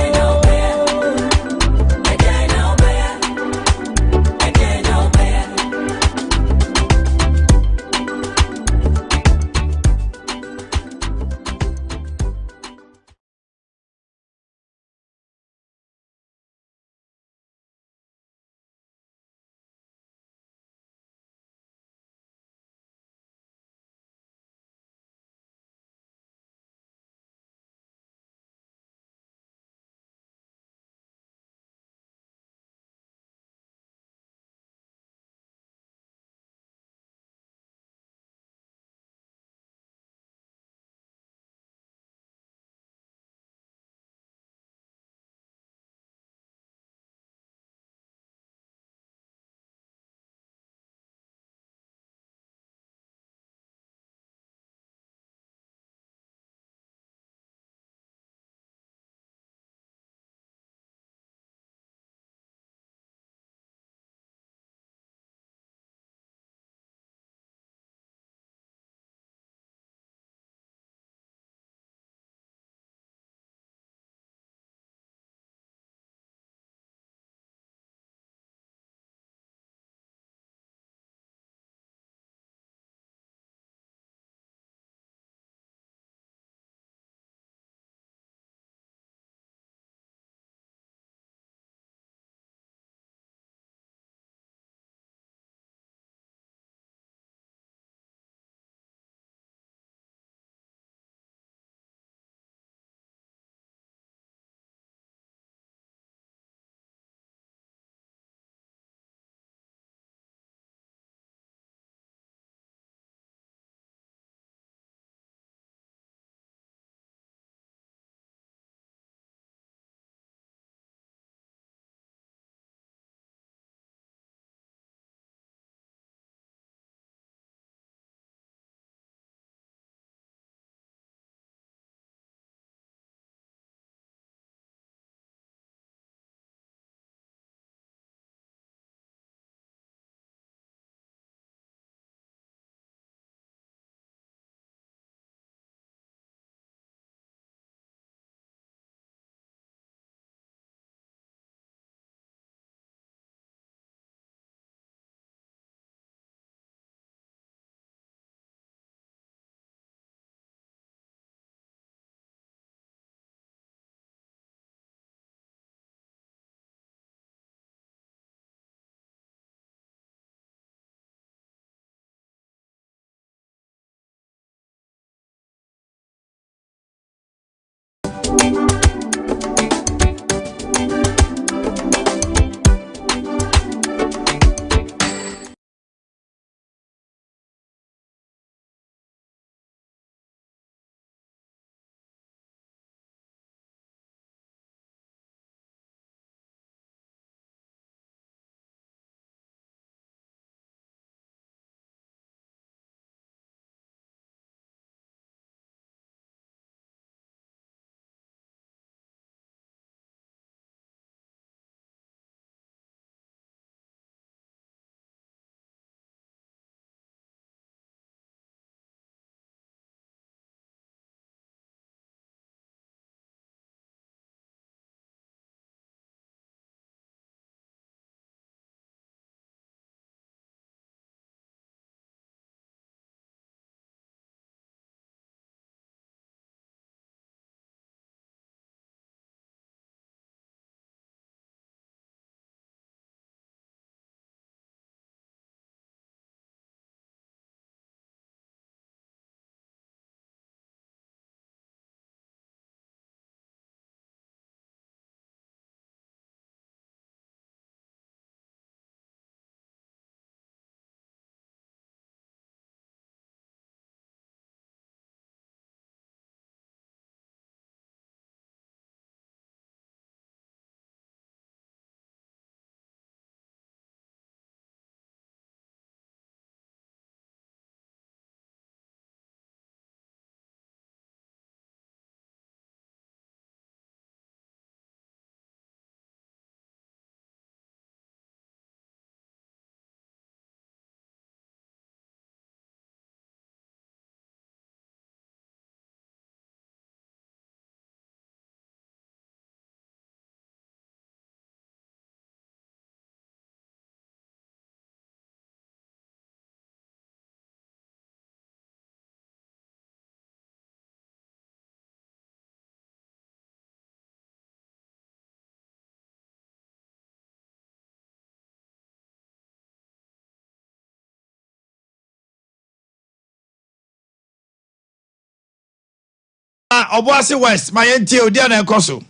Obuasi West, my NTO, Diana Koso.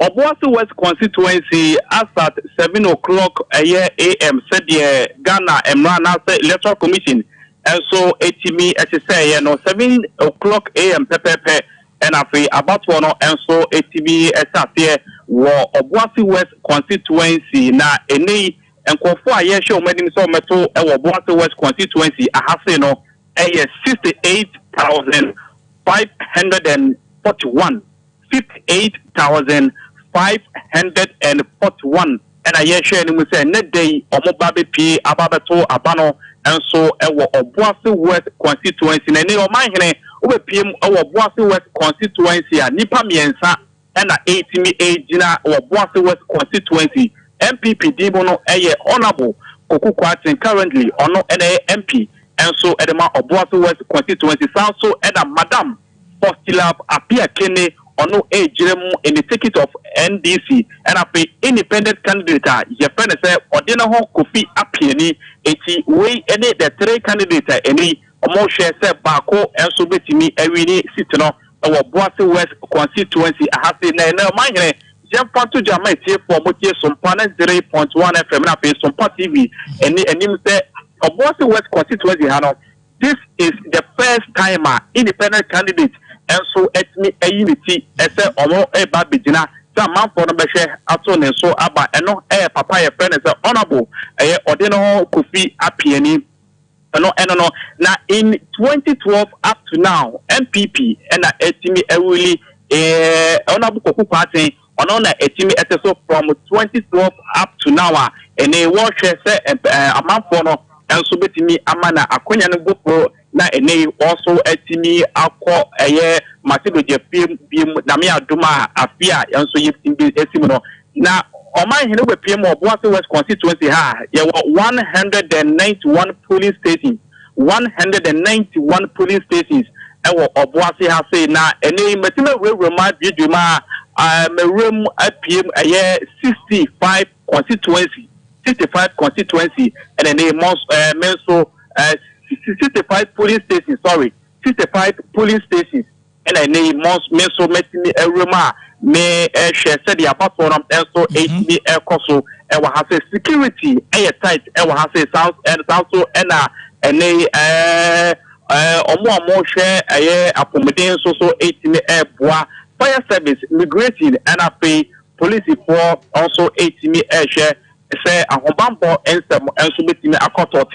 Obuasi West constituency as at 7 o'clock a.m. said the Ghana Emrana Electoral Commission. And so, me as I say, 7 o'clock a.m. Pepe, and I feel about one, and so, me as I say, Obuasi West constituency, na any, and Kofa, yes, show many so metal, and Obuasi West constituency, I have say no, 68,541. 58,541 and I share him with a net day or Mobabe P Ababato Abano and so Obuasi West constituency and any of my over PM or Obuasi West constituency and Nipa Miensa and a 80 Jina or Obuasi West constituency MPP Dibono honorable Koku Kwatin currently or no MP and so Edema Obuasi West constituency sound so Edda Madam Postilab appear Kene or no age in the ticket of NDC and I pay independent candidate. Your friend said, or dinner home coffee appear way any the three candidates any more share said Bako and so bet me every sitting on our Boise West constituency. I have said, no, my jump to Jamaica here for Motia some panel 3.1 FM and I pay some TV and him say, a Boise West constituency. This is the first time independent candidate. And so it's me a unity as a babijina. Some man for the share aton and so aba and no air papaya friend as a honorable a ordinary coffee appearing. No, now in 2012 up to now, MPP and me a really honorable Koku party on a etimi from 2012 up to now and a watch say a man for no and so bet me amana akonya no go na ene also etimi akọ Matido PM Nana Addo afia yanso yimbi esimo na oman hene we PM Obuasi West constituency ha ye 191 police stations 191 police stations ewo Obuasi ha say na ene metima we remind you ma merem PM 65 constituency and ene menso 65 police stations, 65 police stations. And I name most meso metini erema me share said the about one and so HB air coso and what has a security air tight and what has a south and also and more share a accommodation so 18 air bois fire service migrating and I pay police for also 18 air share say a hobambo and some and so between a quarter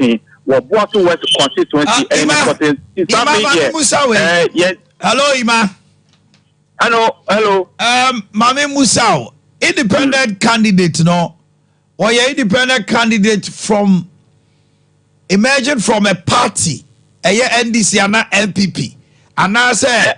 Boato West constituency yes. Hello, Ima. Hello. Mame Musao, independent candidate, no? Or you independent candidate from emerging from a party, a NDC and MPP. And I say,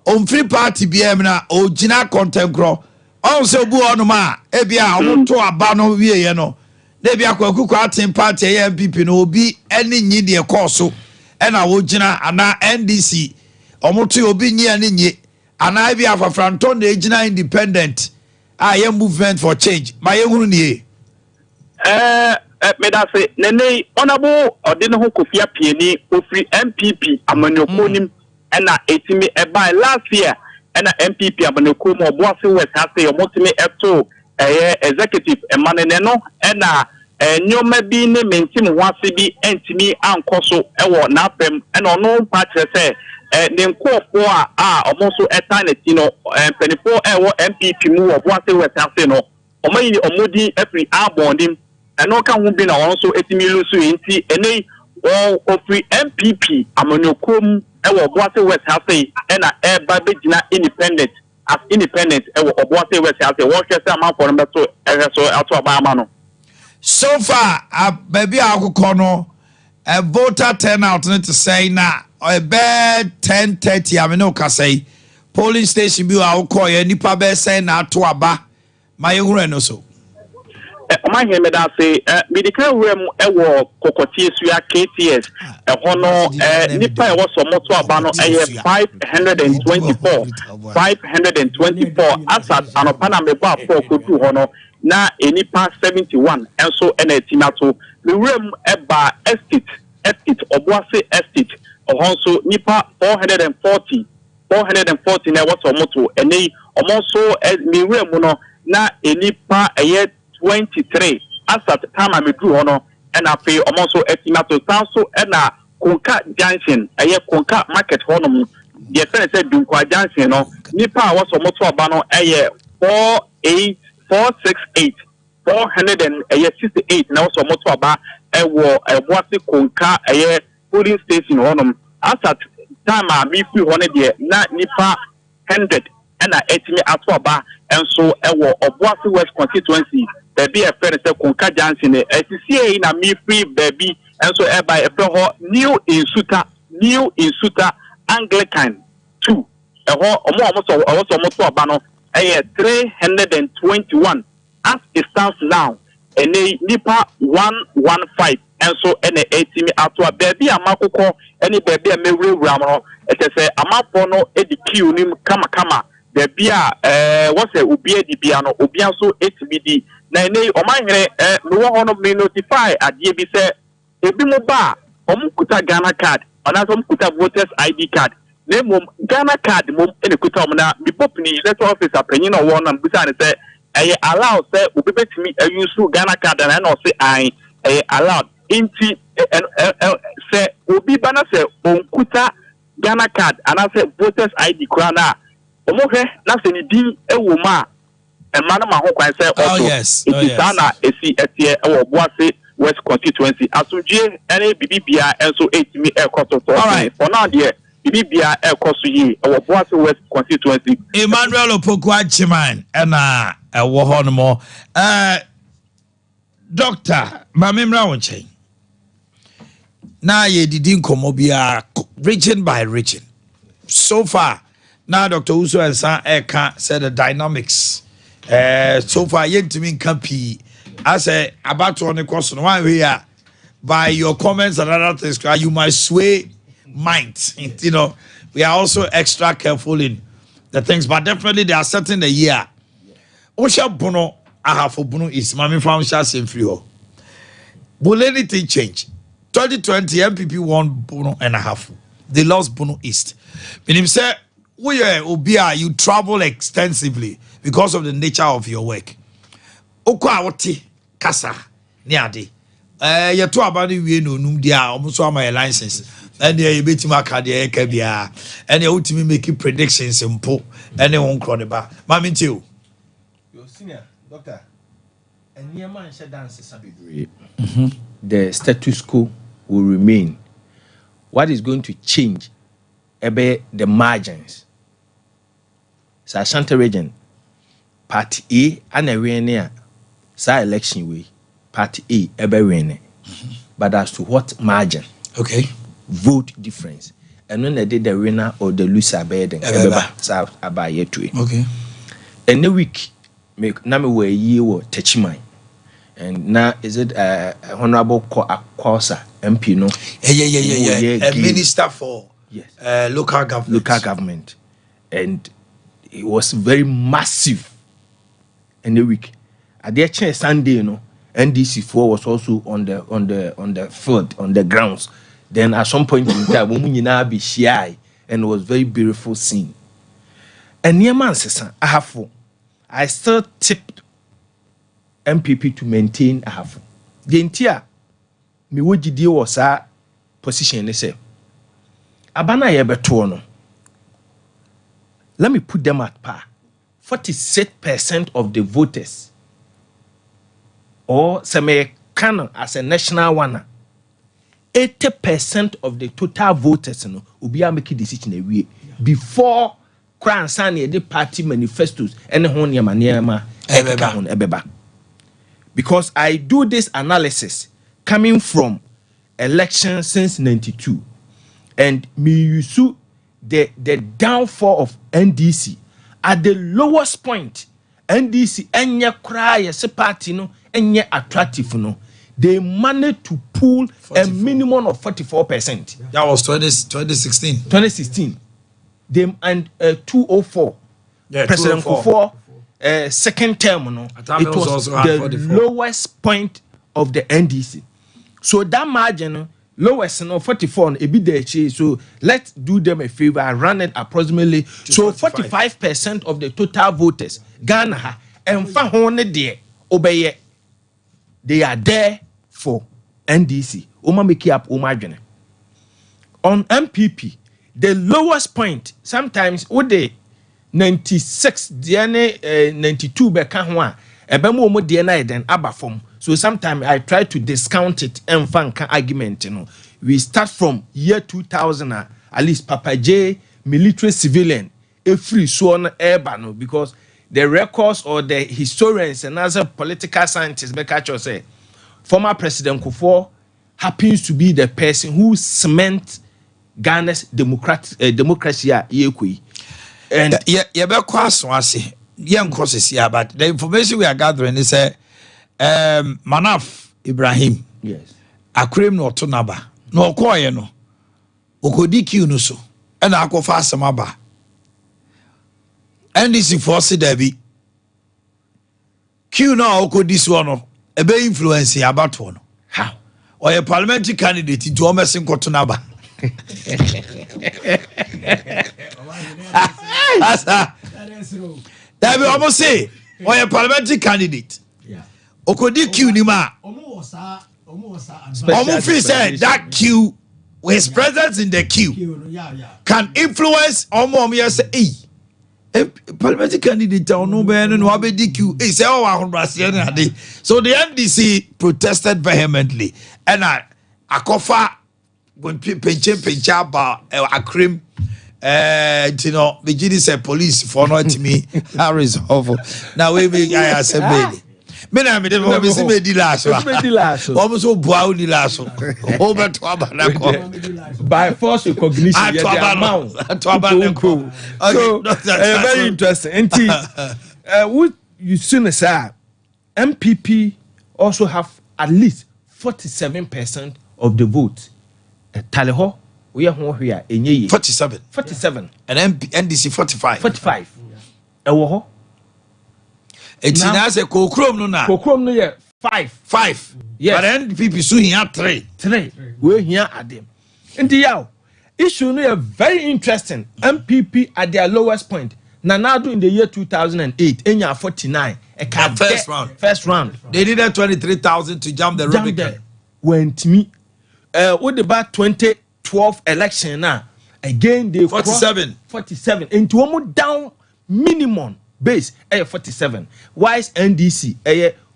on free party BMNA or Gina Contegro, also Buonoma, Ebia, to Abano, you know. Debi akwakuku atin party MPP no obi eni nyi de ekoso e na wo gina ana NDC omoto obi nyi ani nyi ana bi afafranto na gina independent aye movement for change ma ye hunu nie me da say nene honorable odin ho kofia pieni ofri MPP amanyokonim e na etimi e by last year e na MPP amanyokom Obuasi West ha say omotimi eto executive emanene no e na nyoma bi ne mentim wase bi entimi ankoso ewo na pem e no no patre say ne nkofo a omoso eternity no penifo ewo MPP mu Obuasi West ase no omayi omodi every abondim eno ka hu bi na won so etimi lusu enti ene ofri MPP amonyokom ewo Obuasi West ase na eba begina independent as independent ewo Obuasi West ase wo hwese amanfo no beto so ato abama no. So far, baby, no a voter turnout to say na a bad 10:30. I mean, no, say polling station be our call any pabe say na to aba my no so. My name is say medical room ewo kokoti suya KTS hono nipa ewo so moto aba no 524 asat anopana meba for kotu hono na enipa 71 and so enetimato the room eba estate Obuasi estate also nipa 440 440 na what's omoto ene omoso me we mu no na enipa 23 as at time I do hono and afi omoso estimato so na konka junction konka market hono the friend said dunkwa junction no nipa what's omoto aba no 468 468 na what's omoto aba ewo eboase konka polling station hono as at time me free one there na nipa 100 and I etimi atoba and so ewo Obuasi West constituency baby a friend say Konka Johnson ETCA na me free baby and so by a new in Suta Anglican 2 almost 321 as it stands now and nipa 115 and so any etimi atwa baby amakoko any baby a mewe ramro it say amafo no edq nim kama baby what's a ubie di biano ubia so etbd na nei o manhre no wo no me notify adie bi say ebi mo ba omukuta Ghana card ona so omukuta voters ID card na mom Ghana card mom ene kuta om na bi popni electoral officer panyin no wo na bisa ne say allow say obi betimi use Ghana card na no say I allowed inti say obi bana say onkuta Ghana card and I say voters ID krana omohwe na se ni din ewo ma e ma na ma ho kwan say also it sana esi etie ewo Obuasi West constituency asuje ene bibia enso etimi ekoto for now there bibia ekoso yi ewo Obuasi West constituency Emmanuel Opoku Achiman na ewo ho no mo Doctor Mamimra wonchen na ye didi nkomo bia region by region so far now Dr. Uso and San Eka said the dynamics so far yentimi nkampi as a about to on the question one we are by your comments and other things you might sway mind you know we are also extra careful in the things but definitely they are certain the year Osha Bono ahafo Bono is mami from Shasin Frio will anything change 2020 MPP won Bono and a half they lost Bono East meaning say you travel extensively because of the nature of your work. Okwa kasa ni ade. You to abani we no num dia almost all my license. And you beti maka dia eka bia. And you ultimately making predictions simple. And you won't crowd ba. Mami tio. Your senior doctor. And near man shed dance sabi. The status quo will remain. What is going to change? Ebe the margins. So Ashanti region, Party A and a winner. Sa election way, Party A ebe winner. But as to what margin? Okay. Vote difference. And when they did the winner or the loser bed, sa abaye to it. Okay. And the week, make na me we ye wo techimai. And now is it honorable Kwasa MP no? Yeah. A minister for local government. And it was very massive. And the week at the chance Sunday, you know, NDC4 was also on the field, on the grounds. Then at some point in time, women be shy, and it was very beautiful scene. And near man says, I still tipped MPP to maintain a half. The entire me would deal was a position. They say, Abana Yebetono. Let me put them at par. 46% of the voters, or Seme Kano as a national one, 80% of the total voters will be making decision a way before Crown Sani the party manifestos and Ebeba. Because I do this analysis coming from elections since 92, and me use the downfall of NDC at the lowest point. NDC enye cry as a party no enye attractive no. They managed to pull 44. A minimum of 44%. That was 2016. 2016. Them and 204. Yeah, President Kufuor second term no. It was the lowest point of the NDC. So that margin lowest no 44 a bit there. So let's do them a favor and run it approximately. So 45% of the total voters, Ghana, and Fahone there, obey. They are there for NDC. Oma make up Oma. On MPP, the lowest point, sometimes would they 96, DNA 92 beka ebemo mo DNA then aba form. So sometimes I try to discount it and find argument. We start from year 2000 at least Papa J, military civilian, a free sworn urban because the records or the historians and other political scientists Bekacho say former President Kufuor happens to be the person who cement Ghana's democracy yekui. And but the information we are gathering is Manaf Ibrahim. Yes. Akrim no tonaba. No koye no. Okodi kiu no so. And akofa samaba. NDC force Debbie. Q no okodi so no. Ebe influence about one. How? Or a parliamentary candidate to Omesin Kotonaba. That will almost say, or a parliamentary candidate. Yeah. Okodi Q Nima. Almost said that Q, with presence in the Q, can influence almost say, parliamentary candidate or no ban and Wabe DQ is our Brazilian. So the NDC protested vehemently, and I kofa when pincha ba Akrim. You know, the GD said police for not me. Harris awful. Now we I said baby. Mena me dey go be me di last. Almost so bow di last. Over to Abanako. By force recognition, so very interesting. And what you soon say MPP also have at least 47% of the vote. Taleho we are here 47 and NDC 45 ewo it's now say kokrom no na 5 yes but NPP so here 3 we here adem and the issue no very interesting. MPP at their lowest point Nana Addo in the year 2008 enya 49 first round they needed 23,000 to jump the Rubicon. Went me what about 2012 election now again they 47 into almost down minimum base 47 wise NDC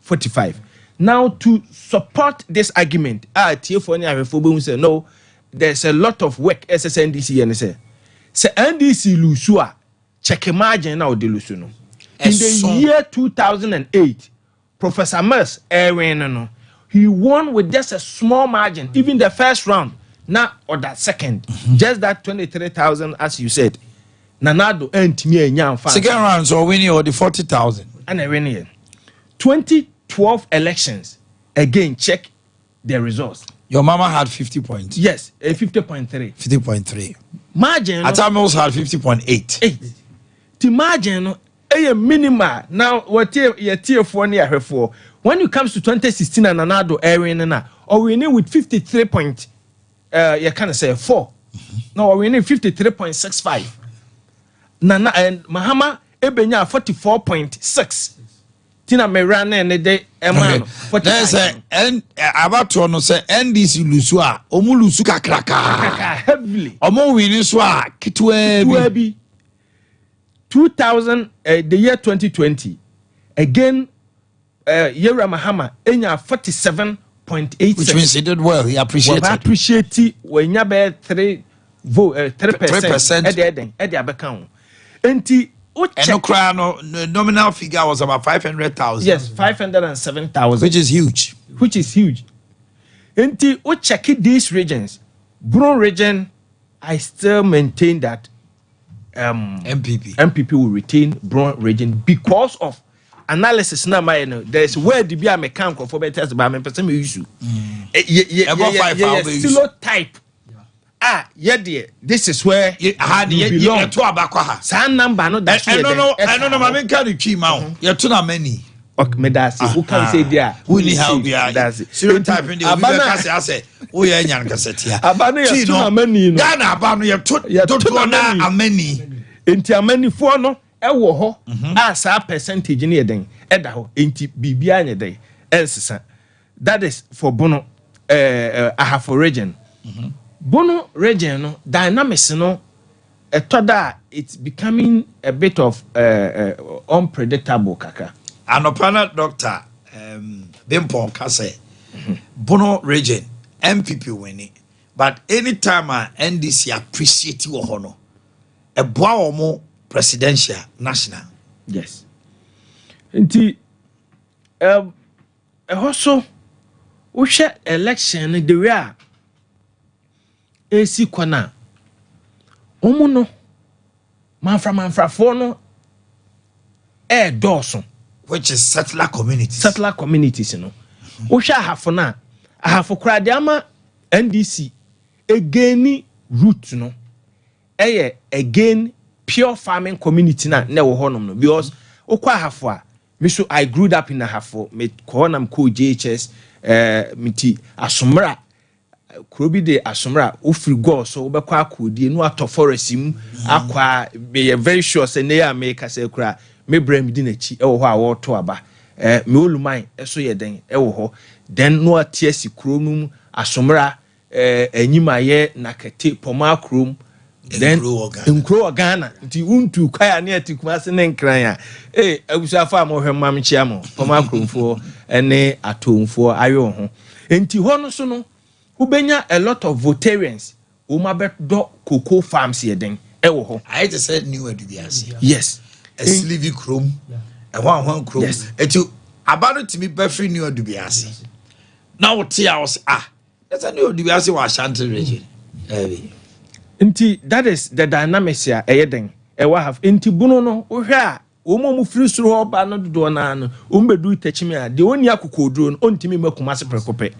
45 now to support this argument say no there's a lot of work SSNDC and say NDC lose check margin now de lose no in the year 2008 Professor Mers no he won with just a small margin even the first round now or that second just that 23,000 as you said Nana Addo and me second round so winning or the 40,000 and I win here 2012 elections again check the results. Your mama had 50 points. Yes, 50.3 margin Atamos had 50.8 the margin a minimal now what your tier 4 near her for when it comes to 2016 and Nana Addo area now or we need with 53 point you can say 4 no we need 53.65 Nana and Mahama ebenya 44.6 Tina Merane and the day Emano 45 and about to no say NDC lusua omu lusu kakraka heavily omo wini so a kitwe 2000 the year 2020 again Yera Mahama enya 47.8 which means he did well. He appreciated. Well, appreciate it when you be 3% at the account. And the nominal figure was about 500,000. Yes, 507,000, which is huge. And we check these regions. Bron region, I still maintain that MPP will retain Bron region because of analysis now there's where the be a mechanical for better by me person issue silo type this is where you belong to abakwa san number no that no mama can you chi ma you to na many ok medasi who can say there we need help there stereotype in the Abana say we enyan kasetia Abana ya tuna mani no Ghana Abana ya to na amani enti amani fo no ewo ho a sa percentage ne yeden eda ho enti bibia nye den ensesa that is for Bono Ahafo region Bono region no dynamics no etoda it's becoming a bit of unpredictable kaka anopana doctor Bimpon kase Bono region MPP winning but anytime NDC appreciate wo ho no e boa omo presidential national yes nti also we share election the way AC kwana omo no manfra for no dawson which is settler communities no we share half na half crowd ama NDC again route no again pure farming community na wo honom no because okwa half me so I grew up in a half me ko nam ko JHS miti asomra krobi de asomra ofri go so we kwa akodi no ato forest mu akwa be very sure say na ya make say kra me bram di na chi e wo ho a wo to aba me oluman eso ye den e wo ho den no atiasi krom asomra enyimaye nakete poma krom then nkro Ghana nti untu kwaya ne atikumase ne nkran ya abusafa amhwem mamchia mo poma kromfo ene atomfo ayo ho nti ho no so no ubenya a lot of votarians umabedo cocoa farms yeden ewo ho I just said new adubiase yes a sleevy chrome a one chrome etu abano timi befri new adubiase now tia was that's a new adubiase wa Ashanti region nti that is the dynamics ya eyeden ewa have nti bunu no ohwe a mu free suru oba no do na no umbedu itachimi a de oni akokoduro no ontimi makuma se prekope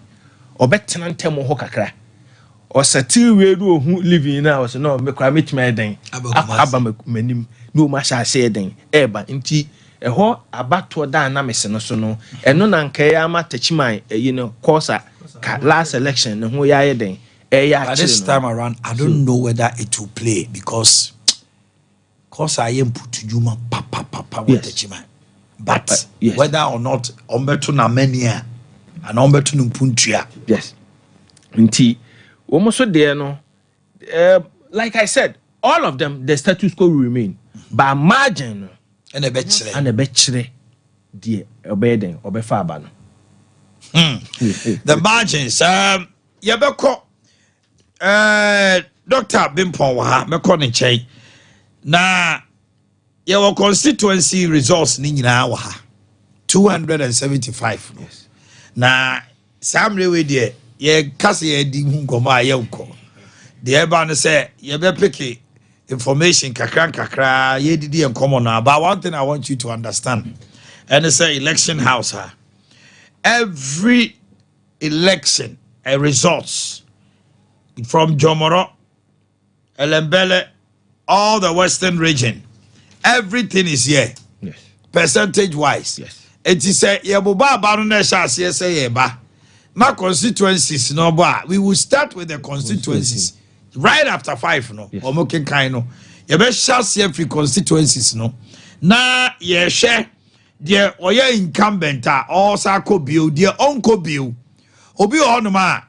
obetena ntem ho kakra o sati wedu ohu living na o se no me kwa metimi eden aba manim no ma sha se eden eba nti eho abato dynamics no so no eno na nka ya ma tachimi kosa last election no ho ya eden but this time around I don't know whether it will play because I am put to Juma papa with the chima. But whether or not ombeto na mania and ombeto numpuntia. Yes. Nti almost there no like I said, all of them the status quo will remain. By margin and a betchere dear obedient obefa aba no. The margins yebeko Dr. Bimpon wa meko ne chei na your constituency results ni nyina wa 275 yes. Na samre we de ye kase ye di hu nkoma ye uko de eba no say ye be pick information kakra ye didi enkomo na but one thing I want you to understand and say election house every election results from Jomoro, Elembele, all the western region, everything is here. Yes. Percentage wise. Yes. It is a Yabuba Baronesha CSA. My constituencies, no, but we will start with the constituencies right after 5, no. Omoke Kaino. You best shall see every constituencies, no. Na ye share dear or your incumbent or Sako bill, dear uncle bill. Obi Onoma.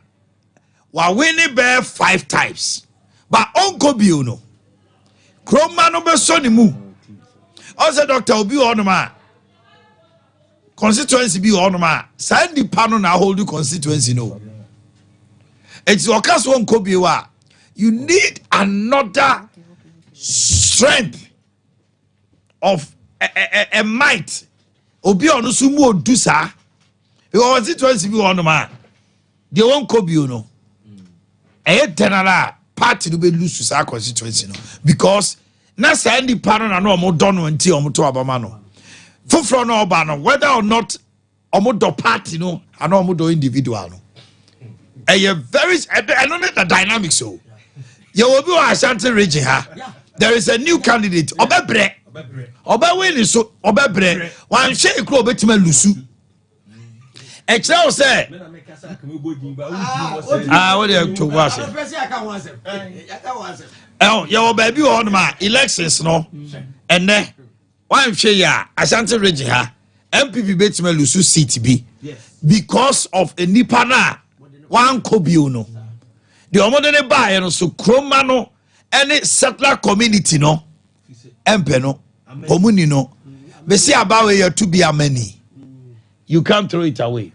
Wa winning bear 5 times. But Uncle Bill no. Kroma no be so ni mu. Also Dr. Obi Onoma. Constituency be Onoma. Send the panel na hold the constituency no. It's your case Uncle Bill. You need another strength of a might. Obi onu sumu odusa. Your constituency be Onoma. The Uncle Bill no. General party to be lose to sa constituency no because na send the panel na no mo don nti o mo to abama no foforo no oba no whether or not o mo do party no and o mo do individual no very I don't know the dynamics so you will be Ashanti region ha there is a new candidate obebre oba we ni so oba bre wan hwe ikro obetima lusu e kire o say what dey to was ya oba bi ho no ma elections no enne wan hwe ya Ashanti region ha MPP betima lusu seat bi because of a nipa na wan kobio no the omodene buy no so kroma no any settler community no empe no omuni no be see about where to be amani you can't throw it away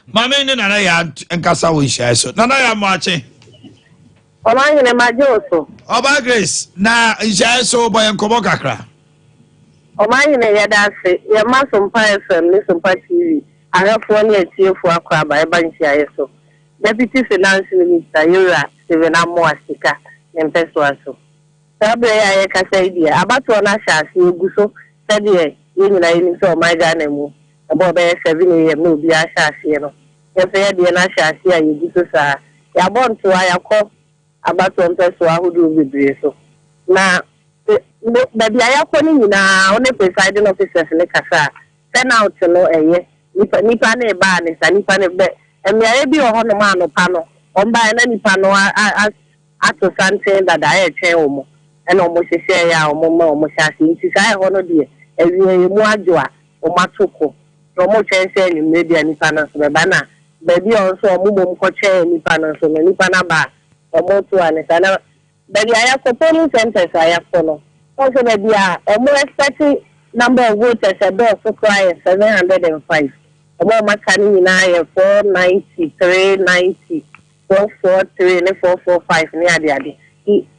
mama ni nana ya enkasa wo share so nana ya mache oba nyine majoso oba Grace na share so boy enkobo kakra oba nyine ya dase ya masompa FM ni sompa TV ahafo ni atiefo akwa ba e ba nshia so Deputy Finance Minister Yura Steven Amoasika nempeso aso sabe ya kasa idea abato na shasi eguso sade yina yini so my Ghana mu abo be 7 years no bi a shasi no yefe ya de na shasi ya eguso sa ya bonto ayakọ abato mpeso ahudu bebre so na baby ayakọ ni nyina one presiding officers ne kasa penalty no eye nipa na eba ne sa nipa na be emiare bi oho no ma no pa no omba na nipa no ato something that I chen omo and omo hye ya omo shasi nti sai ho no de ewie mu adwoa omo atoko omo chen se ni media nipa na so be na baby also omo mom ko chen nipa na so nipa na ba omo to ane sana baby ayako polling centers ayako no also baby omo expecting number of voters so cry 705 omo makani ni na 490 390 443 and 445 near the ade.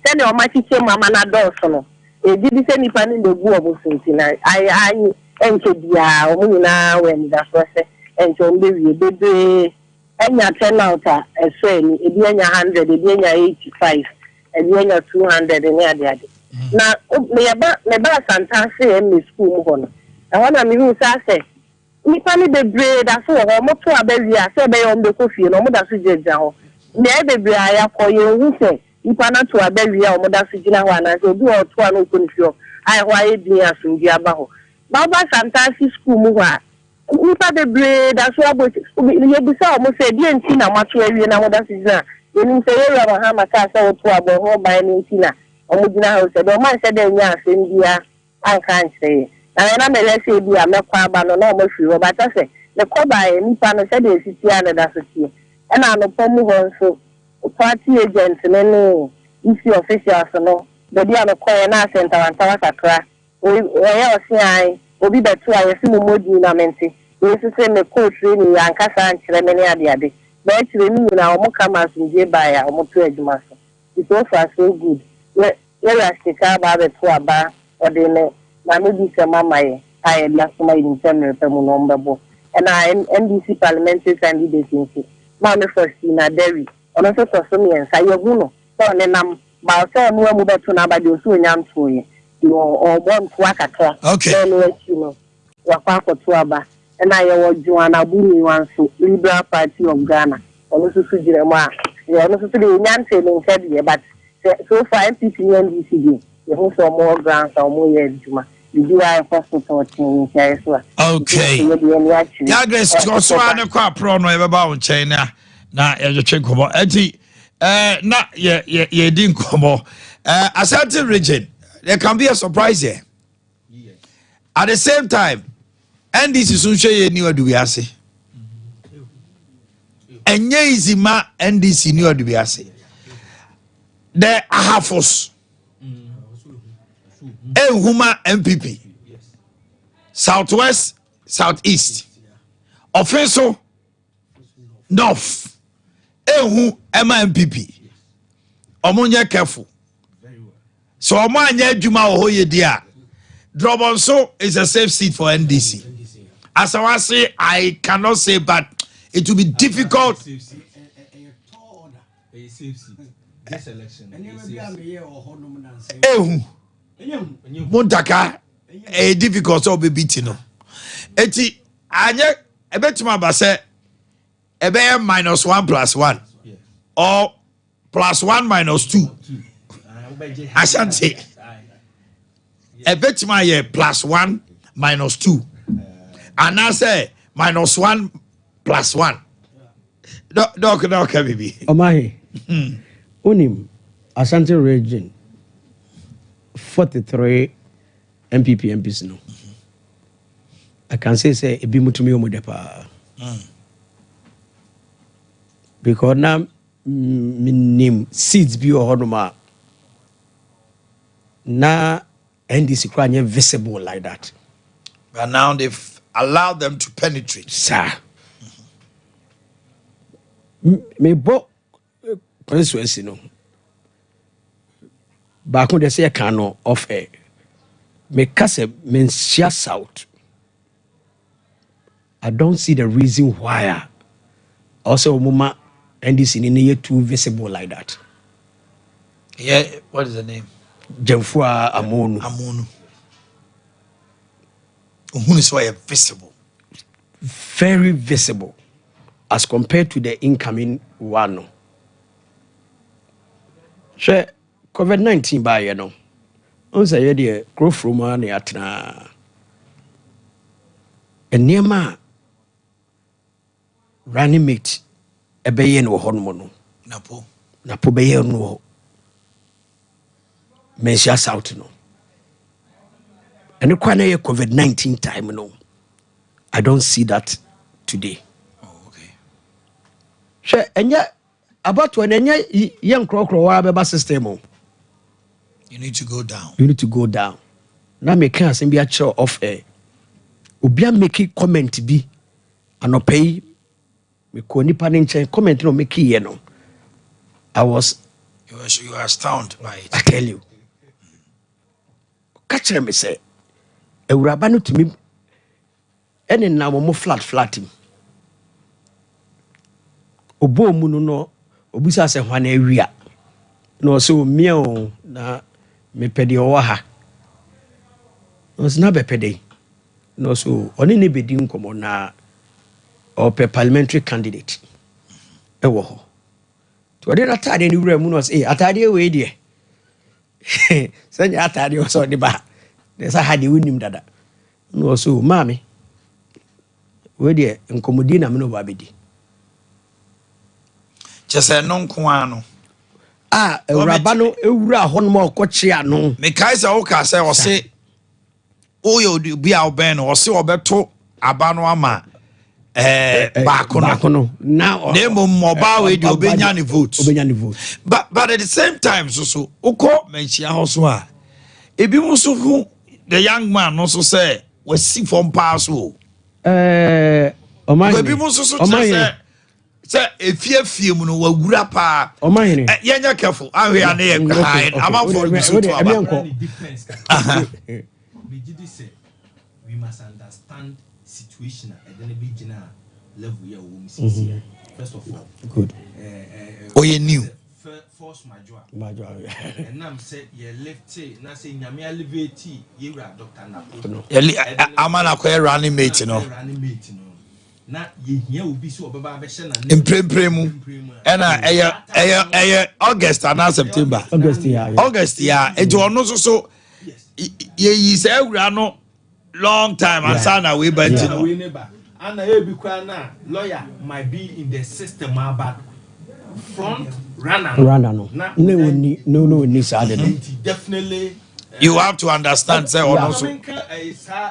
Send your machiche mama na doso no. E di se nipa ni dogu obusunti na ai enche dia omu na when da so se enche ombe wie bebe enya turnout eso eni e di enya 100 e di enya 85 e di enya 200 near the ade. Na me ba santa se em school mu hono. E ho na mi hu sa se nipa ni bebre da so ho mo to abawia se be yo mbe kofie no mo da so jeja ho me bebre aya koye hu se nipa na to abawia o mo da so gina ho ana se obi o to ana ko nfio ai ho aye bi asungi aba ho baba santasi school mu ha nipa bebre da so abo ye bi sa o mo se die nti na mato awie na mo da so gina eni se ye ra ha maka se o to abo ho ba ni nti na o mo gina ho se do man se de nya asem bia anka nche na me lese bi a mekwa aba no na o mo firi but say the koba e nipa no se de siti ana da so tie e na no pomu ho so party agent ne no isi officials no the dia no koye na center antawa kakra o ye osian obi betu ayesi mo modi na mente we se me coach ni ankasa ankyere me ne ade ade ba kyere ni na o mo kama sunje ba ya o mo to adwuma so it so far so good we rastika ba betu aba o de ne na me bi se mama ye I last my in general number and I NDC parliamentary candidate in Mama Faustina Derry on also so me and say you so nenam ba so no mu beto na ba de so nyam to ye you or born to akaka okay you know wakwa to aba and I was Joanna Buni wan so Liberal Party of Ghana on also so jire ma you also so the nyam say no said ye but so far MPP NDC dey you have some more grants or more year juma. Okay. Ya Grace so ana kwa pro no e ba won chen na ye twe nkomo enti na ye di nkomo Ashanti region there can be a surprise here. At the same time NDC so hwe ye ni wadu bi ase enye izima NDC ni wadu bi ase the ahafos Huma MPP Southwest Southeast Offenso North Ehu Emma MPP Omunye careful so omanya adwuma wo ye dia Drobonso is a safe seat for NDC as I say I cannot say but it will be difficult this election Ehu Montaka a difficult so be beating no. Eti anye ebetuma ba se ebe -1 + 1 or +1 - 2. Ashanti. a bit my +1 -2. And I say -1 +1. Doc, baby. Omahi. Unim, Ashanti region, 43 MPs no. I can say ebi mutumi omodepa. Because now minim seeds bi ohonoma na NDC kwanye visible like that. But now they've allowed them to penetrate. Sir. Me bo constituency no. Back when they say cano of air. Me kase mensia south. I don't see the reason why. Also, mama NDC in too visible like that. Yeah, what is the name? Jemfua Amonu. Who is why visible? Very visible as compared to the incoming one. Share COVID-19 by you know. On say the growth from one atna. And near ma running mate ebeye no hormono. Napo beye no. Mensia south no. And the COVID-19 time no. I don't see that today. Oh, okay. Sure, and yet about when young crocro system. You need to go down. You need to go down. Now me can be a show off air. Ubia make comment be and pay me ko nipa nche comment no make ye no. I was you were astounded by it. I tell you. Catch me say Ewuraba no to me ene na mo flat him. Obo mu no obusa se hwan awia. No so me o na me pede o ha. No so na be pede. No so oni ne bedi nkomo na or parliamentary candidate. E wo ho. To dey atade ni wura mu no say atade we dey. Sanya atade o so de ba. Dey sa ha de wonim dada. No so mami. We dey nkomodi na me no ba bedi. Chese no nko ano. Ewuraba no ewura ho no ma okoche ano. Me kai se o ka se o se o yo bi a oben no o se obeto aba no ama baako no. Now nemo mobile we dey obenya ni vote. But at the same time so uko menchia ho so a ebi mu so hu the young man no so say we see from pass o. Ebi mu so say efie mu no wagura pa yenya careful ahwe ane ye kai am for me so to aba we did say we must understand situation and then be gina level here we first of all good you new force major and now say you left na say nyame elevate you Dr. Napo amana ko running mate no na yehia obi so obeba be hye na imprempremu ena eye August and September August ya ejo ono so ye say awura no long time and sana we bent no and e bi kwa na lawyer might be in the system but front runner no no side definitely you have to understand say ono so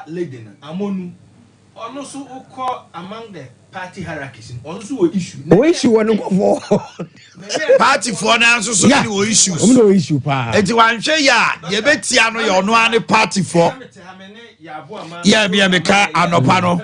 lady na amonu ono so uko among the party hierarchies ono so issue one go for party for na so no issues no issue pa enti wan hwe ya ye betia no ye ono ane party for ya bia me ka anopa no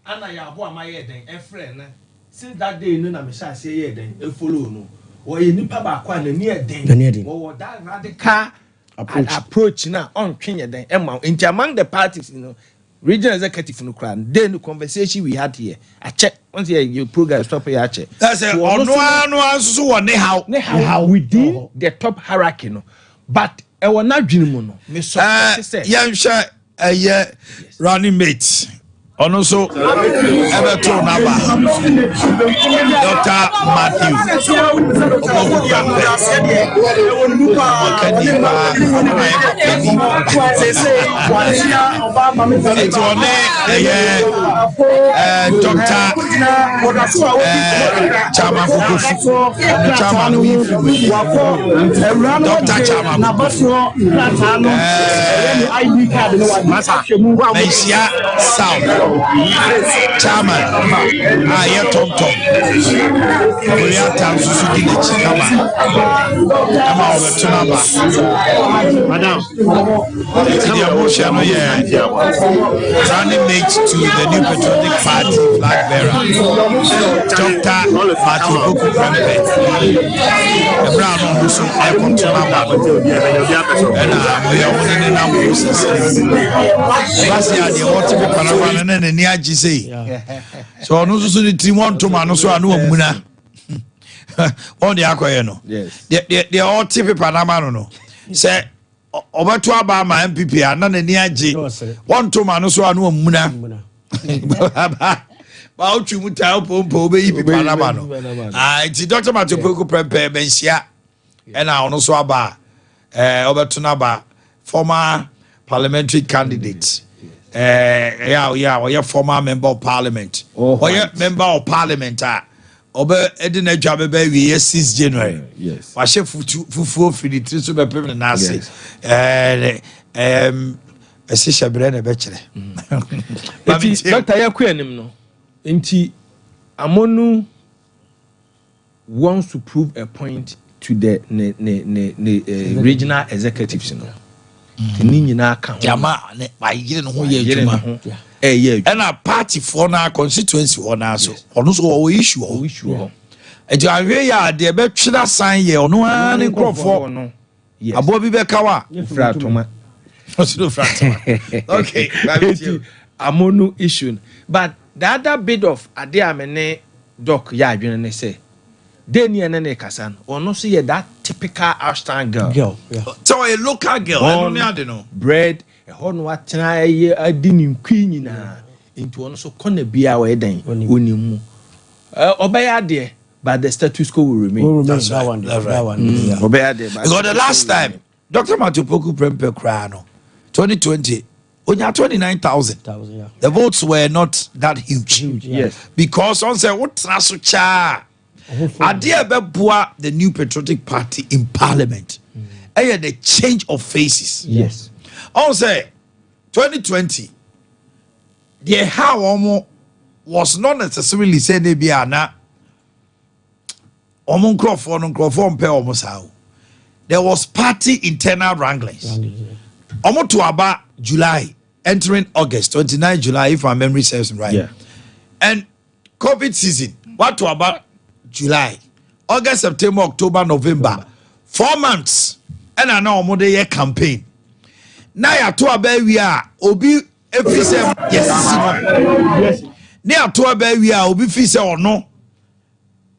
ana ya abo amaye den efre na since that day no na me sha say ye den e follow no wo ye nipa ba kwa na ni e den wo that radical approach na on twen ye den e ma nti among the parties you know regional executive no kran then the conversation we had here I check once your program stop here I check that's it no so wo ne how within the top hierarchy no but e wona dwene mu no me so say yan hwe running mate Ono so Everton Naba Dr. Matthew Chama Fukufu Chama Dr. Chama Mesia South Chairman, Aye Tom Tom. Korea Town Suzuki the Chikama. Come on, Tunaba. Madam, the emotion, running mate to the new patriotic party flag bearer, Dr. Matthew Boku Prempe. The brown also airport Tunaba. And we are winning the number process. Last year, the water Panavan and then the near GC. So no so the team want to man so anu amuna on the akoye no yes they all TV Panama no say obeto aba ma MPP ana na ni age want to man so anu amuna ba o twu muta pompo be yi Panama no ti Dr. Matthew Poku Prempe bensia e na ono so aba obeto na ba former parliamentary candidate former member of parliament. Member of parliament. Obe Edina Jabebe, 6 January. Yes. Washe fufu fidi trisu be pem na ase. Esisha brene bechere. Dr. Yakwenim no. Enti Amonu wants to prove a point to the regional executives no. Ni nyina aka jama ba yire no ho ye adwuma and a party for na constituency ho na so ono so o issue ho eji ahwe ya de be twira san ye ono an nkrofo abo bi be kawa fratoma okay Amonu issue but the other bit of ade amene doc ya adwene ne say Deni and Nene Kasan, or no see that typical Ashton girl. So a local girl, I don't know. Bread, a horn what I didn't queen into one so corner be our wedding when you obey idea, but the status quo will remain. That's right. That one. Obey idea. Because the last time, Dr. Matthew Poku Prempe Crano, 2020, only 29,000. The votes were not that huge. Yes. Because on say, what's Nasucha? Adia Beboa, the new patriotic party in parliament. And the change of faces. Yes. On say 2020, the how was not necessarily said they be ana there was party internal wranglings. To about July, entering August, 29 July, if my memory serves right. Yeah. And COVID season, what to about July, August, September, October, November, 4 months. And I know more year campaign. Now ya to abe we are obi efise yes. Now to abe we are obi fise or no.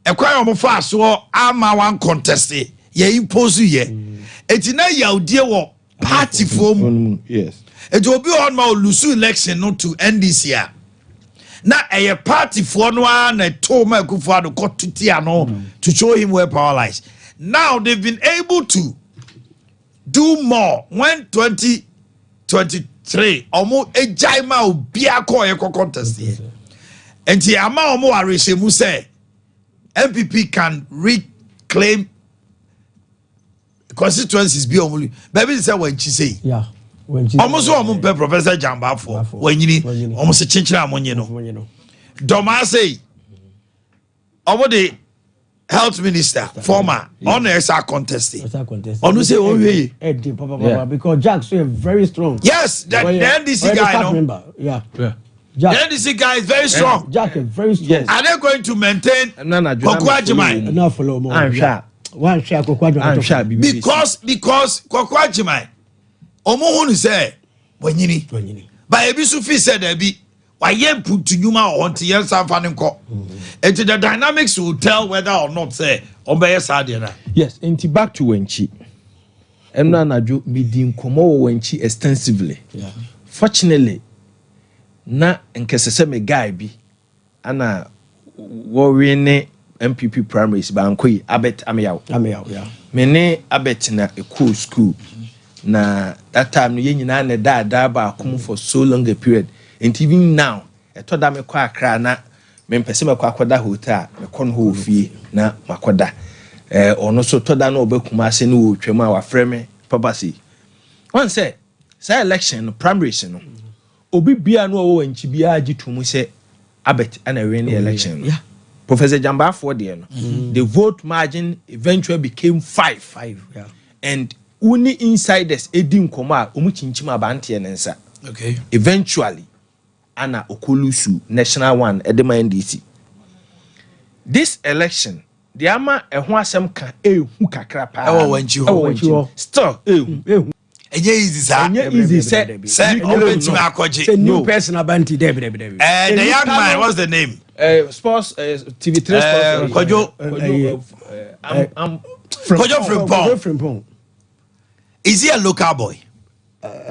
E kwa yo mo fa so ama one contest ye impose ye. Eti na ya odie wo party form. Yes. Eti obi on ma lusu election no to NDC a. Na a party for no one told my Kufado got to Tiano to show him where power lies. Now they've been able to do more when 2023 almost a jaima biako eco contest here. And the amount more Arishemu say MPP can reclaim constituencies be only baby say when she say yeah. Almost one Professor Jamba for when you need almost a chinchilla monino. Doma say, over the health minister, former, on the SR contesting. On who say, oh, because Jack's very strong. Yes, the NDC guy, yeah. The NDC guy is very strong. Jack is very strong. Yes. Are they going to maintain Kwakwajimai? No, follow more. I'm sure. One share Kwakwajimai. Because Kwakwajimai. Omohunu say wanyini but ebisu fi said there be why yen put to you ma on to yen sanfanin ko and the dynamics will tell whether or not say obey sade na. Yes, and back to Wenchi Nana Addo midi nkomo Wenchi extensively. Yeah. Fortunately na nkese se me guy bi ana wo win MPP primaries banko abet ameyaw yeah me ne abet na eco school na that time no yenyina na da ba akom for so long a period and even now etoda me kwa akra na me mpese me kwa akoda hotel me kon ho ofie na makoda ono so toda na obekuma ase ne wo twam a wa freme papa si one say election primaries no obi bia no wo wanchi bia agitumu se abet ana win the election yeah Professor Jamba for there no the vote margin eventually became 5 yeah and uni insiders edi nkoma omu chinchima abante nensa okay eventually ana okolusu national one edema NDC this election the ama eho asem ka ehu kakra pa wanchi still ehu enye easy sa say opentima akoje say new person abante there the young man what's the name sports TV3 sports Kojo Frimpong. Is he a local boy?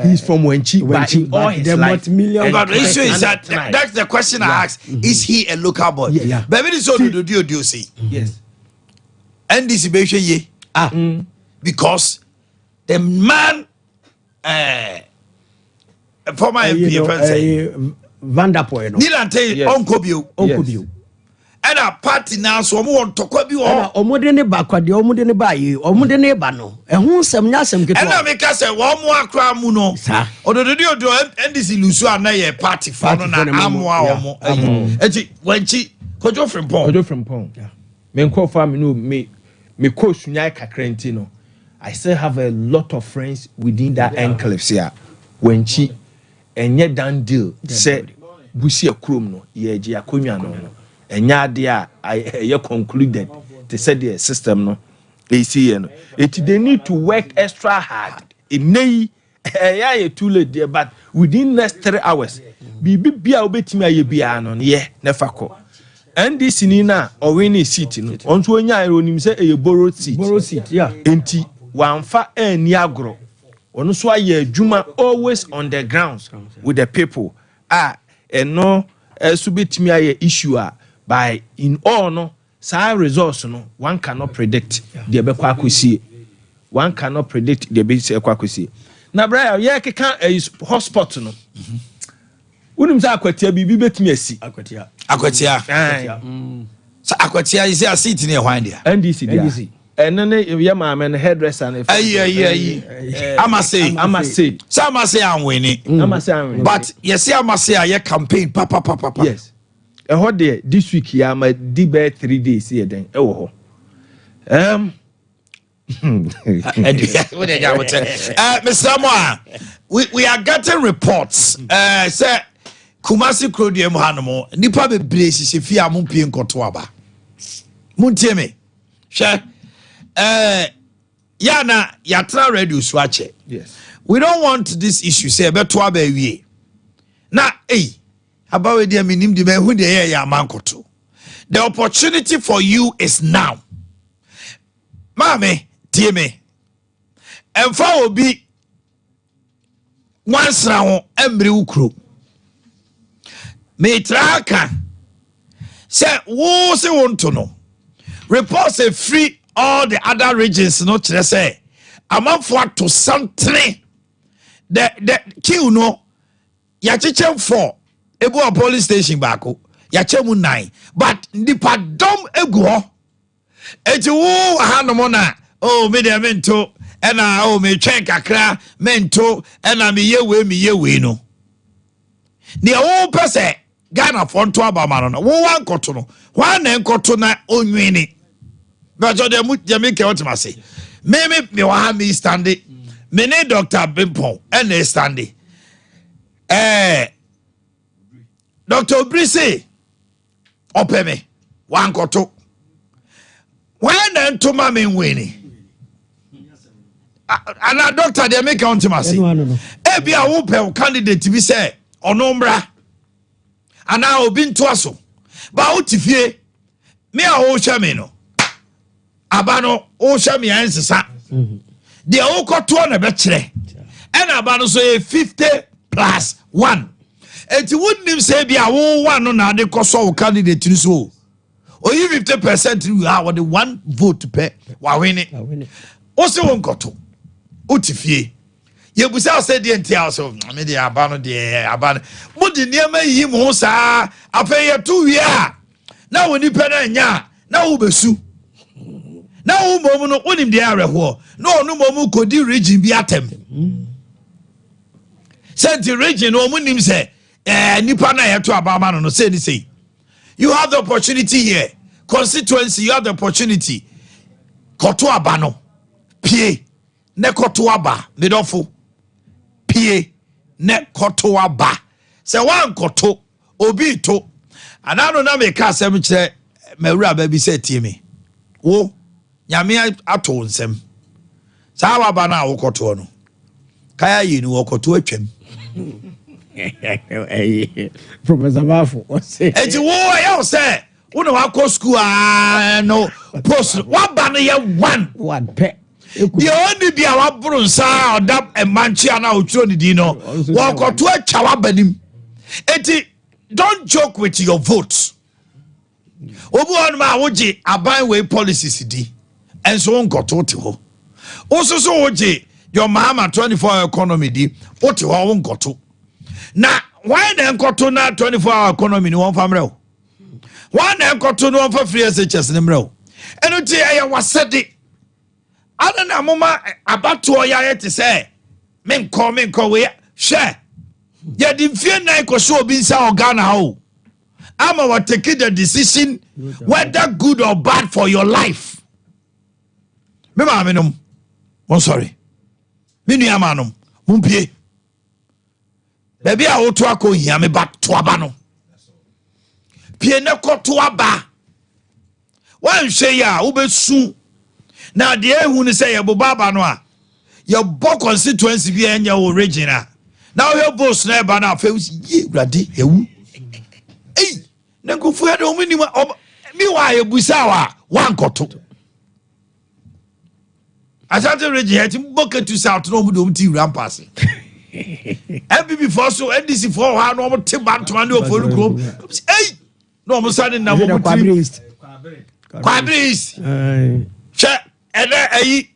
He's from Wenchi, but all his life. But the issue is that's the question I asked. Is he a local boy? Yeah. But when so do you see? Yes. And this ye because the man former MP Vanderpool no. Nilante Onkobio. And a party now so mo won tokwa bi wo. Omode ne ba kwade omode ne ba yi omode ne ba no. Ehun sem nya sem keto. And make us say wo mo akra mu no. Ododo NDC lusu ana ye party for no na amwa wo mo. Enti wanchi Kojo Frimpong. Yeah. Me nko fa me no me ko sunyai kakrenti no. I still have a lot of friends within that enclave here. Wanchi enye dan deal say busi akrom no ye agi akonwa no. Enya ade a concluded they said the system no AC no they need to work extra hard inei too late there but within next 3 hours bibi bia obetimi aye bia no ye nefa ko NDC ni na owini seat no onto onya onim say borrowed seat yeah enti wanfa ani agro ono so aye adwuma always on the grounds with the people no subetimi aye issue by in all no sa results no one cannot predict the bekwa akosie one cannot predict the bekwa akosie na bra ya keka hotspot no unim sa akwatia bibi betimi asi akwatia sa akwatia is a seat near hwan dia NDC dia enene ye ma men hairdresser na ayi amase anweni but yes amase aye campaign papa yes this week ya ma di be 3 days here then ewo ho Mr. Moa, we are getting reports say Kumasi Krodiem Hanomo nipa bebre sisi fi am pie nkoto aba muntie me hwe ya na yatra radio so ache yes we don't want this issue say beto aba wie na about the minim de hu de ya mankoto the opportunity for you is now mame tie me emfa obi wansra ho emre ukro me traka say wo se wonto no report say free all the other regions no kire say amanfo to something the queue no ya chechem for ebu a police station bako ya chemu 9 but ndipa dom egu ho eti wo hanomo na me de mento ena me twen kakra mento ena me ye no ne wo pese Ghana fonto abama no wo wan koto no wan na nkoto na onwini but de me ke otimase me wa ha me stande me ne Dr. Bimpon ena stande Dr. Brise opeme wan koto wan na ntoma me nwini ana doctor de make otimase e bia wo pe candidate bi say onombra ana obi ntoaso ba otifie me a wo hwa me no aba no wo hwa me ansesa de wo koto na be kire ena aba no so 50+1 enti wonnim say bia wo one no na de koso candidate ni so o yi 50% you are with the one vote pe wa win it o se won koto o ti fie ye busa say de ntia so me de aba no de aba mo de niam yi mo sa afa ye tu wi a na woni pe na nya na wo besu na wo mo no onim de areho no no mo kodi region bi atem senti region o mo nim say nipa na ye to aba no say ni say you have the opportunity here constituency you have the opportunity koto aba no pie ne koto aba medofo pie ne koto aba se wan koto obi to anano na me ka asem kire mawura ba bi se tie me wo nyame ato nsem sa aba na wo koto no kaya yi ni wo koto atwam Professor Mafo say eti wo ya say wo na wa school no post wa ba no ye one pe the only be our brunsa or that a manchi na utro ni di no wo koto atwa wa banim eti don't joke with your votes obu on ma woje aban way policies di enso won koto te ho osusu woje your mama 24-hour economy di wote ho won koto na why na koto na 24-hour economy ni won famre o why na koto no for free SHS ni mre o eno ti e wasede ana na mama abato ya yete say menko we share ya di mfie nan ko so obi nsa organa ho ama what take the decision whether good or bad for your life me ma menum I'm sorry me nu amanum mumpie baby a woto akohia me ba to aba no pie ne koto aba wan hwe ya wo besu na de ehu ni say ye baba no a ye bo constituency bi enya wo regional now your boss na ba na fe ye urade ewu eh na kofu ya do mini mi wa ye busa wa wan koto asante region het boke to south no mu do mti rampass MPP for so NDC for ha no mo te banto ane ofonu krom eh no mo sane na mo Quabrist che ene ayi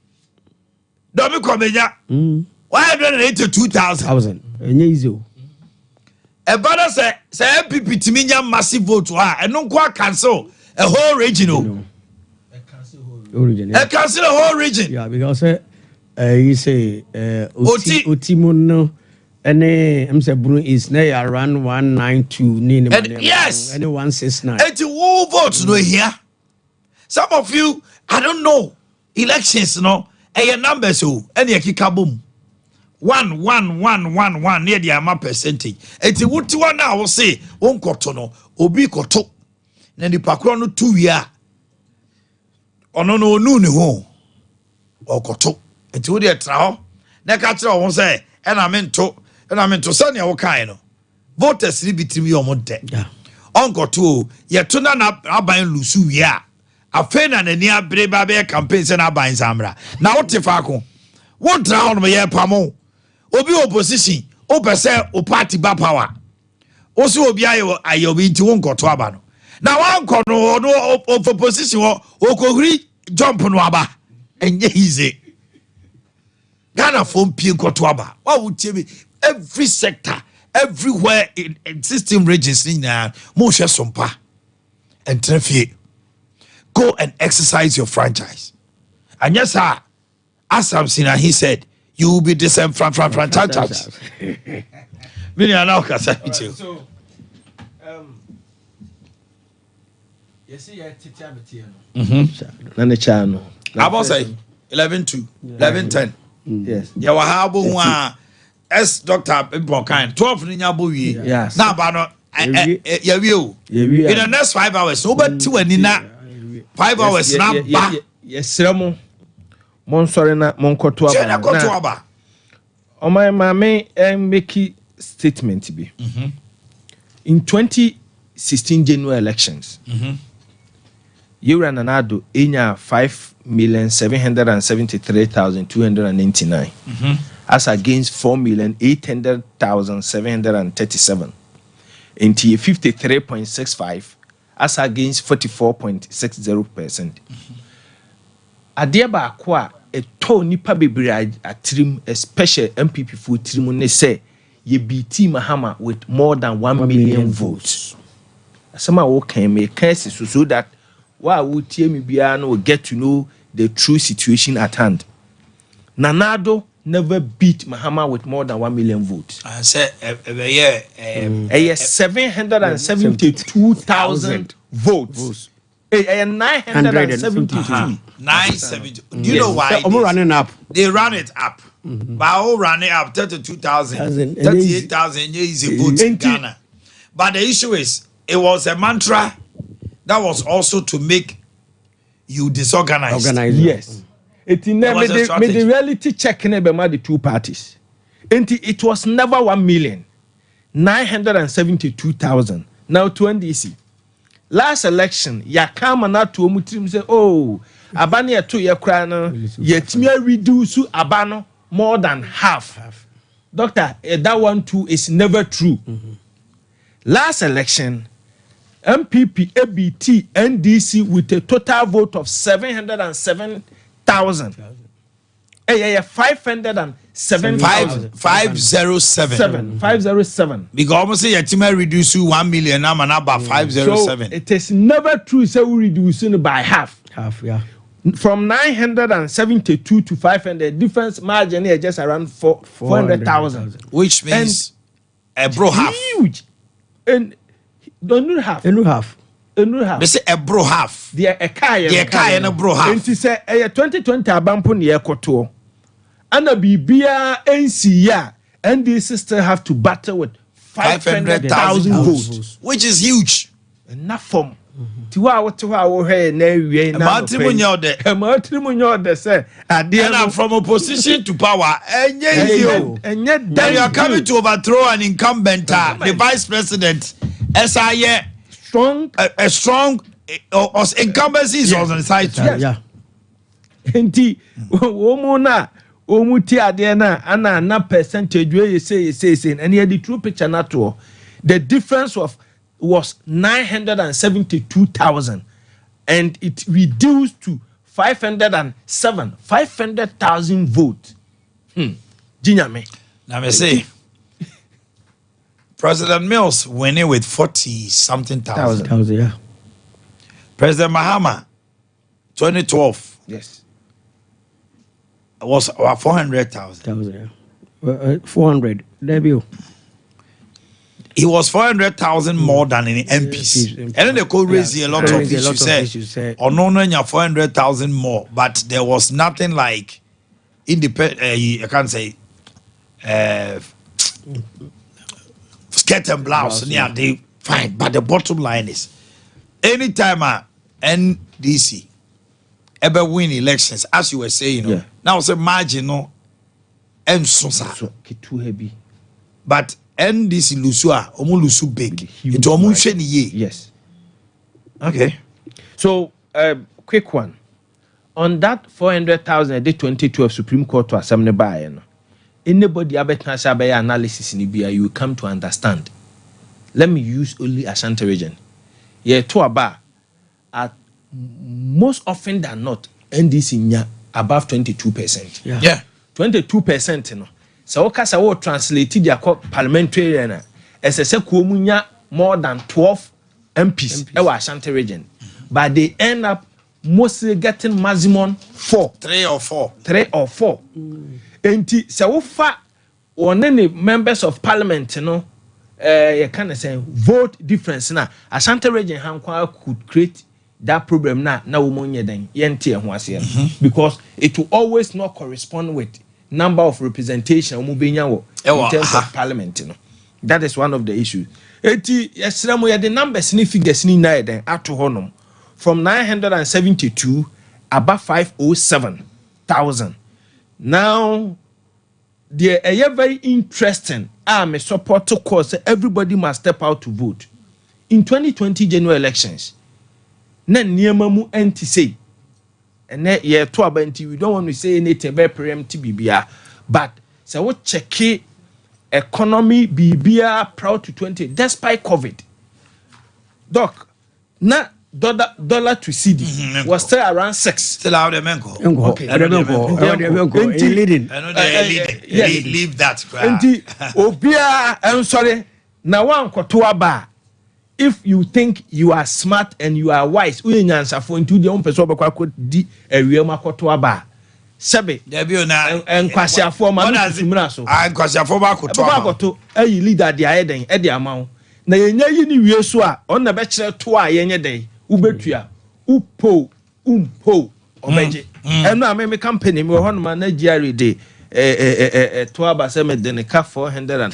do mi komenya 182,000 enye izo e bada say MPP timi nya massive vote ha eno nko cancel a whole region cancel the whole region yeah because you say Otimono any I'm say Bruno is now around 192 yes any 169 80 who votes no here some of you I don't know elections no your numbers so any kika boom 1 near the amount percentage eti wuti one na wo say won koto no obi koto na ni pakro no 2 year ono no onu ne ho okoto eti wo de tra ho na ka kire wo say na mento sani wo kan no voters ni bitimi yo mo de onkoto ye to na aban lusu wi a afen na nani abre ba be campaign se na aban samra na wo te fa ko wo tra ho no ye pamo obi opposition o pese o party ba power o so obi ayo bi nti wo nkoto aba no na wan ko no opposition o kohuri jump no aba enye easy Ghana from pie nkoto aba wa wo tie me every sector everywhere in existing regions na mo hwe sompa and traffic go and exercise your franchise and yes sir as Samson he said you will be disenfranchised. Many are now Casabitu. So, you see, I teach you. Nana Chano. I was say 11-2, 11-10. Yes. You were having one as Dr. Bokan 12 in your boy. Yes. Now, Bano, you will. In the next 5 hours, over 2 and in 5 hours now. Yes, Ramo. Monsori na monkoto aba. O my mama make statement be. In 2016 general elections. Nana Addo enya 5,773,299 as against 4,800,737. Into 53.65 as against 44.60%. Adeɛ baako a ɛtɔ nipa bebree atrim, especially MPP for trim ne say ye BT Mahama with more than 1 million votes. Some are okay me case so that while we tie me biano will get to know the true situation at hand. Nana Addo never beat Mahama with more than 1 million votes. I said, 772,000 votes. 972. 970. Do you know why? Running up. They ran it up. But all running up 32,000, 38,000 is a vote in Ghana. But the issue is, it was a mantra that was also to make you disorganized. Yes. It made the reality check in the two parties. It was never 1,972,000. Now to NDC. Last election, ya come na to omutrim say, oh, abani to ye kra no, yet me reduce abano more than half. Doctor, that one too is never true. Last election, MPP, ABT, NDC with a total vote of 707,000. 507. Because almost say your team reduce 1 million now and about 507. So it is never true say we reducing by half. Yeah. From 972 to 500, difference margin is just around 400,000, which means a bro half. Huge. And don't half. They say a bro half. They are a car and a bro half. And to say a 2020 abampo near koto. And a BBA NCA and this still have to battle with 500,000 votes, which is huge. Enough from to our hair, and I'm from opposition to power. And yet, you are coming to overthrow an incumbent, the vice president. SIA strong, a strong incumbency is on the side too. Yeah. Enti womuna omuti ade na percentage wey say and here the true picture na to the difference was 972,000 and it reduced to 500,000 votes. Jinyame. Now me say President Mills winning with 40-something thousand. Yeah. President Mahama, 2012. Yes. Was 400,000. 400. Debut. He was 400,000 more than in MPs. And then they could raise a lot of issues. Or no, 400,000 more. But there was nothing like independent. I can't say. Skirt and blouse, yeah, they fine. But the bottom line is, anytime NDC ever win elections, as you were saying, now it's a marginal and so too heavy. But NDC Lusua, Lusu big. It's almost any year. Yes. Okay. So, quick one. On that 400,000, the 2012 Supreme Court to assembly by anybody abetna analysis in Ibia, you will come to understand. Let me use only Ashanti region. Yeah, to about at most often than not, NDC nya above 22%. Yeah. 22%, you know. So okasa wo translate their parliamentarian as a sekuomunya more than 12 MPs e Ashanti region. But they end up mostly getting maximum 3 or 4. Enti se wo fa one members of parliament, you know, you can say vote difference na Ashanti region hankwa could create that problem na womonye den yente ho ase because it will always not correspond with number of representation in terms of parliament, you know. That is one of the issues. Eti yesramo ya the numbers ni figures ni na den ato honum from 972 above 507,000. Now they are very interesting. I'm a support to cause everybody must step out to vote. In 2020 general elections, na niema mu enti say and ye to about we don't want to say anything about preemptive bibia, but so what check economy bibia proud to 20 despite COVID. Doc, na dollar to CD was still around 6. Still out of Menko. Okay. Leave that. Obia, I'm sorry. Now one kotoaba. If you think you are smart and you are wise, we nyansa for into the own person bakwa di ewema kotoaba. Sebe. Debi na enkwasiafo ma no tumra so. Enkwasiafo ba koto. Ayi leader de ayeden e de amawo. Na yenya yi ni wie so a on na be kire to a yenye den. Ubetua umpo obeje eno a me company me ho no ma na GRE de to aba se me de ne ka 400 and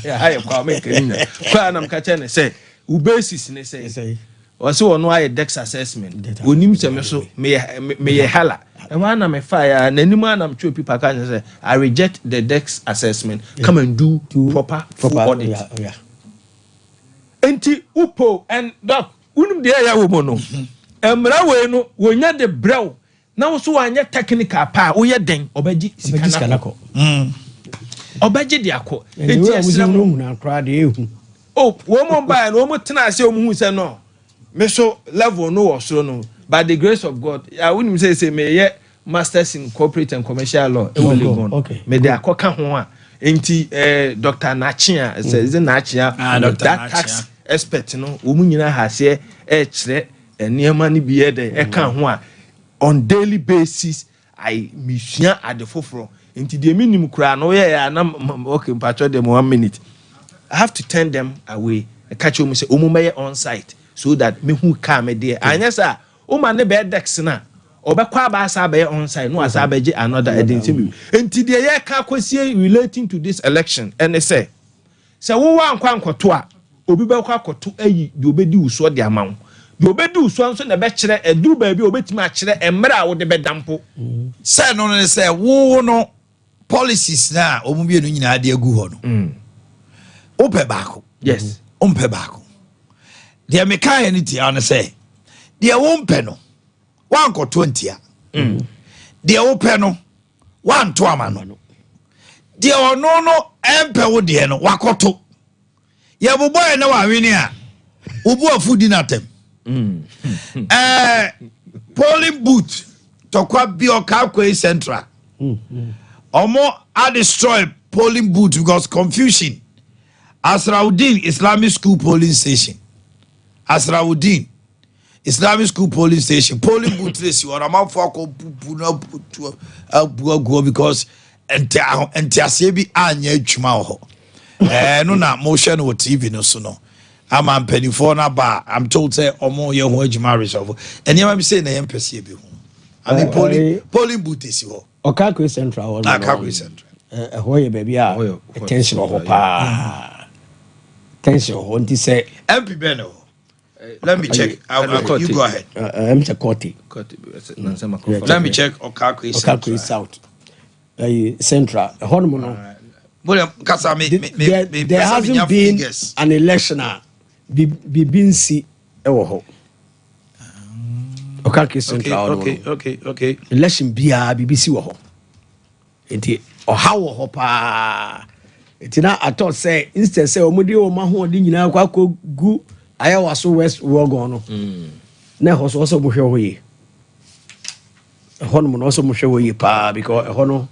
aye kwa me kenya kwa na mka che ne say ubasis ne say o se wono aye dex assessment onim se me so me ye hala e wa na me fire na nim na mtwe people can say I reject the dex assessment come and do proper audit enti upo and doc unum de ya wo mo no emra we no wonya de brew na wo so wanya technical pa wo ye den obaji sikana ko obaji de akọ enti esram na kra de ehu wo mo ba no mo tena ase o mu hu se no me so level no wo so no by the grace of God I wouldn't say me ye masters in corporate and commercial law e wo Legon me de akoka ho a enti Dr. Nachia is Nachia that tax expert no wo mu nyina ha se kire eniema ni biye de e kan ho a on daily basis I misua adefoforo enti de minim kura no ye ya na okay mpacho dem 1 minute I have to turn them away I catch you say omumeye on site so that me who come there anya sa o ma ne be dex na obekwa ba sa be on site no asa beje another identity enti de ye ka kwasie relating to this election and they say wo wa nkwankoto a obi be kwa koto ayi de obedi uso de amawo de obedi uso nso na be kire eduru ba bi obetimi a kire emre a wo de be dampo say no no say wo no policies na omubie no nyina de agu ho no ope baako yes ompe baako de me kan ni ti an say de wo mpe no wan ko 20 a de wo pe no wan to ama no de ono no empe wo de no wakoto ye bobo e na wa hwene a obu afudi na tem polling booth to kwa bi o ka kwa central omo a destroy polling booth because confusion Asraudin Islamic School polling station Asraudin Islamic School polling station polling booth this you are am for ko bugu because enti bi anya adwuma ho no na motion wo TV no so no ama mpanifo na ba I'm told say omo ye ho adwuma resolve eni am say na ye mpese bi ho I mean polling booth is ho Okakwe Central Okakwe Central hoye baby a attention ho pa tension ho nti say MP Beno let me check you go ahead I'm check Koti let me check Okakwe South Central hono no there hasn't been an election bibinsi ewo ho Okakwe Central okay election bia BBC wo ho enti oha wo ho pa enti na ato say instead say omudi o ma ho di nyina kwa gu ayawa so west wogon no na ho so mo hwe ho yi hono no so mo hwe ho yi pa because hono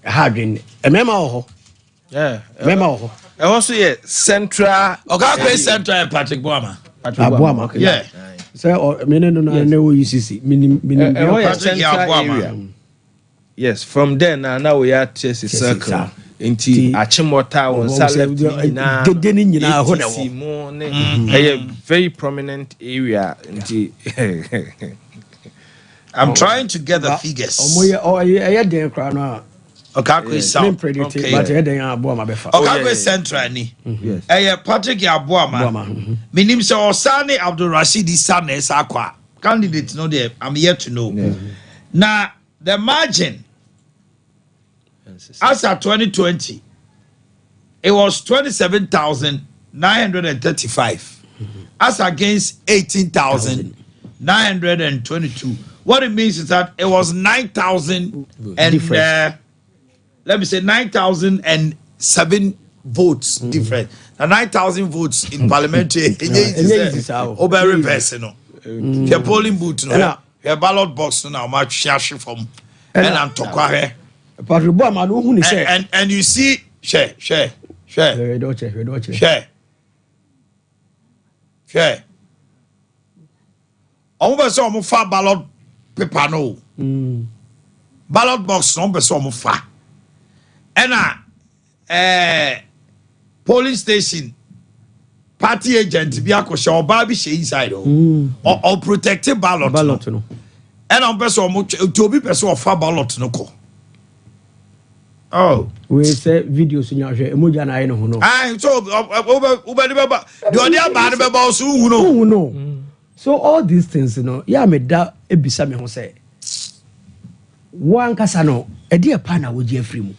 ha dwen emema ho emema ho e also ye central Okakwe Central Patrick Boama okay yeah so mene no na wo UCC minim Patrick Boama yes from there now we are chase circle enti achimota won salad na gede ni nyina ho na wo very prominent area enti I'm trying to get the figures omoye den kra no Okakwe South but den Aboama befa Okakwe Central ni Patrick Aboama minim se Osani Abdul Rashid Sane Sakwa candidate no there I'm yet to know now the margin as at 2020 it was 27,935 as against 18,922. What it means is that it was 9,000 and let me say 9,007 votes different. The 9,000 votes in parliamentary. Over reverse, no. Your polling booth, no. Your ballot box, no. Much share from. And I'm talking. And you see, share. Almost almost far ballot paper no. Ballot box no be almost far. And polling station party agent be akosha oba bi she inside or protected ballot no. And I'm person to be person of far ballot no ko. Oh, we say videos in your emoji na no no. So over the other bad about so who no. So all these things, you know, yeah, me da ebisa me ho say. One kasa no, e dey pa na wo je free mu.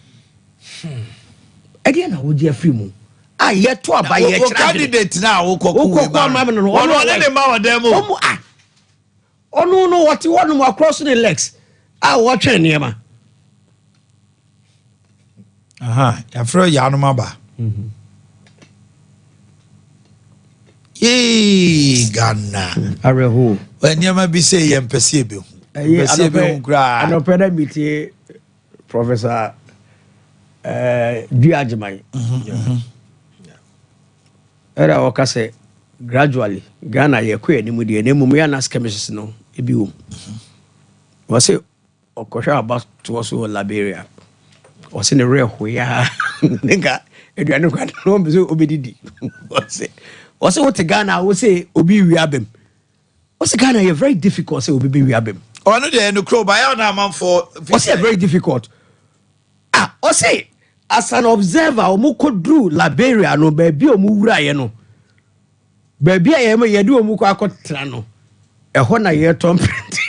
E dey na wo je free mu. Ah, ye to aba ye kira. Candidate na wo koku. Wo koku ama me no. Ono ne ma wa dem o. Ono no what you want no across the legs. Ah, what twen niema. Aha, ya fro ya no maba. Ghana. Areho. When you may be say yem perceive. I know Peda meet Professor Diajimai. Era waka say gradually Ghana ye kwe ni mu de na mu ya na skirmishes no ebi wo. Was say okosha about to also Liberia. Was in the real hoya. Nigga eduane kwa no be so obedidi. Was what Ghana will say obi wiabem. What's Ghana you very difficult say obi wiabem. Oh no dey no crow by na man for what's very difficult. Ah, o say as an observer omo kodru Liberia no baby omo wura ye no. Baby aye me ye de omo ko akotra no. Eho na ye tomprint.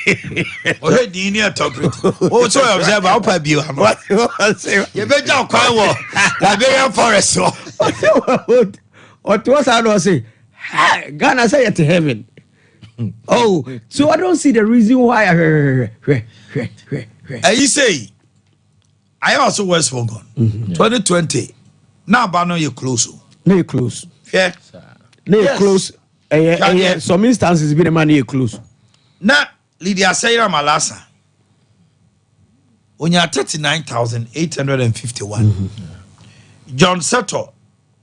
O he di ni tomprint. O so observer o pa bio am. What say? Ye be ja kwan wo Liberian forest wo. What was I don't say? Ghana say it to heaven. Oh, so I don't see the reason why. You say, I also was forgotten. 2020. Now, Bano, you close. No, you close. Yeah. No, you close. Some instances, be the man you close. Now, Lydia Sayra Malasa. When you are 39,851. John Seto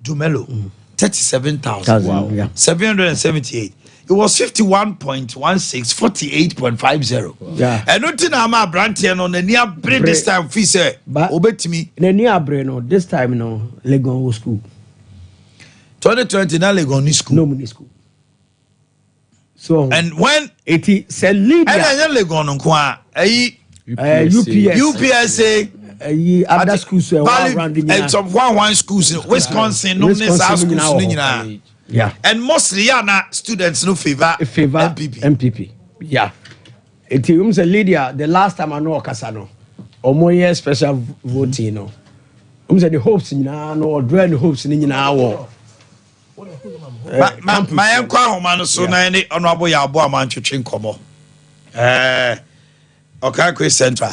Dumelo. 37,000. Wow. Yeah. 778. It was 51.16, 48.50. Yeah. And nothing I'm a brand here on the near brain this time. Fee say, obey me. The near brain, no, this time, no, Legon school. 2020, now Legon school. No money school. So, and when it is a leader, and Legon on Kwa, UPSA. Other schools around and some one schools in Wisconsin, no schools. Yeah. And mostly students no favor MPP. Yeah. It is a leader. The last time I know Casano, or more year special voting. No, the hopes in or dread hopes in our. My uncle man so many honorable Yabo man to Chinkomo. Okay, Central.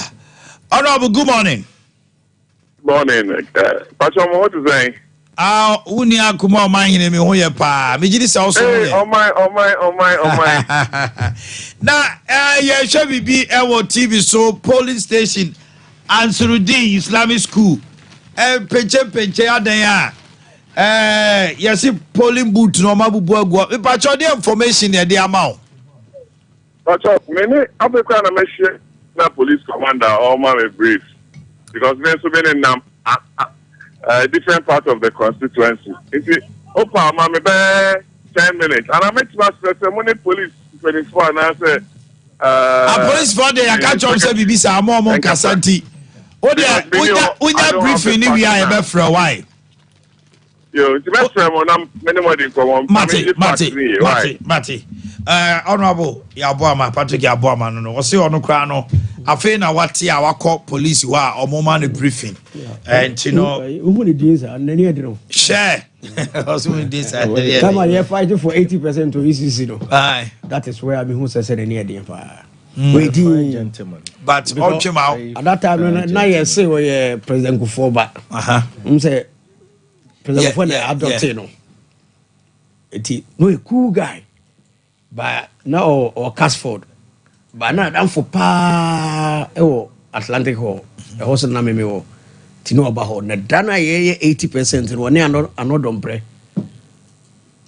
Honorable, good morning. Morning. Pastor, what to say? Unia kuma man me ho ye pa. Me gidi say also. Oh my. Na ye sha bibi e wo TV so polling station Ansarudin Islamic School. Penche adan a. Yes polling booth no mabubu agua. Me pa cho the information e dey amount. Pastor, me ne abekwa na me share na police commander or my brief because there's so many different parts of the constituency. You see, Opa, me 10 minutes, and I met my ceremony police 24, and I said, police for the I can't say Bibisa, more Kasanti. Oh, dear, unya briefing, we are for a while. Yo, it's the best friend, I'm many more than Mate. Honorable Yaboama, Patrick Yaboama, no, was on the crown. I feel now what I call police were or more money briefing. And you know, who did this and any other? Share. This come on, you're fighting for 80% to ECC. That is where I mean, who says any idea? Waiting, gentlemen. But all came out at that time, now you say, President Kufoba. Say Because when I adopted no. No a cool guy. But now or Casford. But now I'm for Atlantic Hall. A horse and name me Tino about na dana 80% and one another don't pray.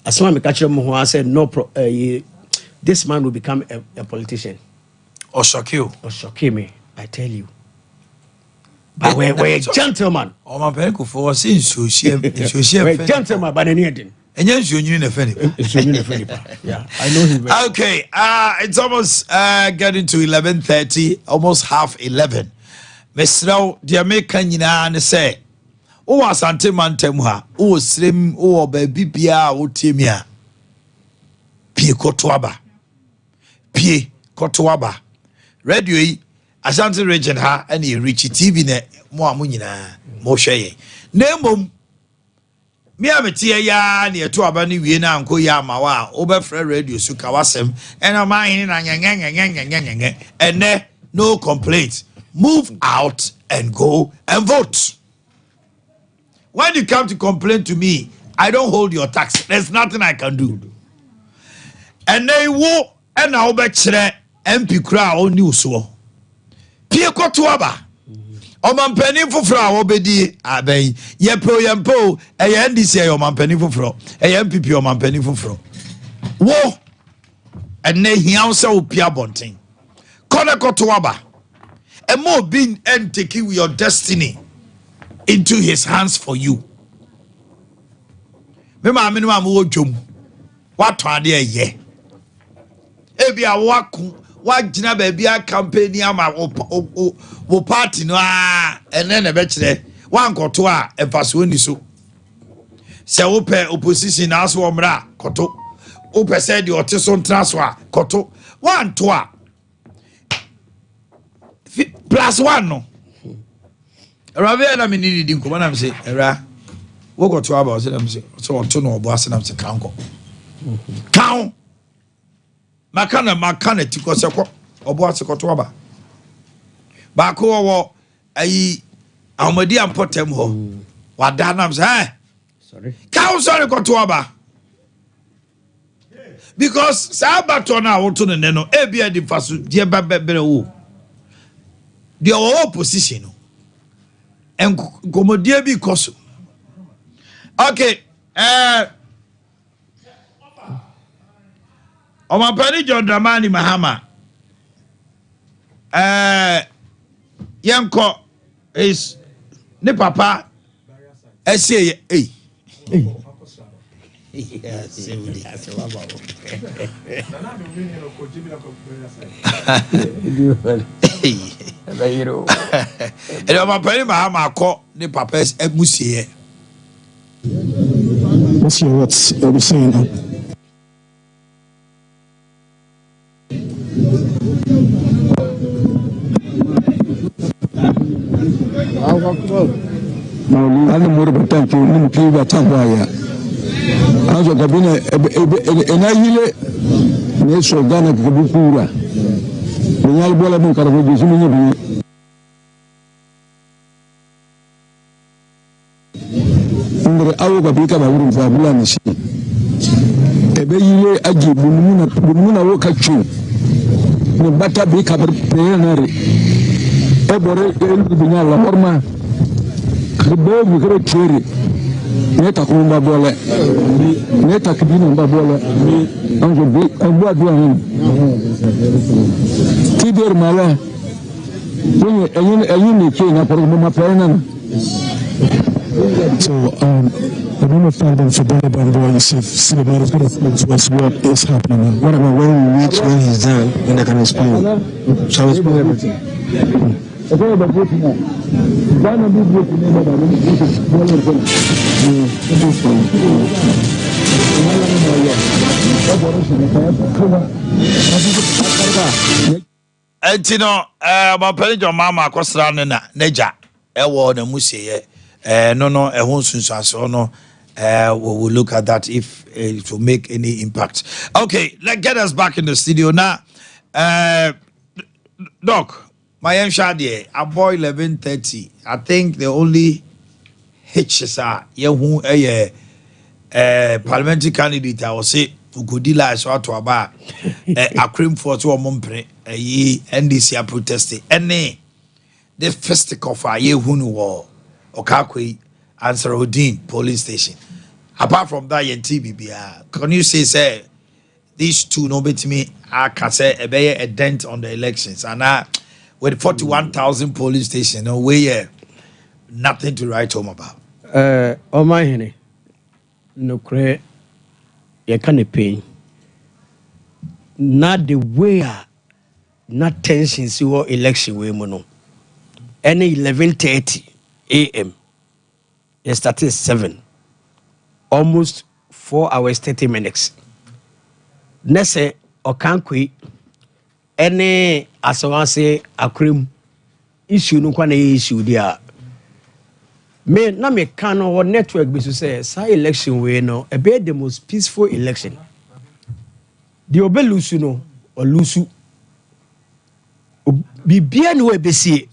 As long as I catch him who I said no this man will become a politician. Or shock you. Or shock me, I tell you. But we're a gentleman. Oh my penku for seeing so she gentleman by the near. And yes, you knew funny. Yeah, I know him. Okay, it's almost getting to 11:30, almost half 11. Mesrao, the American and say, oh, Asante Mantemha, oh, slim, oh, baby, Pia, oh, Timia. Pie Kotwaba. Pie Kotwaba. Radio, Asante region ha, and he reach TV net, more munina, more shay. Name me ametie ya na eto aba ne wie na anko ya mawa obefre radio su kawasem ena man na nyenyenyenyenyenyenyenye ene no complaint, move out and go and vote. When you come to complain to me, I don't hold your tax. There's nothing I can do. Ene wo ena obekire MP kra oni uso pie koto aba Omampeni fufro a obedi aben yempo eye ndisi e omampeni fufro eye MPP omampeni fufro wo ene hian se opia bonten kone kotoaba e mo bin and take your destiny into his hands for you. Me ma me no am wo dwom wato ade eye ebi a waku wagina baby a campaign ama wo party no ene na be kire wan koto a emfaso ni so se wo pe opposition na so omra koto wo pe se di oteso ntraso a koto wan to a +1 no Ravi na me need di nko na me se era wo koto aba o se na me se so to no obo ase na me se kanko kan makana tiko seko obo asekoto aba ba ko wo ayi amadi ampotem ho wada na say sorry ka sorry koto aba because sabato na woto ne no e bia di faso die babere wo die opposition no en komodie bi koso okay Omampani John Dramani Mahama yanko is ne papa ese Omampani Mahama ko ne papa emusie. Let's hear what they're saying now. Ano moro batanto nim kiba tabaya azo kabina enayile ne so gana kubukura nyal bola mun karabo bisu ni bi ngre awo kabika ba wuru fa bula ni shi ebe yile aji bununa wo kachu ne bata bi kabar penare ebore el binya la forma bo mi kere cheri neta kumba bole neta kibina mba bole anjo bi ambo adua hin tider mala ayun ni ke na por ma pena. So I don't know if I'm for Bonnie Bambo and see if the man is going to explain to us what is happening. What about when we reach where he's done and I can explain? Shall I explain everything? Okay, but wait now. Gonna be waiting in Entino Omampani John Mama akosra ne na neja ewo na musiye no ehun sunsuaso no we will look at that if it will make any impact. Okay, let's get us back in the studio now. Doc, my shade about 11:30. I think the only hitches yehu parliamentary candidate I was say ugodila so to aba akrim for to omompre NDC protesting any the festival for yehu no wo okakoi Ansarudin police station. Apart from that TBBR, can you say these two no bet me I can say a dent on the elections and with 41,000 police station no way nothing to write home about. Oh my honey, no cray, you can't pay. Not the way, not tensions your election way mono. Any 11:30 a.m. It started 7, almost 4 hours 30 minutes. Nese okankwi any asawanse akrim issue no kwana issue dia. Me na me kan on network bi so say election we no e be the most peaceful election. The obelusu no or lusu bibia no e besie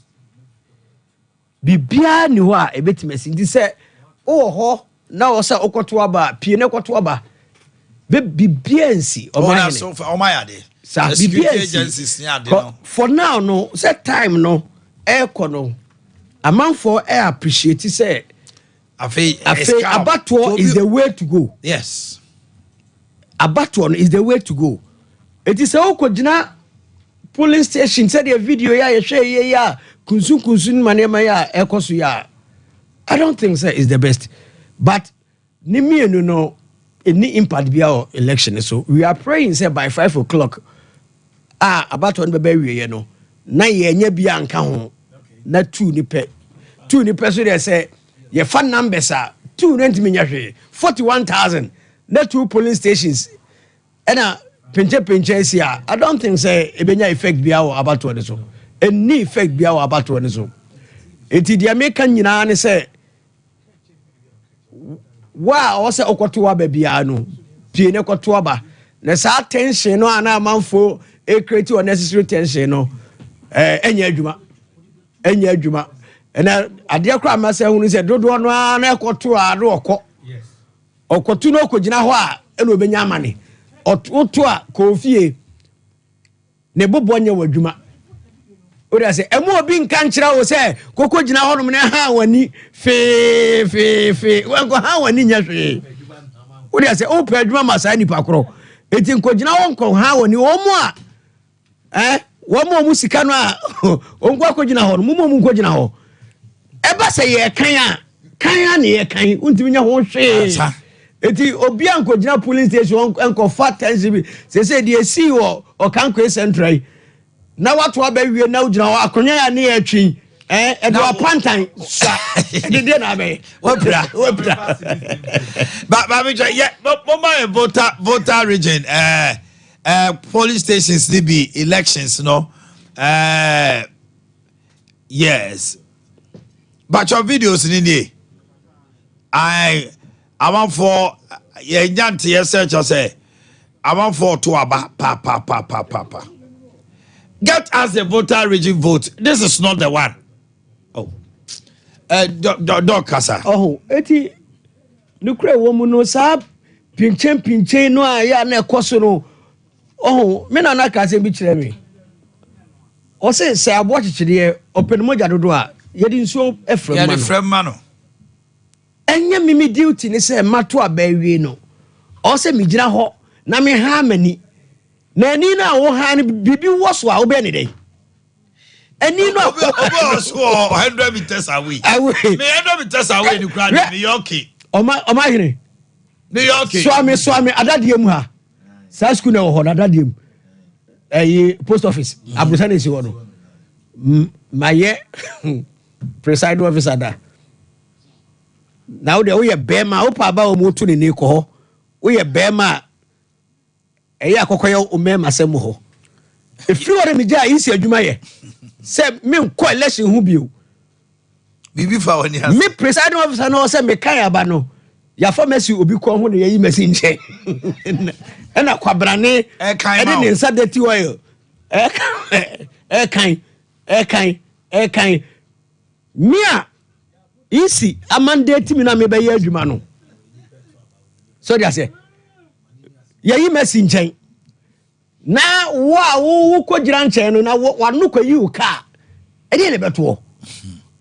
bibia ni ho a ebetimasi ndi se o ho na o se okoto aba pie ne koto aba be bibia nsi o ma so o ma yade sa bibia agencies ni ade no for now no set time no e no amanfo e appreciate say afi abato is the way to go. Yes, abato is the way to go. It is a okojina polling station said the video ya share ya kunsun manema ya ekoso ya. I don't think so is the best, but ni me no any impact be our election. So we are praying say by 5 o'clock about one baby you know na ye nya bia nka ho na 2 ni pe so they say your fan numbers are 2 rent me nya 41,000 na 2 polling stations and pinche sia. I don't think say ebenya effect bia about one so any effect bia about one so enti dia make nyina ne say wa o se okoto aba bia no pie ne koto aba na sa tension no ana manfo e create unnecessary tension no enya adwuma na ade akra ma se hunu se dodo no ana ekoto ado okọ okoto no okogina ho a ena obenya amane oto a kofie ne bobo nya wadwuma o da se emo obi nka nkyira wo se kokogina ho no ne ha wani fe we go ha wani nya hwe o da se o pa adwuma masa ni pakoro eti nkogina ho nko ha wani o mo a wo mo sika no a onko akogina ho no mo nkogina ho eba se ye kan ne ye kan untimi nya ho hwe eti obi ankogina police station enko fat tensibi se de esi wo okanko central na watu abawie na ugina wa akonya ya ne atwi e do apantan sa de na be wapra ba me yeah my voter region police stations they be elections no yes but your videos in I want for ye nyante ye search say I want for to aba pa get us the voter region vote. This is not the one. Oh. Kasa. Oh, eti nukre womu no sa pinche no aya na ekoso no. Oh, me na na kase bi kire me. O se abo chichire open moja dodo a ye di nso efrem ma no. Ye di frem ma no. Enye mimi duty ni se mato abawie no. O se mi gina ho na me ha mani. Na ni na wo ha ni bibi wo so a wo be ni dey ani no obo so 100 meters away me 100 meters away ni kra ni yoki o ma hire ni yoki so ame adadie mu ha sa school na wo ho adadie mu post office abrusa na si wo no maye presiding officer da now we are bema wo pa ba o mu tu ni ko ho we are bema eya kokoyo umema semu ho efiri wore mi ja isi adwuma ye se me nko election hu bio bibi fa woni ha me presiding officer no se me kan aba no ya pharmacy obi ko ho ne yi mesi nche na kwabrane e de nsa deti oil e kan mia easy amandate me na me be ye adwuma no so dia say ye Messi nchen na wo kogira nchen no na wa no kwayi u ka e dey ne beto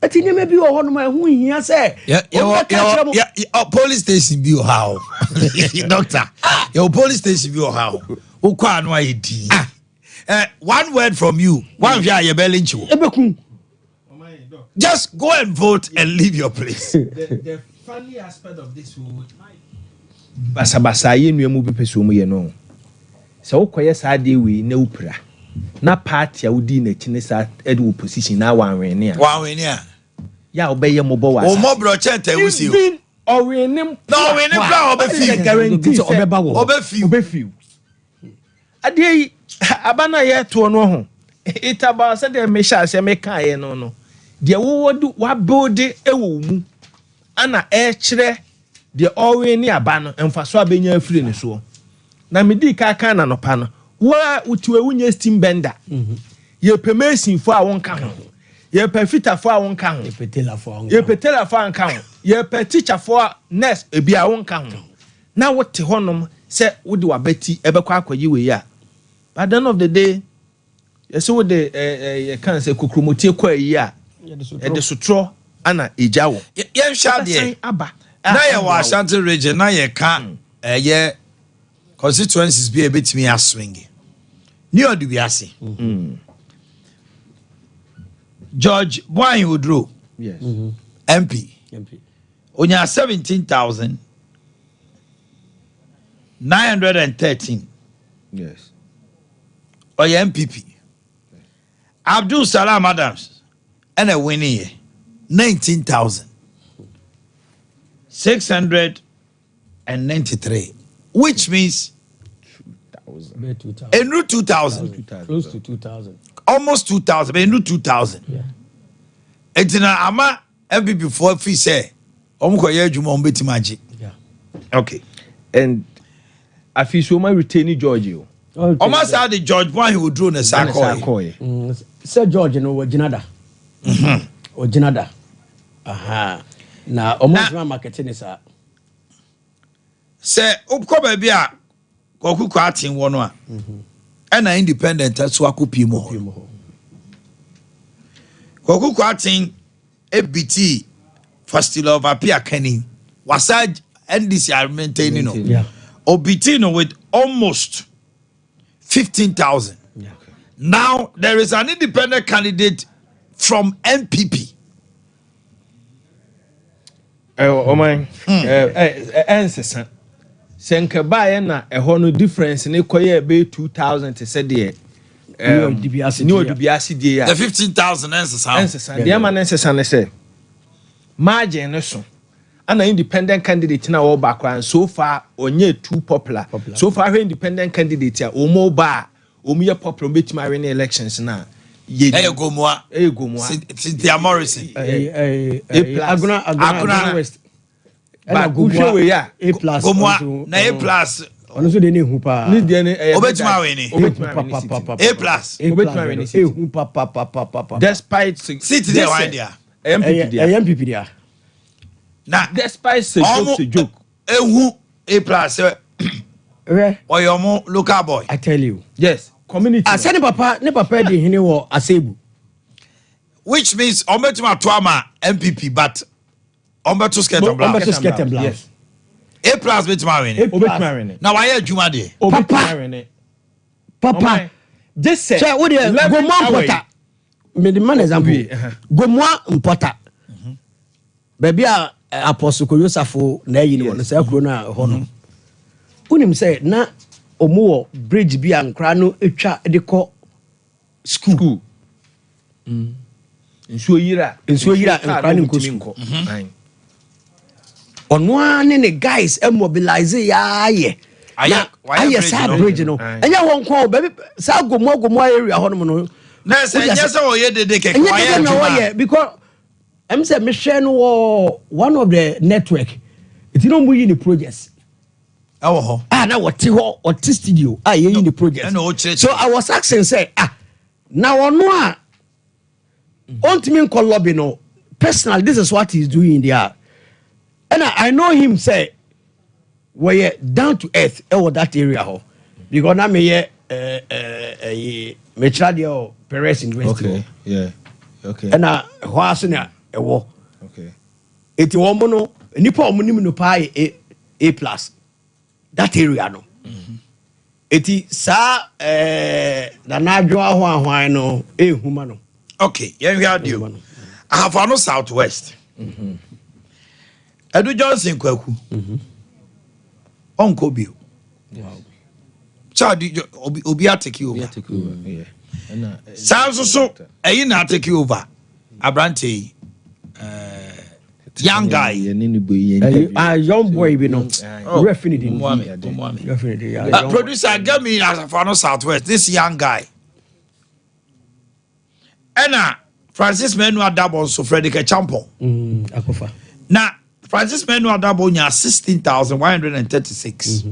ati ne me bi wo no ma hu hia say police station bi o how doctor your police station bi o how wo kwa no ayedi one word from you one via your belly nchu ebekun. Just go and vote and leave your place. The funny aspect of this whole basa ye nuamu bi peso mu ye no. Se wokoye sa de we na upra. Na party a wodi na chine sa ed opposition na wanwene a. Wanwene a. Ya obeye mobo wa. O mo bro chente wusi o. Owenem. No owenem plan obefi. Guarantee obeba wo. Obefi. Ade abana ye to no ho. Itaba se de me sha se me kan ye no. The wodu wa build ewo mu ana kire the always ni aba no emfaso abenya afire ne so na medi ka na no pa no wa utu ewunye steam bender ye pemesin fo a wonka ho ye pefita fo a wonka ho ye petela fo anka ho ye teacher fo nurse ebi a wonka ho na wote honom se wodi wabati ebekwa akwayi we ya at the end of the day ye se wode ye kan se kokromotie kwa yi a the sutro ana ejawo ye shade aba na ye wa Ashanti region na ye kan ye constituencies be a bit me a swing ni odu bi ase George Boy Woodrow yes MP onya 17,913 yes oya MPP Abdul Salam Adams and a winning 19,693, which means 2,000. Close to 2,000. Almost 2,000, but 2,000. Yeah. It's in ama MPP for fee say, magic. Yeah. Okay. And I feel so much retaining George. Almost had the George one who would draw a Sakoy. Sir George, no, Jinada. O Jinada. Aha. Na almost marketing is a say, Upco be a Koku Kratin one. And an independent as Swaku Pimo. Koku Kratin FBT Festival of Apia Kenny was NDC are maintaining. Yeah. Obitino with almost 15,000. Yeah. Now there is an independent candidate from MPP. Oh my. Answer. Senka buy na no difference ne koye be 2,000 to say there. New DBS The 15,000 answer. The man answer say margin no so. An independent candidate na all background so far onye too popular. So far independent candidate ya omo ba omo popular bet my win elections na. Gomwa. Cynthia Morrison. Aguna West. But Gomwa ya A plus. Gomwa na A plus. Ono so de ne hu pa. Ni de ne obetima we ni. A plus. Obetima we ni. Hu pa. Despite city there one there. MPP there. Na despite joke. Ehu A plus. Oyomo local boy. I tell you. Yes. Community. Asa ne papa de hene wo Asebu. Which means obetima toama MPP but ombeto skirt and blouse. Yes. A plus betima we ni. Na why adwuma de? Papa. Just say. Say what dey go man porter. Me the man example. Go man importer. Baby a Apostle Koyosafo na yi ni won say kro na ho no. Unim say na omo bridge bi ankra no etwa de ko school. Nsuo yira ankra no ko school. Ono ane ne guys mobilize ya ye. Aye sa bridge no. Enya won ko baby sa gomo area ho no no. Na say nya say oye dede keke why because I'm say me share no one of the network. It no mu yi the projects. Ho. Na what studio. You in the project. So I was asking say now ono a ontimi nko lobby no personally, this is what he's doing there. And I know him say, we're down to earth over that area. Because I'm here, Metradio Perez University. Okay, yeah, okay. And what's in a war? Okay. It's a woman, Nipo Munimino Pi A plus. That area, no. Eti sa Nana Addo no humano. Okay, yeah, we had you. I have no Southwest. Edu Johnson Kwaku. Uncle Bill. Wow. Child Obi take you over. Yeah. Sounds so na take you over. Abrante young guy. Young boy we know. Refinity. Producer get me as a fan of Southwest. This young guy. Ena Francis Menu Addo so Frederick Champon. Akofa. Now Francis Menu Addo nya 16,136.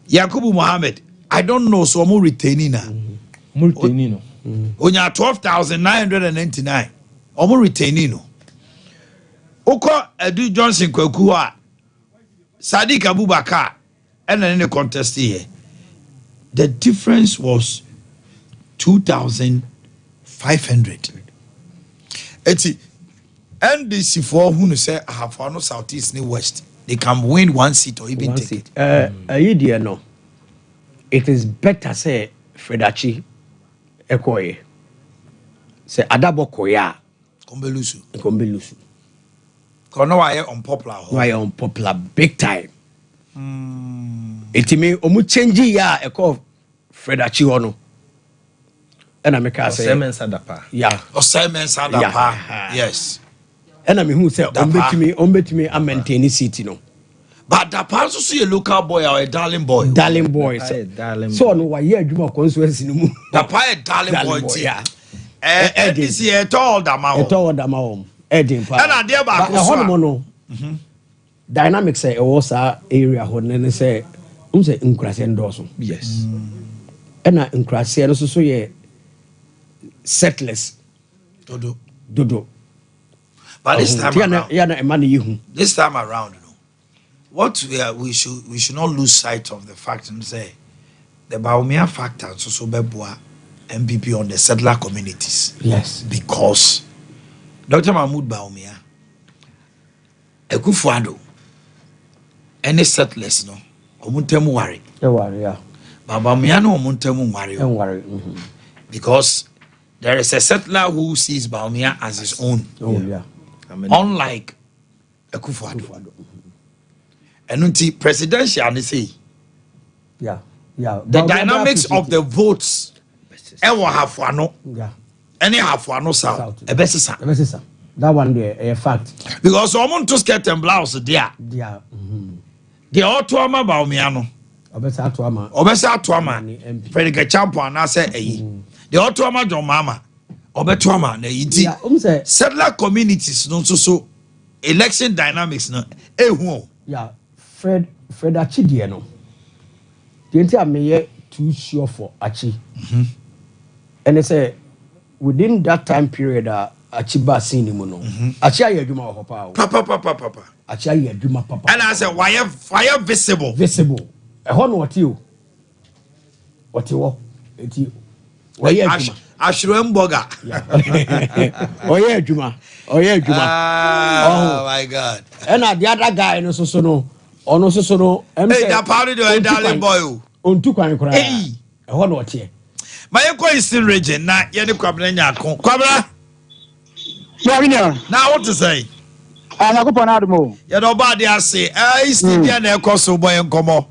Yakubu Mohammed, I don't know, so I'm retaining now. Retaining. Onya 12,999. I'm retaining. Oko Edu Johnson Kwaku a Sadiq Abubakar and then in the contest here. The difference was 2,500. Eti NDC for who say I have no Southeast ni West. They can win one seat or even take it. No. It is better say Fredachi Ekoye. Say Adabo Koya. Kombelusu. Kono why unpopular. Why unpopular big time. It me omu change ya eko Fredachi ono. And I make say Osemen Sadapa. Yeah. Osemen Sadapa. Yes. And I mean who say ombetimi a maintain city no. But the person see a local boy or a darling boy. Darling boy. So no why here Juma constituency no mu. The pie darling boy. Yeah. This year told them out. Told them out. Edding. And I dear back. No. Dynamics say was area ho say say nkrase ndoso. Yes. And na nkrase no so ye settlers. Dodo. But this time around, this time around, you know, what we should not lose sight of the fact and say the Baumia factor so beboa MPP on the settler communities. Yes, because Dr. Mahmoud Baumia, Ekufuado, any settlers no, omuntemu worry. Yeah. But Baumia no omuntemu worry. Because there is a settler who sees Baumia as his own. Yeah. Unlike Ekufuado. And until presidential, they say, yeah. The dynamics of the votes, ever have one, any have one south, a better. That one there, a fact. Because someone to skirt and blouse there. Yeah. The Otuama Baumiano. Obesa Tuama. Frederick Champion, I say, the Otuama John Mama. Obetuama na yiti settler communities no so election dynamics no ehu. Yeah, Fred Achidie no. The entire mayor too sure for Achi. And they say within that time period Achiba seen him no. Achi aye adwuma ho pa. Papa. Achi aye adwuma papa. And I say why visible. Visible. E ho no what you. What you eti why adwuma. Ashuremboga. Oye adwuma. Oh my God. And the other guy no so no. Ono so no. Hey, that party do darling boy. On two kwan kra. Hey. E ho no what here. My Eastern region na ye ne kwabra nyako. Kwabra. Now what to say? Anakopon adumo. Ye do ba dia say, Eastern dia na ekoso boy nkomo.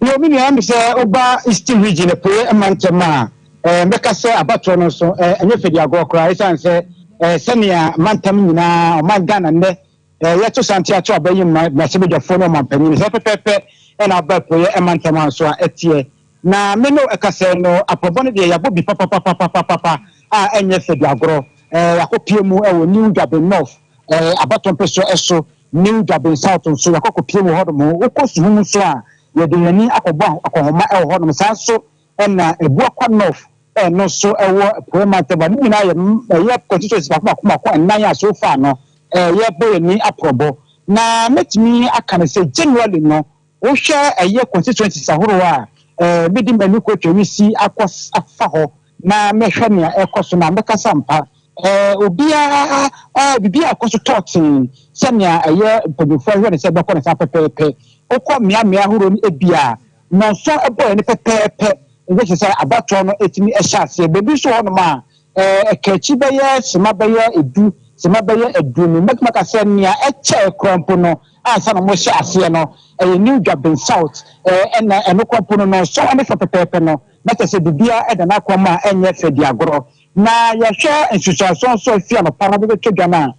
Yo mi am say oba Eastern region po amantema. Meka say abatro no so enye fedi agokra isan say senia mantam nyina o mangana ne ye to santi ato abayi ma se bedo fo no mampani se pepepe e na ba po ye mantam so a etie na me no ekase no apobone de ya bobi papa a enye fedi agro yakopie mu e wo New Durban North abatro peso eso New Durban South so yakopie mu hodo mo okosu mu so a ye de yani akobwa akohoma e hodo mo sanso na ebu akwa North no so poema teba ni na ye constituency bakoma and nine so far no ye boy ni aprobo na metimi aka ne say generally no wo hwe ye constituency sahoro a bidi mani ko twisi akos afa ho na mehwe ne ekoso na meka sampa obia bibia akoso totin semia ye podufo hwe ne se beko ne sa pepepe okọ mia horo ni ebia no so eboy ne pepepe which is abato no etimi ehase bebi so hono ma kachi beye sima beye edu sima beye edu ni makmaka se nia eche krompo no ansa no mo hase no new Durban South eno krompo no so ane for pepepe no na se bibia eda na kwama enye fedi agoro na ya hwe institution so fia no para be twedwa na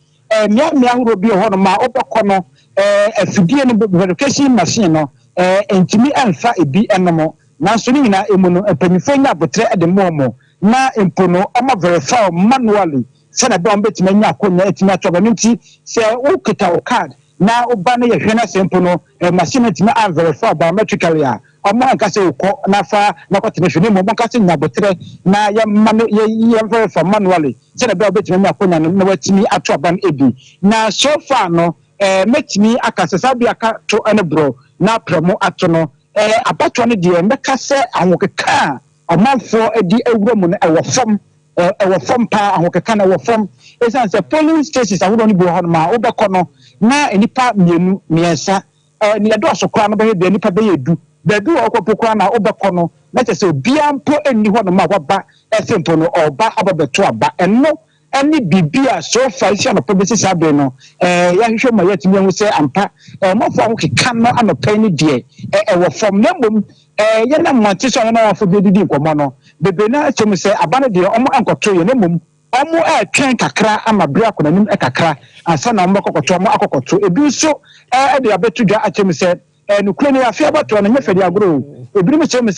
mia horo bi hono ma obekọ no afidie no verification machine no entimi anfa ebi enomo nanso ni na emu no mpanyifo nya abotre de momo na empono ama verify manually se na be on betime nya akonya etimi atoba nti se wo kita o card na oba na ye hwe na se empono machine etimi an verify biometrically a omo anka se ukọ na fa na kwatene hwe ni mo anka se nya abotre na ye manu ye verify manually se na be on betime nya akonya no na watimi atoba na ebi na so far no metimi akasesa bi aka to enebro na promo atono abato ne de meka se ahokeka amanfo edi ewuram no ewo fam pa ahokeka na ewo fam esan se polling stations awodo ni bo hono ma obekọ no na enipa mienu miensa ni edo asokwa no be de enipa be yedu bedu okopokwa na obekọ no na se obia mpo eni hono ma waba esempo no oba ababeto aba enno any bibia so far isi no publicity sabe no ya hwehwe ma yatimi hu se ampa mo fo ahokeka no anopa ni de ewo fam na mbom ye na mate so na wafo de didi nkomo no bebe na akyem se abane de omo ankoto ye na mbom omo atwen kakra ama bra konanim kakra ansa na omo kokoto omo akokoto ebi so de abetu dwa akyem se nukule ne afia bato na nyefedi agro ebi mi kyem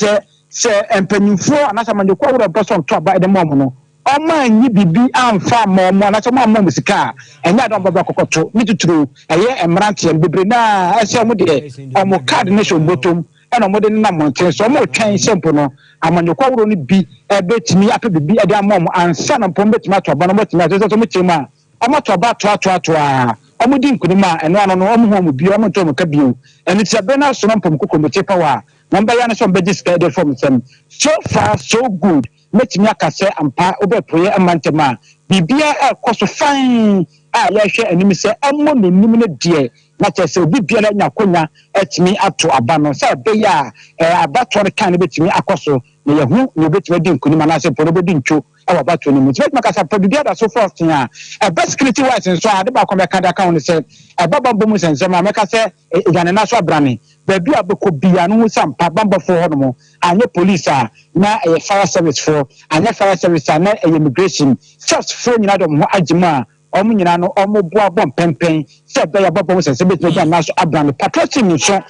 se empanyimfo anasa manjekwa wura person to aba de mom no ọma nyi bibi amfa mọmọ na so mọmọ musika enya don baba kokoto mituturu eye emrantie bebre na ase mo de omo card ne so botom ena mo de na monte so mo twen sempo no amanyekwa wuro ni bi betimi ape bibi ade amọmọ ansa na pom betimi atoba no betimi aso so mo chema omo toba to a omo di nkunima eno ano no omo ho mo bi omo to mo ka bio eni ti abe na so no pom kokomote pawa number ya na so be display de form sem so far so good metimi akase ampa obepoye amantema bibia ekoso fine ya hwe anim se ammo nonim ne de na chese bibia na nyakonya etimi ato aba no se be ya abato ne kan betimi akoso ne yehu ne betimi di nkuni mana se poro bedi ncho abato ne mutime makasa bibia da so first ya best security wise so ade ba komeka kada kan ne se baba bomu sensema meka se igane na so abrane bedu abeko bia no sampa bamba fo hono mo anye police na fire service for anye fire service na immigration just for nyina do mo agima omo nyina no omo boa bom pempen se be ya baba mo sense betime da na so abrane patrolling so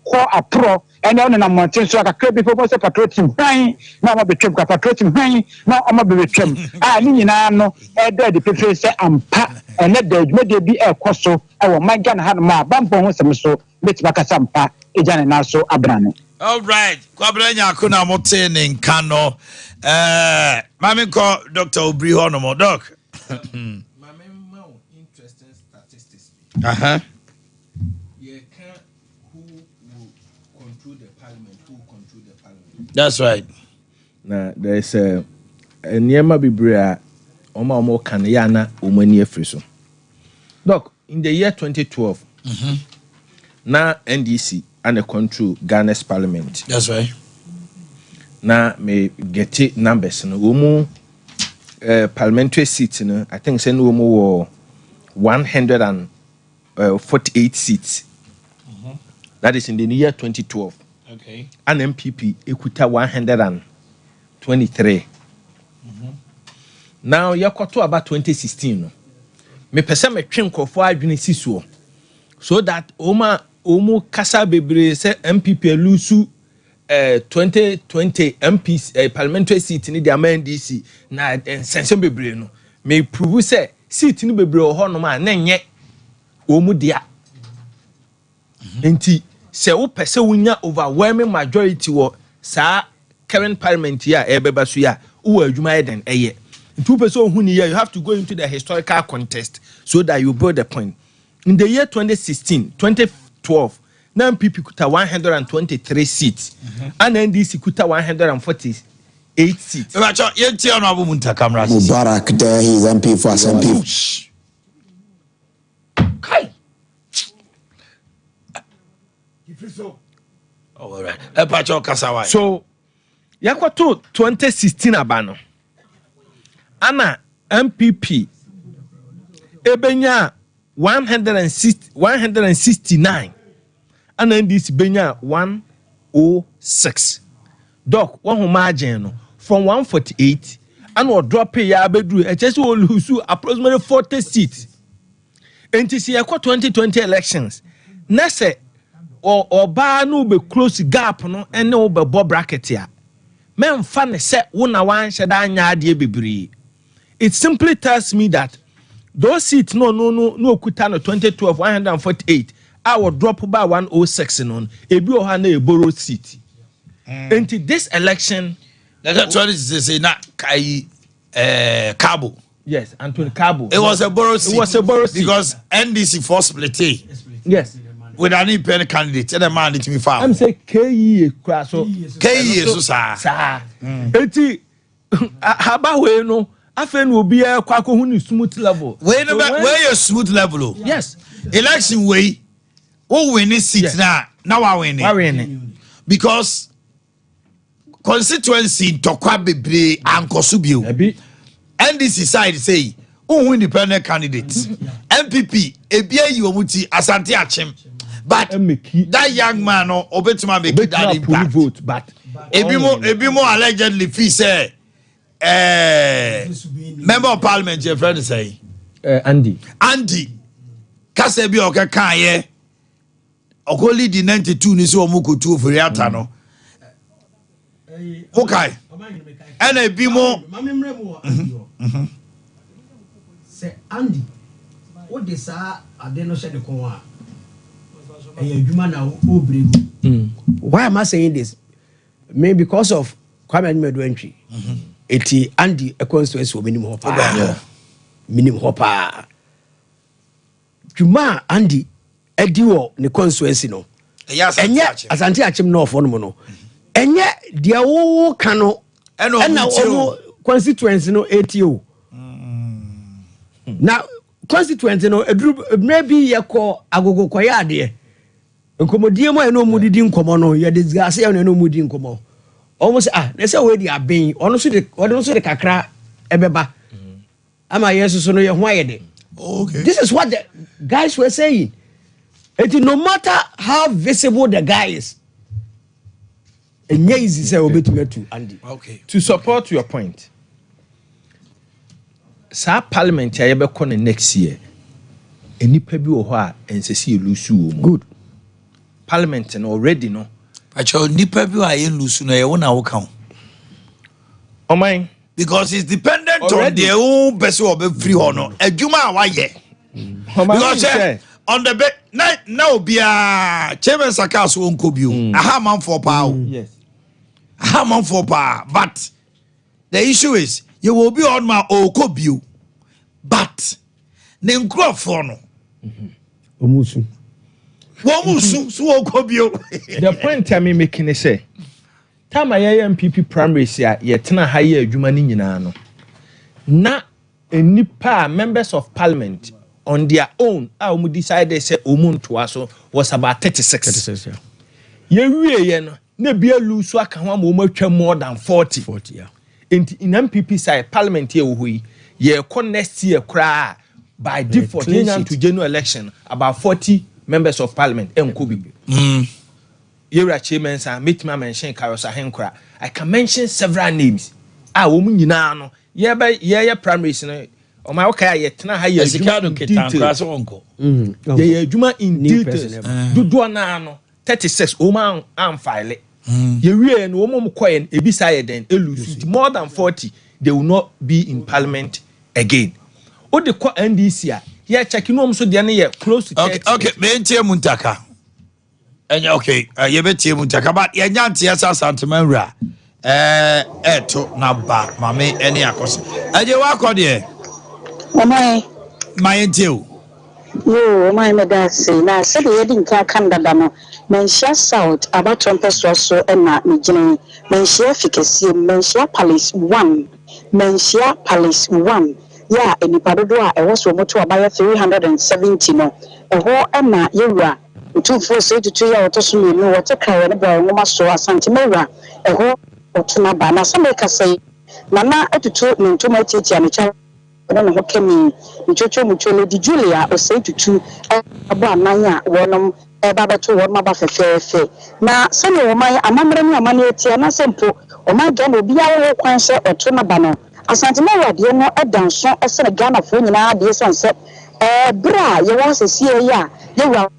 ko apro ene on na mountain so akakra bi fo se patrolling han na mo betwem ka patrolling han na omo betwem ni nyina no de pepe se ampa ene da adwuma bi ekoso ewo manga na ha ma bambo ho sem so betime ka sampa ejane na so abrane. All right, kwabra nyako na mote ne nka no mami ko Dr. Obri hono mo doc. Mami ma interesting statistics. You can who will control the parliament, That's right. Now there's a niema bibria omo kan ya na omani afri so. Doc, in the year 2012 na NDC and control Ghana's parliament. That's right. Na me get numbers no omo parliamentary seats no I think say no omo 148 seats. That is in the year 2012. Okay. And MPP ekuta 123. Now yakoto about 2016 no. Me pese me twen kofo adwene sisuo. So that omo kasa bebre se MPP lusu 2020 MPs parliamentary seat ni the NDC na sense bebre no me prove say seat ni bebre ho no ma na nye omo dia enti se wo pese wunya overwhelming majority wo sa current parliament ya ebeba so ya who adwuma yɛ den ɛyɛ two person who you have to go into the historical context so that you build the point. In the year 2016, 2012, NPP kuta 123 seats, and NDC kuta 148 seats. Mubarak there, he's MP for SMP. Kai. All right. So, yakwato 2016 abano. Ana MPP ebenya 169 ana NDC benya 106. Doc one who margin no from 148 and or drop ya bedru echesi will lose approximately 40 seats. NTC 2020 elections na se or ba no be close gap no and no be bob bracket ya men fa ne se wona wan hyeda anya ade bebree. It simply tells me that those seats no okuta no 2012 148 I will drop by 106 no ebi o ha na e borrow seat. Into this election that's what it say na kai Cabo. Yes, Anthony Cabo. It was a borrow seat. It was a borrow seat because NDC force split. Yes. With an independent candidate and a man it me found. I'm say KE so so sa. Enti haba we no afen will be a kwako hu ni smooth level. Where your smooth level? Yes. Election way. Who win this seat now I win it. Because constituency Tokwa Bebre and Kosubio. NDC side say who independent candidates. MPP Ebia Yomuti Asante Achim. But that young man or Obetima make that impact. Vote, but Ebimo allegedly fee say member of parliament your friend say Andy Kasebi oka kan ye okoli di 92 ni so omuko tu ofuriata no okay and ebimo say Andy what they say ade no hye de kon a adwuma na obregu. Why am I saying this? Maybe because of Kwame Nkrumah entry. Eti Andy a constituency minimum hopper. Minimum hopper. Juma Andy ediwo ne constituency no. Enye Asante Achim no for no. Enye dia wo kano na wo constituency no etio. Na constituency no edru maybe yeko agogo koya ade. Nkomodie mo eno mudidi nkomo no ye disgust ye no mudi nkomo. Almost they say we dey abin ono so de kakra ebeba. Ama yesu so no ye ho ayede. Okay. This is what the guys were saying. It is no matter how visible the guy is. Easy say obetumetu Andy. Okay. To support your point. Sa parliament ya be ko next year. Enipa bi wo ho a ensesi elusu wo mu. Good. Parliament no already no. Actually nipa bi a ye lusu no ye wona wo kan. Oman because it's dependent already on their own person or be free or no. Adwuma a wa ye. Because on the bed now be a chairman sakas won ko bio. Aha man for power. Yes. Aha man for power. But the issue is you will be on my ko bio. But ne nkrofo no. Omusu. So ko bio. The point I mean making is say time I MPP primaries ya yetena ha ye adwuma ni nyina no. Na enipa members of parliament on their own we decided say omuntoa so was about 36 yeah. Ye wie ye no na bia lusu aka ho ma atwa more than 40 yeah. In MPP side parliament here wo yi ye next year kra by default to general election about 40 members of parliament enkobi Yera chairman sa metima mention Karosa Henkra. I can mention several names. Woman nyina no ye primaries no o ma okay ye tena ha ye adwuma ketan uncle. Ye adwuma in details. Dodo na no 36 o ma am file. Ye wie no o mom koyen ebisa ye den elusu more than 40 they will not be in parliament again. O de ko NDC a ye check no so de na ye close to 30. Okay me ntie muntaka. Okay, you bet you muntaka but ye nyantia sa santemanra. eto na ba mame ene akos aje wa akode my deal. Yo, my medasi na se de yedi nka kandada no menhia south about trumpet so na mejene menhia fikesi menhia palace 1 menhia palace 1 ya enipa dodo a ewo so moto abaya 370 no eho na yewura utufo se tutu ya otoso menu wote kawe ne boy ngoma so asante mewura eho otuna ba na se meka sei nana atutu ntoma tiatia ne cha na ho kemi nchocho mucho di Julia o say tutu abo amanya wonom eba beto won maba fefefe na se ne wo man amamre ni amane etia na sempo o man ga na obi awo kwan se oto na ba no asante na wade no edanso ese ne Ghana fo nyina de sanse bra ye won sesie ya ye wa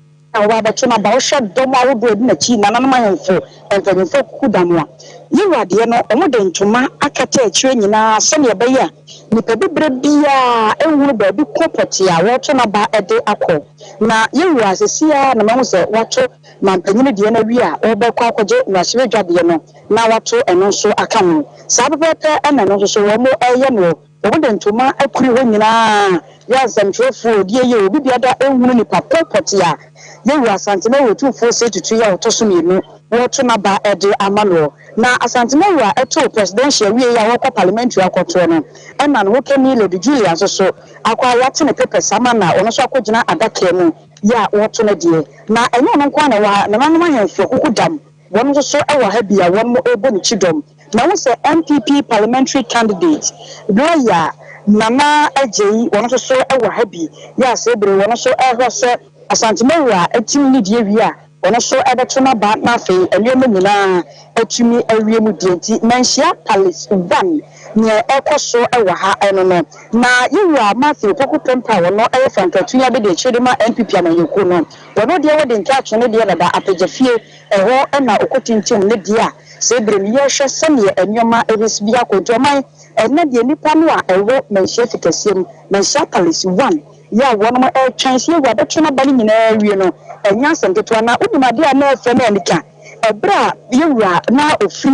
wa beto na ba o hwe dom awodo edi na chi na nanom ahemfo enfanyefo kudamwa ye wade no o mo de ntoma akata akire nyina se ne be ya nipa bibre bia ehuru ba bi kopoti a woto na ba ede akọ na yewura asesia na mahu se wato mampanyine de na wi a obekọ akọje na hwe dwade no na wato eno so aka ho sabepepe ena no so wo mo eye no wo de ntoma akuri ho nyina ya zamtwefo die ye obi biada ehuru nipa kopoti a yewura asante na wotufo se tutu ya otoso mienu woto na ba ede amano na asante na wura eto presidential wi ya wokọ parliamentary akoto no ena no kemi Lady Julia so akwa yate ne pepe sama na ono so akogina adaka mu ya woto na die na enyo no kwa na wa na manu ahemfo kokudam wono so ewa ha bia wono ebo ni chidom na wo se MPP parliamentary candidate lawyer Nana Addo wono so ewa ha bi ya se bre wono so ehwe se asante na wura etim ni die wi a wono so ebeto na ba na fe enwemu nyina atumi awiemu dienti menhia palace 1 ne ekoso ewa ha eno no na yiwa Matthew poku pempa wono e fankatu ya be de chedema NPP amanyeku no wono de wode nka twene de na da apejafie eho na okotintim ne de a se brem ye hwe sene enwoma ebesbia kontoman ena de nipa no a ewo menhia fikasiem menhia palace 1 ya wono e chance ye wade twena bali nyina awie no enya senteto na udumade a na efe na nika ebra yiwa na ofri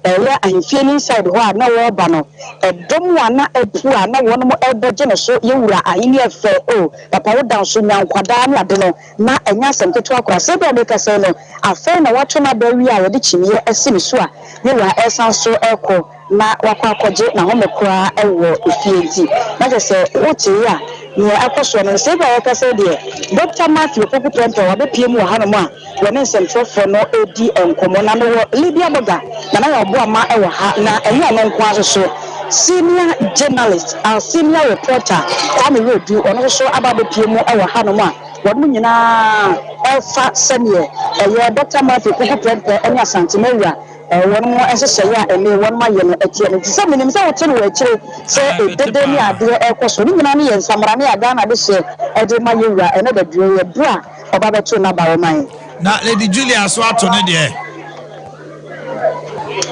eya ahifie ni inside ho na wo ba no edom na epu na wono mo ebeje no so yewura ahini efe o papa wo dan so nyankwada na ade no na enya semteto akora se be be kase no afa na wato na ba wi a yede chimie esimi so a yewura esan so eko na wakwa akoje na ho mekora ewo efienti na se wote ya ne akoso no se be kase de Dr. Matthew Poku Pempe wa be piem wo hanu a wone nsɛmfofo no edi enkomo na no Libya boga na na obo ama ewa ha na enye no nko aso so senior journalist and senior reporter Kwame Rodu ono so aba be piem ewa ha no a wonu nyina elfa senior eye Dr. Matthew Poku Pempe enya santimawia wonu mo ensese ya ene wonu ma ye no etie no tse minim se wote no akire se edede ni ade ekoso ni nyina ne ye nsamara ne ada na de se ede ma ye wura ene da duro ye bra oba beto na ba wo man na Lady Julia so ato ne de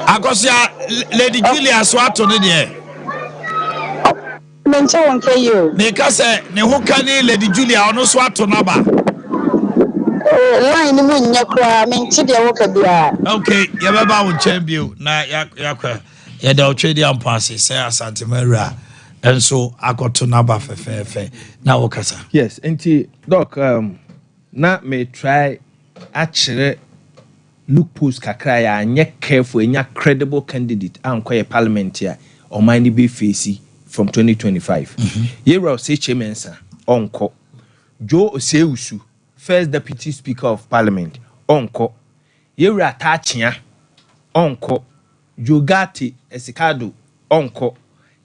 akosia Lady Julia so ato ne de menche wonke yo me ka se ne ho ka ni Lady Julia ono so ato na ba line mu nya kra menche de wo ka bia okay ye be ba wo champion na yakwa ye da otwedi ampase se asante mawura enso akoto na ba fefefe na wo kasa yes enti doc na me try actually look post kakra ya anye careful enya credible candidate ankoye parliament ya o mind be face from 2025 yero say chairmansa onko Joe Oseusu first deputy speaker of parliament onko yero atachia onko Jogati Esikado onko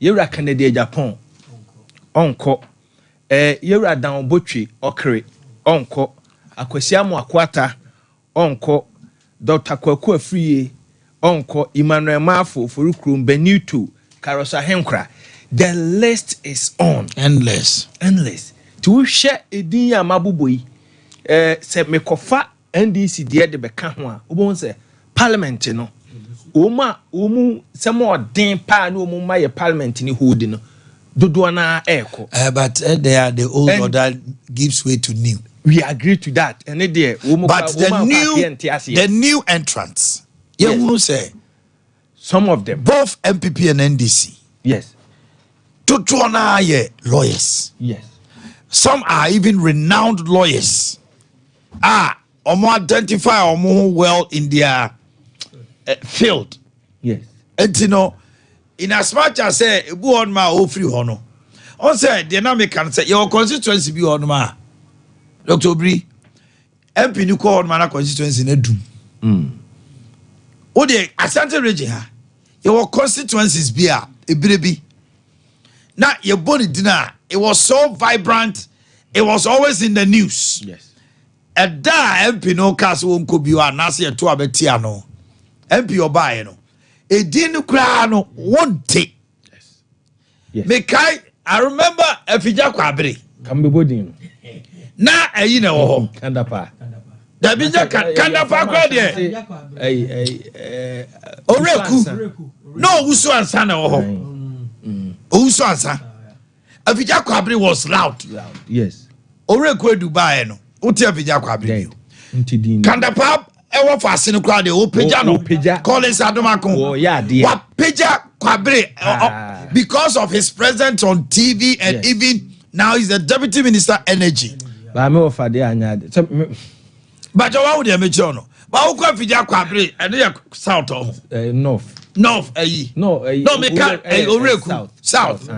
yero Canada Japan onko yero Dan Botwe okre onko Akwasiamu Akwata onko Dr. Kwaku Afriye onko Emmanuel Mafo Forukrum Benito Karosa Henkra. The list is on endless to share edin ya mabuboi se mekofa NDC de beka ho a obon se parliament no omu se mo den pa na omu ma ye parliament ni hold no dodo na eko but the old order gives way to new. We agree to that. And but the new entrants, you say Some of them. Both MPP and NDC. Yes. Tutuana ye lawyers. Yes. Some are even renowned lawyers. Omo identify omo well in their field. Yes. And you know, in as much as say ebu on ma o free hono. On say the dynamic can say your constituency be on ma. Dr. Obri MP ni ko on ma na constituency na dum. O de Asante region ha. Your constituencies be a ebrebi. Na your body dinner, it was so vibrant. It was always in the news. Yes. And da MP no cast won ko biwa na se to abetia no. MP obaye no. E din kra no wonte. Yes. Yes. Me kai I remember Efija Kwabere. Kambe bodin. Na ayi na wo ho. Kandapa. Da bija Kandapa kwa de. Oreku. No wusu ansa na wo ho. Wusu ansa. Efija Kwabere was loud. Yes. Oreku Dubai no. Uti Efija Kwabere. Kandapa ewo for asene kra de o peja no. Collins Adomako. Oh yeah, dear. Wa peja Kwabere because of his presence on TV and even now he's the deputy minister energy. But me offer dey anya. But why would you make sure no? But who can Efija Kwabere and they south of north. North ayi. No me can Oreku south.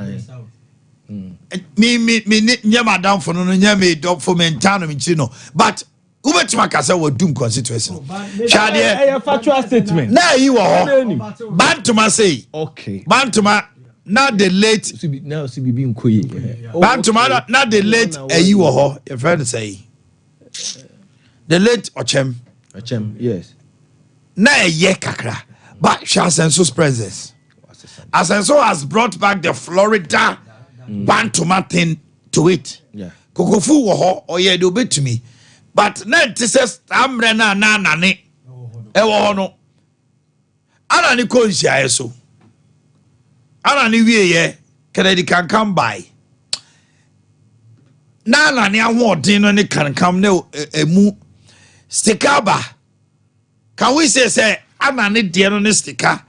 Me nyama down for no nyama do for mentano me chino. But Ubetima kasa wo doom constituency no. Shade factual statement. Na yi wo ho. Bantuma say. Okay. Bantuma na the late now CBB nkoye. Bantuma na the late ayi wo ho. Your friend say. The late Ochem, yes. Na ye kakra. But Shasenso's presence. Asenso has brought back the Florida Bantuma thing to it. Yeah. Kokofu wo ho oye do betumi. But na it says amre na nane. E wo ho no. Ana ni ko nsia yeso. Ana ni wie ye kennedy can come by. Na ni ahoden no ne kan kam na emu stikaba. Can we say ana ni de no ne stika.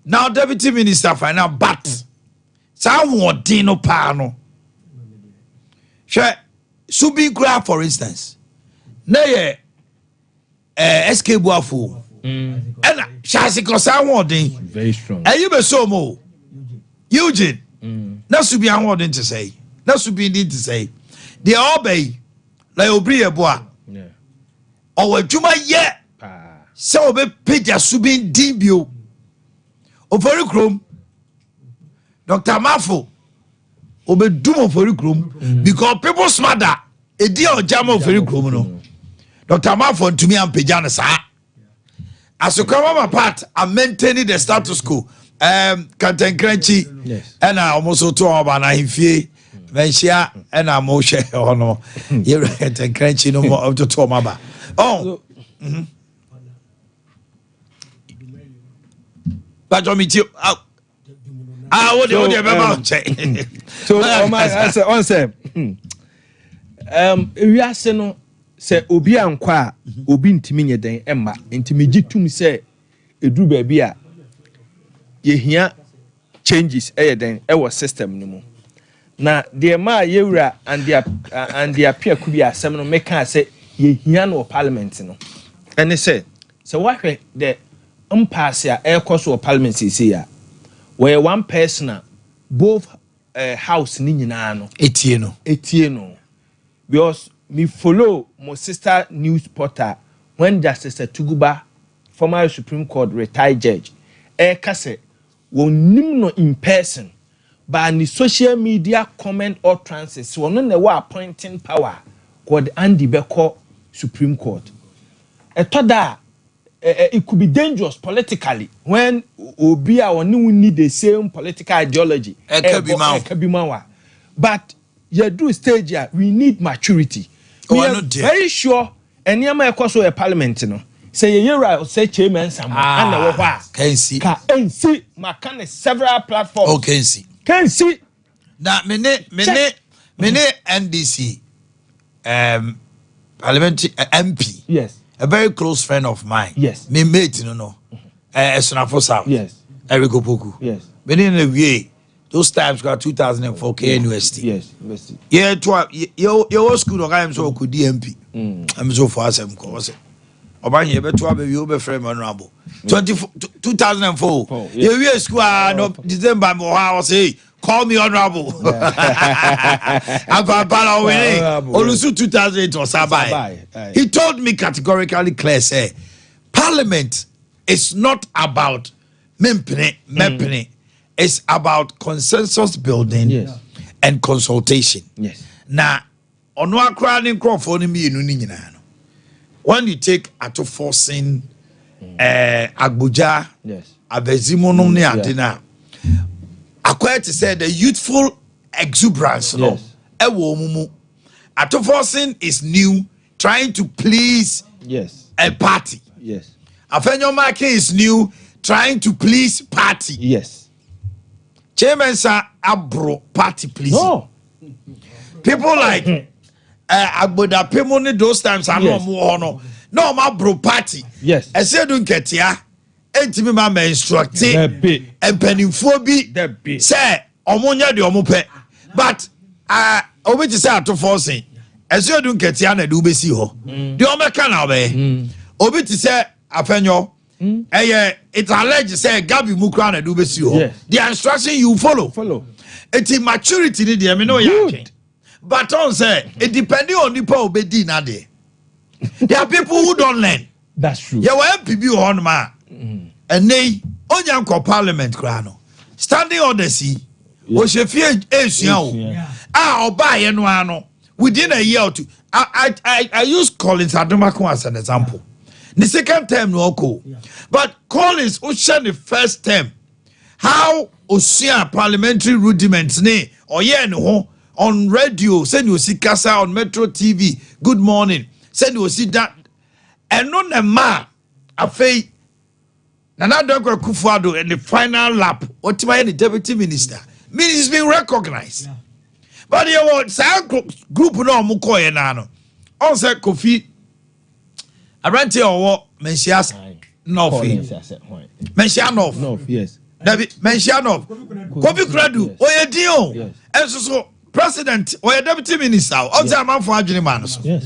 Now deputy minister finance but sa ahoden no pa no. She Subi Gra for instance. Na ye SK Buafo. And Shasi Kosa ahoden very strong. And you be so mo. Eugene. Na Subi ahoden to say. Na Subi need to say. They obey like Obri Eboa. Yeah. Or Juma ye. So be Peja Subin Dimbio. Over Chrome. Dr. Mafo. Obe Dumo for Chrome. Because people smarter. A deal jam of very Chrome. No. Dr. Mafo to me and Pejana sa. As you come on my part, I'm maintaining the status quo. Captain Crunchy. Yes. And I almost to about na hifie. Ventia and I'm more share or no. You're Captain Crunchy no more of the Tomaba. Oh. But on me too. What do you remember? So on say we are saying say obi ankwa obi ntimi nye den emma ntimi gitum say eduru ba bia ye hia changes den e system no mu na de ma yewura and their peer could be asem no make say ye hia no parliament no ene say what the impasse a e koso parliament say ya where one person both house ni nyina no etie no because me follow my sister news portal when Justice Tuguba, former Supreme Court retired judge, kase won nim no in person, but the social media comment or trances won no ne appointing power called Andy Beko Supreme Court. It could be dangerous politically when Obia or no need the same political ideology. But you do stage here, we need maturity. We are very sure any of my course of parliament, you know. Say you're right, say chairman some and can see Macan several platforms. Oh, can see. Now, many NDC parliamentary MP. Yes. A very close friend of mine. Yes. Me mate, you know. Esnafo South. Yes. Eric Opoku. Yes. But in a way, those times got 2004 KNUST. Yes, university. Yeah, your school of I am so could DMP. I'm so far as I'm causing. Obanya you better be over frame honorable. 2004. Yeah, we are school no December more hours say call me honorable. I'm para winning. Olusu 2008 was Sabai. He told me categorically clear say Parliament is not about mempene. It's about consensus building and consultation. Yes. Now, on one crowding Crawford when you take Ato Forcing Agbuja, Abezimonum ne Adina, acquired to say the youthful exuberance. Ato Forcing is new, trying to please a party. Yes. Afenyo Make is new, trying to please party. Yes. Chairman sir abro party pleasing. No. People like Agboda Pemoni those times are no my bro party. Yes. I said don't get ya. Entimi ma instruct and penifo bi say omonya de omope. But obi ti say ato forcing. I said don't get ya na do be see ho. The omeka na be. Obi ti say afenyo it's alleged say Gabi Mukra na do be see ho. The instruction you follow. It's maturity ni dey me no ya. But on say it depending on the power obedi na dey. There are people who don't learn. That's true. You will MPB on ma. And they onyanko parliament krano. Standing on the sea. O shefie esuan o. Oba ye no ano. Within a year or two. I use Collins Adomako as an example. The second term no go. But Collins who share the first term. How Osia parliamentary rudiments ne or ye no on radio, send you see Kasa on Metro TV. Good morning. Send you see that. And non a ma a fay Nana Addo Kufuado in the final lap. What the deputy minister? Means he's being recognized. Yeah. But you want group no mukoye nano. On say Kofi. I ran to your Mensias North. Mensia North. Yes. Mensia North. Kofi Kradu. Oye Dio. And so president or a deputy minister. On say man for Adwene man. Yes.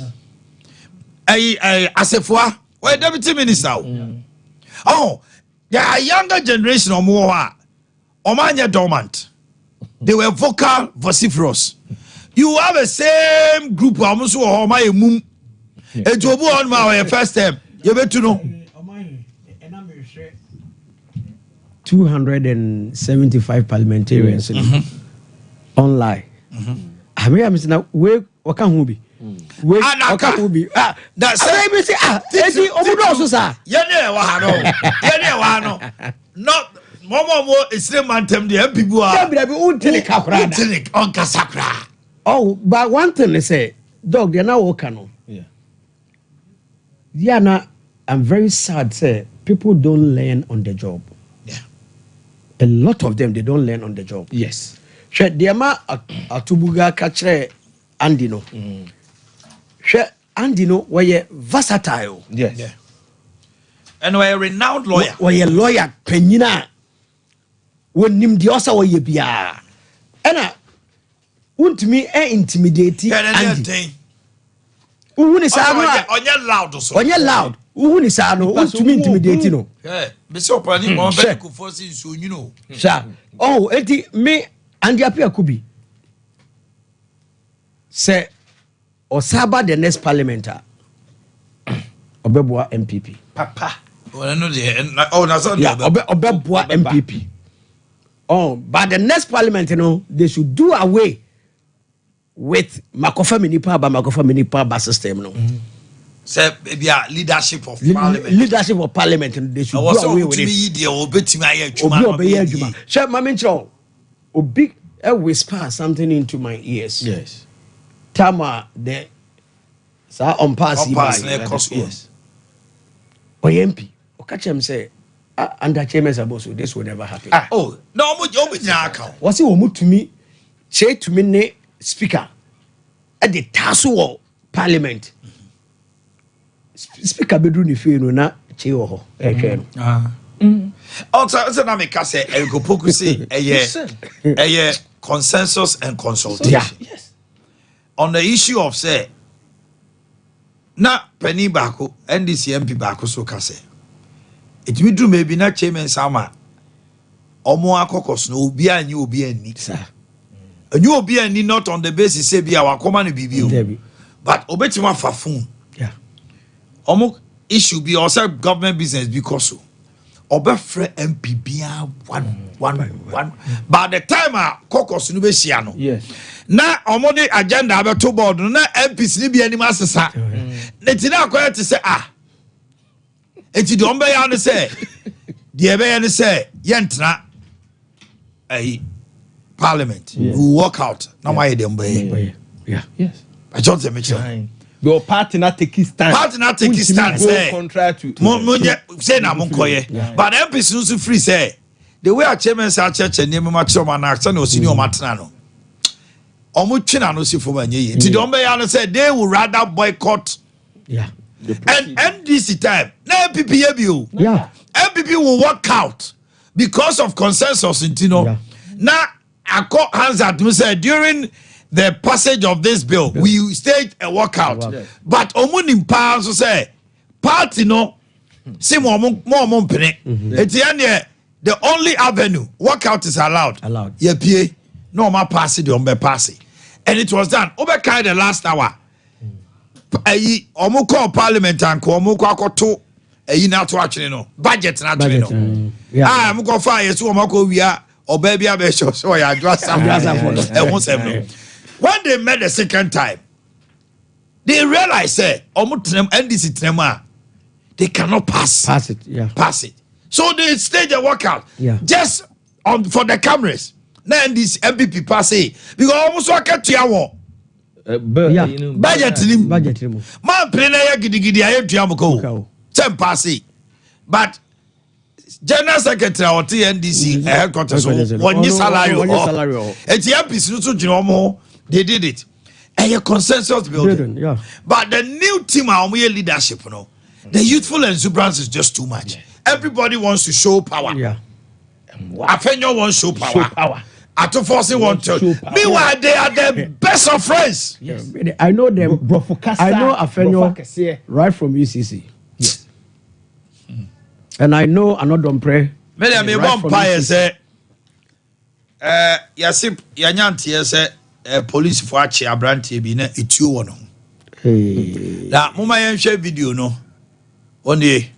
Asefua or a deputy minister. Oh, there are younger generation or more. Omanya dormant. They were vocal, vociferous. You have the same group almost or my mum. And to on my first time, you better know. 275 parliamentarians online. I mean, I'm saying, where can be? Wait, okay. That's not more it's the man them the people are on Kasakra. Oh, but one thing they say, dog, they're not working. Yeah, now I'm very sad. Say people don't learn on the job. Yeah, a lot of them they don't learn on the job. Yes, sure. The ama atubuga kachre andino. Andino were versatile. Yes. Yeah. And we're a renowned lawyer. We're a lawyer, Penina. When nim the osa were bia. And won't me intimidate Andy. Who is on your loud so. On your loud. Who is to me intimidate no. Yeah. Bishop Pani more better could force so you know. Sir. Oh, eti me and the appear could be. Say Osaba the next parliamenter. Obebua MPP. Papa. Oh, I know the oh, that's all. Yeah, Obebua MPP. Oh, but the next parliament, you know, they should do away with Makofa Minipa system, no. Say, maybe leadership of parliament. Leadership of parliament, and they should do away with it. Chef Mamincho, Obi, whisper something into my ears. Yes. Tama the sa on pass yes. Oyempi Okachem say under Chairman Saboso this will never happen. Oh no account. Was it omu to me say to me ne speaker at the tasso parliament. Speaker bedru ni fe no na che wo ho Also na me ka say e go focus eye consensus and consultation. Yes. On the issue of say na penny bako NDC MP bako so ka say it we do maybe na chairman sama omo akokos no obi anyi obi ani sir anyi obi ani not on the basis say bia wakoma no bibio but obetima fa phone omo issue be also government business because so obefre MP bia one by the time kokos no be hia no yes na omo de agenda abeto board no na MPs ni bia ni masesa na ti na akoya ti say enti de ombe ya no say de ebe ya no say yentra parliament who walk out na why de ombe yes I just say Mitchell your party not take his stand. Party not take his stand. Say, say na munkoye. But MPs no free say the way our chairman say church and name ma choma na action no senior matana no. Omo twina no si for manye. Ti don be ya no say they would rather boycott. Yeah. And NDC time. Na MPP ebio. Yeah. MPP will walk out because of consensus in Tino. Na akọ hands at me say during the passage of this bill, we staged a walkout. But Omunim Pa also say, party no, see more pene. The only avenue, walkout is allowed. Ye pie, no more pass it, on be pass it. And it was done. Over the last hour. Omu call parliament and call Omu to not watching no budget not no. I'm going to fire so Omako we are or baby I so I just some. When they met the second time, they realized say NDC Trema, they cannot pass it. Yeah. Pass it. So they staged a walkout. Yeah. Just for the cameras. Now this MPP pass it because almost walk to your budget man play na gidi aye tuamko. Ten pass it. But General Secretary of TNDC headquarters one salary. And the MPs no so they did it. And a consensus building. Yeah. But the new team our leadership, the youthful exuberance is just too much. Everybody wants to show power. Yeah. Afenyo wants to show power. Atoforce want to. Meanwhile, they are the best of friends. Yes. I know them. I know Afenyo right from UCC. Yes. And I know another pray. Me one pie say yasip yanyantie say police for achi abrantie bi na etuo wo no. Na mama yen hwe video no. Oni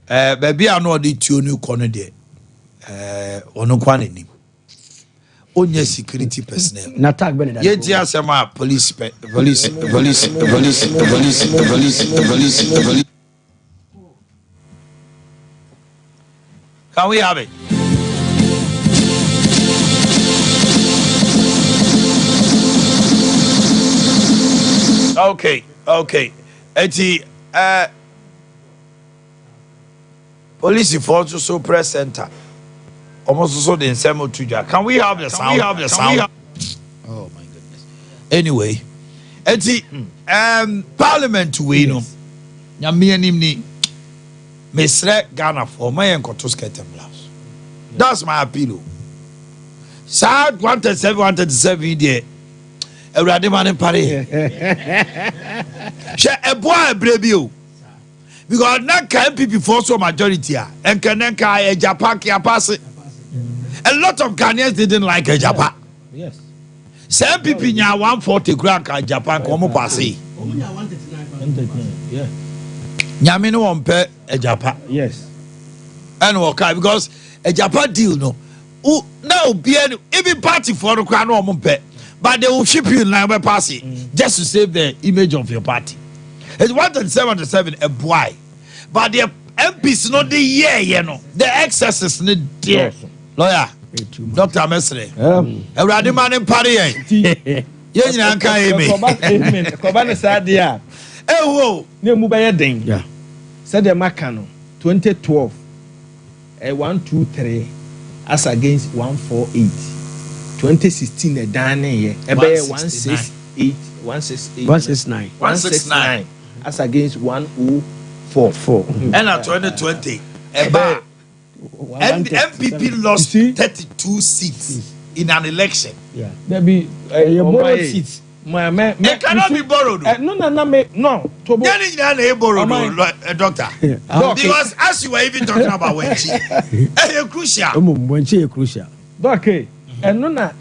baby a no de tuo no ko no de ono kwa nanim. Onye security personnel. Na tag Benedict. Ye ji asema police. Can we have it? Okay. Eti police force so press center. Almost so the same to. Can we have the sound? Oh my goodness. Anyway, eti parliament we no. Nyame anim ni. Mesre Ghana for my enkoto skirt and blouse. That's my appeal. Sad 137 there. Everybody man in Paris. She a boy brebio. Because na can people for so majority and can a Japan kia pass it. A lot of Ghanaians didn't like a Japan. Yes. Some people nya 140 grand ka Japan come pass it. Yeah. Nyame no one pay a Japan. Yes. And okay because a Japan deal no. Now be even party for the crown no pay. But they will ship you in line by passing just to save the image of your party. It's 137 a boy. But the MPs not the year, the excesses need there. Lawyer, Dr. Mesre. A radical man in Paris. Yes, I can't hear me. Kobana Sadia. Oh, no Mubaya Ding. Yeah. Said the Macano 2012. A 123 as against 148. 2016 a dane ebe 169 as against 1044 and at 2020 eba And the MPP lost 32 seats in an election. Yeah. There be borrowed seats. It cannot be borrowed. No. Borrowed, doctor. Because as you were even talking about Wenchi, crucial. Okay. And no,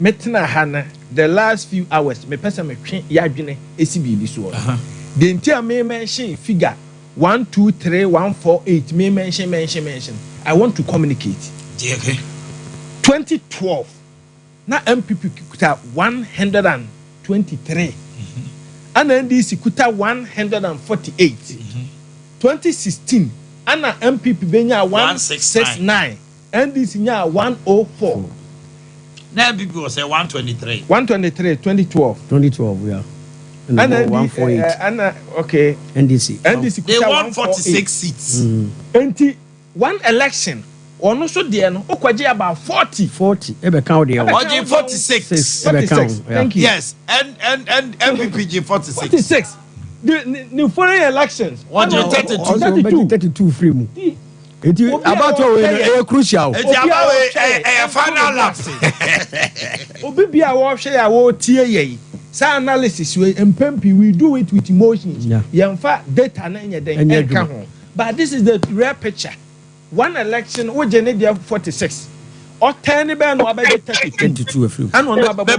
Metina Hana, the last few hours, me person me train yadwene ACB this one. The entire me mention figure 1, 2, 3, 1, 4, 8. Me mention. I want to communicate. Okay. 2012. Now MPP kuta 123. And NDC kuta 148. 2016. And MPP benya 169. NDC nya 104. Now people will say 123. 123, 2012. 2012, yeah. And 148. Okay. NDC. They won 46 seats. One election. Or no so dear no. Okwaje about 40. Ebe count there. Oji 46. 46. Thank you. Yes. And MPPG 46. 46. The foreign elections. Oji 32. 32 free mu. About crucial. It's about a final lapse. Obi bia wo hwe ya wo tie ye. Sa analysis we MPP we do it with emotions. Yemfa data na nya den enka ho. But this is the real picture. One election we generate 46. Or 10 be no abeg 32 afri. Ano no abeg.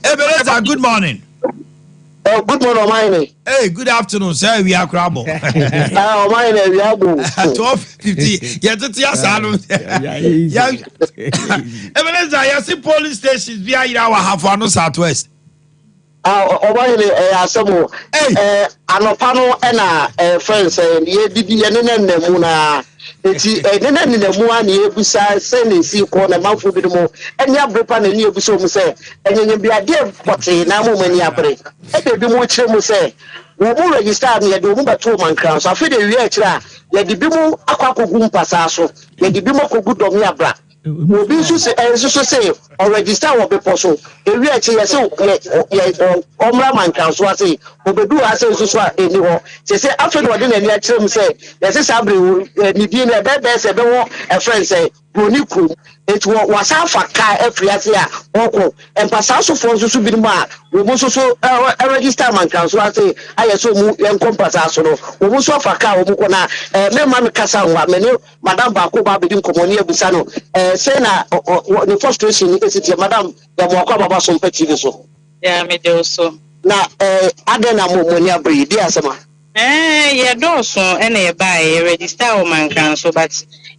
Ebenezer, good morning. Good morning, Omani. Hey, good afternoon, sir. We are crabble. Omani, we are 12:50. Yeah, to tia salo. Ebenezer, you see police stations via our half one southwest. Omani, asemo. Anopano ena friends ye didi ye nene muna. Eti nene mu ani ebusa se ne si ko na manfo bi mo eni abrepa na ni ebusa mu se enyenye bi ade pote na mo mani abre e de bi mo kire mu se wo mu register na ye de mu bato mankran so afi de wi a kire a ye de bi mu akwakogu mpasa so ye de bi mo kogu dom ya bra obi so se o register wo be poso ewi a kire se omra mankran so ase obedu ase so a eni ho se afi de ode na ni a kire mu se ye se sabre ni bi na be se be wo a friend say broniku it was afa ka afriase a oko empasa so fo so bi mu a wo mo so register mankran so ase aye so mu encompass so no wo mo so afa ka wo mo ko na me ma me kasa wa me ne madam ba ko ba be din komoni abusa no say na the frustration ni esiti madam ya mo akwa baba so mpati so ya me de so na ade na mo ni abri di asema ye do so ena ye ba ye register o mankran so but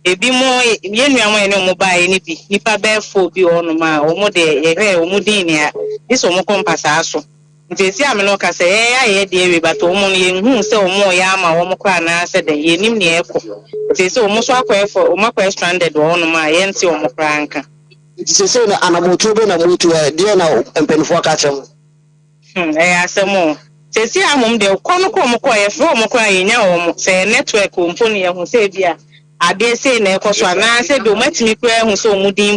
ebi mo ye nuamo ene mo ba ye ni bi nipa be fo bi onu ma o mo de ye he o mo din ni a this o mo compass aso nti esi ame no ka se ye de ewe but o mo ye hu se o mo ya ama o mo kwa na se de ye nim ni eko nti se o mo so akwa efo o mo kwa stranded onu ma ye nti o mo kranka nti se na anamoto be na moto de na empenfo aka chem asemo sesi amom de kono ko mo ko ye fro mo ko ayenya wo mo se network o mpo ne ye hu se bia ade se na ekoso ana se do matimi kura hu se o mudin